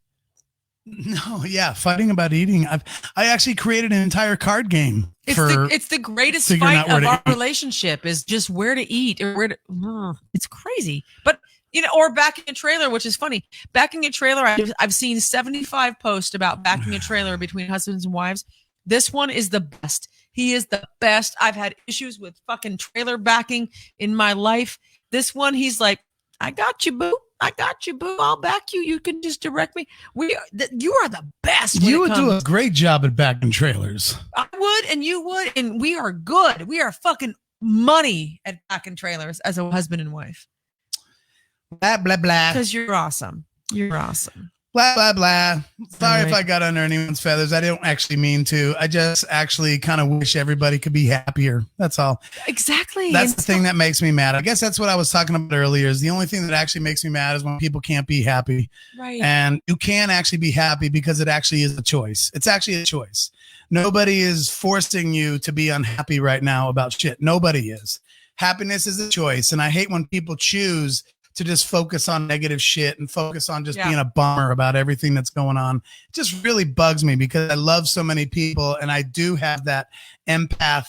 No, yeah, fighting about eating. I actually created an entire card game. It's the greatest fight of our relationship is just where to eat or where to. It's crazy, but or backing a trailer, which is funny. Backing a trailer, I've seen 75 posts about backing a trailer between husbands and wives. This one is the best. He is the best. I've had issues with fucking trailer backing in my life. This one, he's like, I got you, boo. I'll back you. You can just direct me. You are the best. You would do a great job at backing trailers. I would, and you would, and we are good. We are fucking money at backing trailers as a husband and wife. Blah, blah, blah. Because you're awesome. You're awesome. Blah, blah, blah. Sorry if I got under anyone's feathers. I don't actually mean to. I just actually kind of wish everybody could be happier. That's all. Exactly. That's the thing that makes me mad. I guess that's what I was talking about earlier. Is the only thing that actually makes me mad is when people can't be happy. Right. And you can actually be happy because it actually is a choice. It's actually a choice. Nobody is forcing you to be unhappy right now about shit. Nobody is. Happiness is a choice. And I hate when people choose to just focus on negative shit and focus on just being a bummer about everything that's going on. It just really bugs me because I love so many people and I do have that empath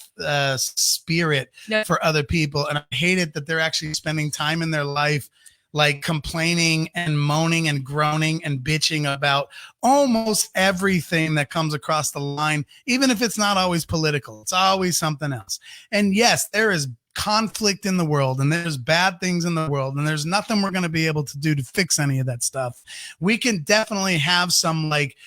spirit for other people. And I hate it that they're actually spending time in their life like complaining and moaning and groaning and bitching about almost everything that comes across the line, even if it's not always political. It's always something else. And yes, there is conflict in the world and there's bad things in the world and there's nothing we're going to be able to do to fix any of that stuff. We can definitely have some like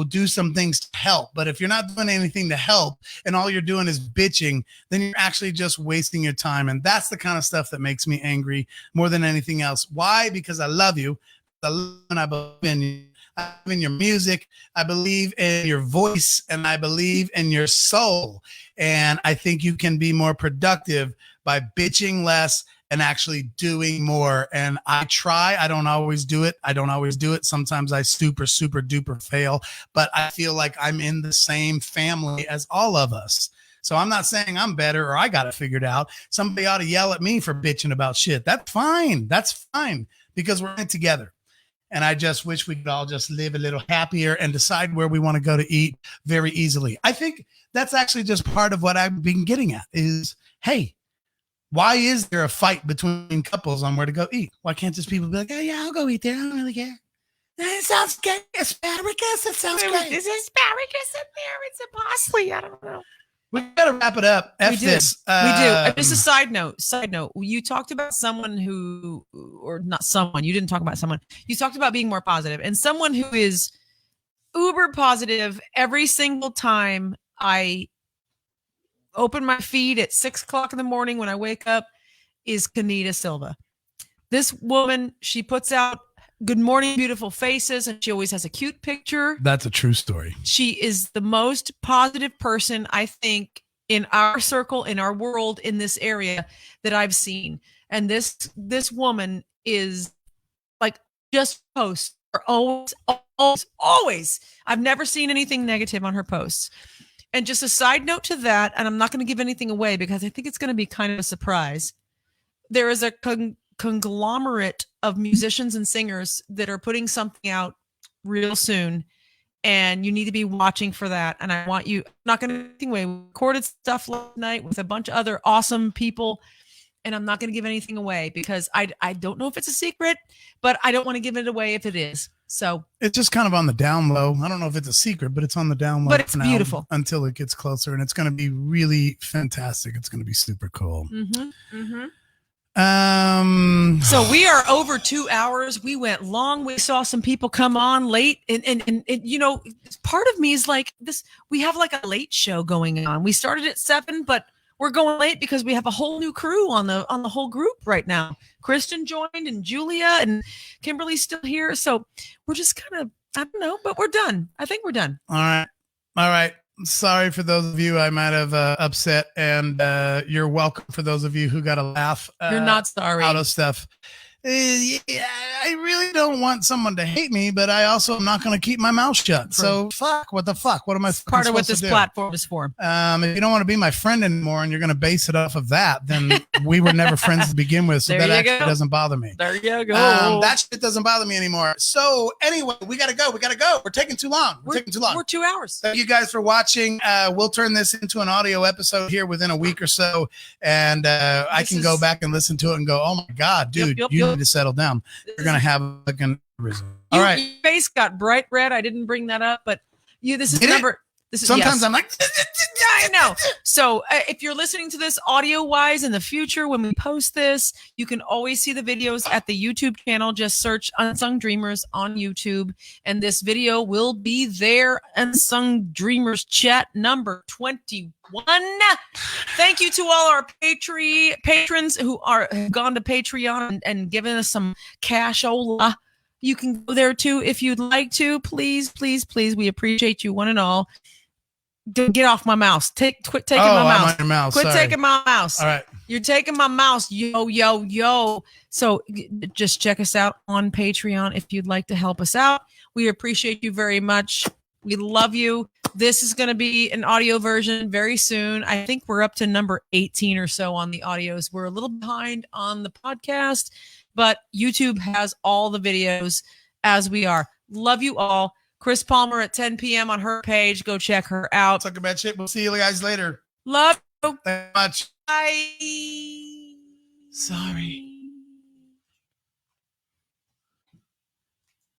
do some things to help. But if you're not doing anything to help and all you're doing is bitching, then you're actually just wasting your time. And that's the kind of stuff that makes me angry more than anything else. Why? Because I love you. I love and I believe in you. I believe in your music. I believe in your voice, and I believe in your soul. And I think you can be more productive by bitching less and actually doing more. And I try. I don't always do it. Sometimes I super duper fail, but I feel like I'm in the same family as all of us. So I'm not saying I'm better or I got it figured out. Somebody ought to yell at me for bitching about shit. That's fine. Because we're in it together. And I just wish we could all just live a little happier and decide where we want to go to eat very easily. I think that's actually just part of what I've been getting at is, hey, why is there a fight between couples on where to go eat? Why can't just people be like, oh, yeah, I'll go eat there. I don't really care. It sounds good. Asparagus. It sounds great. Is asparagus in there? It's a parsley. I don't know. We got to wrap it up. We do. Just a side note. You talked about someone who, or not someone, you didn't talk about someone. You talked about being more positive, and someone who is uber positive every single time I open my feed at 6:00 in the morning when I wake up is Kanita Silva. This woman, she puts out good morning, beautiful faces, and she always has a cute picture. That's a true story. She is the most positive person, I think, in our circle, in our world, in this area that I've seen. And this woman is like just posts are always. I've never seen anything negative on her posts. And just a side note to that, and I'm not going to give anything away because I think it's going to be kind of a surprise. There is a conglomerate of musicians and singers that are putting something out real soon, and you need to be watching for that. And I want you, I'm not going to give anything away. We recorded stuff last night with a bunch of other awesome people, and I'm not going to give anything away because I don't know if it's a secret, but I don't want to give it away if it is. So it's just kind of on the down low. I don't know if it's a secret, but it's on the down low. But it's beautiful until it gets closer, and it's going to be really fantastic. It's going to be super cool. So we are over 2 hours. We went long. We saw some people come on late, and part of me is like this. We have like a late show going on. We started at 7, but we're going late because we have a whole new crew on the whole group right now. Kristen joined, and Julia and Kimberly's still here. So we're just kind of, I don't know, but we're done. I think we're done. All right. Sorry for those of you I might have upset, and you're welcome for those of you who got a laugh. You're not sorry. Out of stuff. Yeah, I really don't want someone to hate me, but I also am not going to keep my mouth shut. So what the fuck? What am I supposed to do? Part of what this platform is for. If you don't want to be my friend anymore and you're going to base it off of that, then we were never friends to begin with. So that actually doesn't bother me. There you go. That shit doesn't bother me anymore. So anyway, we got to go. We're taking too long. We're 2 hours. Thank you guys for watching. We'll turn this into an audio episode here within a week or so. And I can go back and listen to it and go, oh my God, dude, you need to settle down. You're going to have like an all right. Your face got bright red. I didn't bring that up, but this is number. This is, sometimes yes. I'm like, I know. So if you're listening to this audio wise in the future, when we post this, you can always see the videos at the YouTube channel. Just search Unsung Dreamers on YouTube, and this video will be there. Unsung Dreamers Chat number 21. Thank you to all our patrons who have gone to Patreon and given us some cashola. You can go there too if you'd like to. Please, please, please. We appreciate you one and all. Get off my mouse. Quit taking my mouse. I'm on your mouse. Quit taking my mouse. All right. You're taking my mouse. Yo. So just check us out on Patreon if you'd like to help us out. We appreciate you very much. We love you. This is going to be an audio version very soon. I think we're up to number 18 or so on the audios. We're a little behind on the podcast, but YouTube has all the videos as we are. Love you all. Chris Palmer at 10 p.m. on her page. Go check her out. Talk about shit. We'll see you guys later. Love you. Thank you much. Bye. Sorry.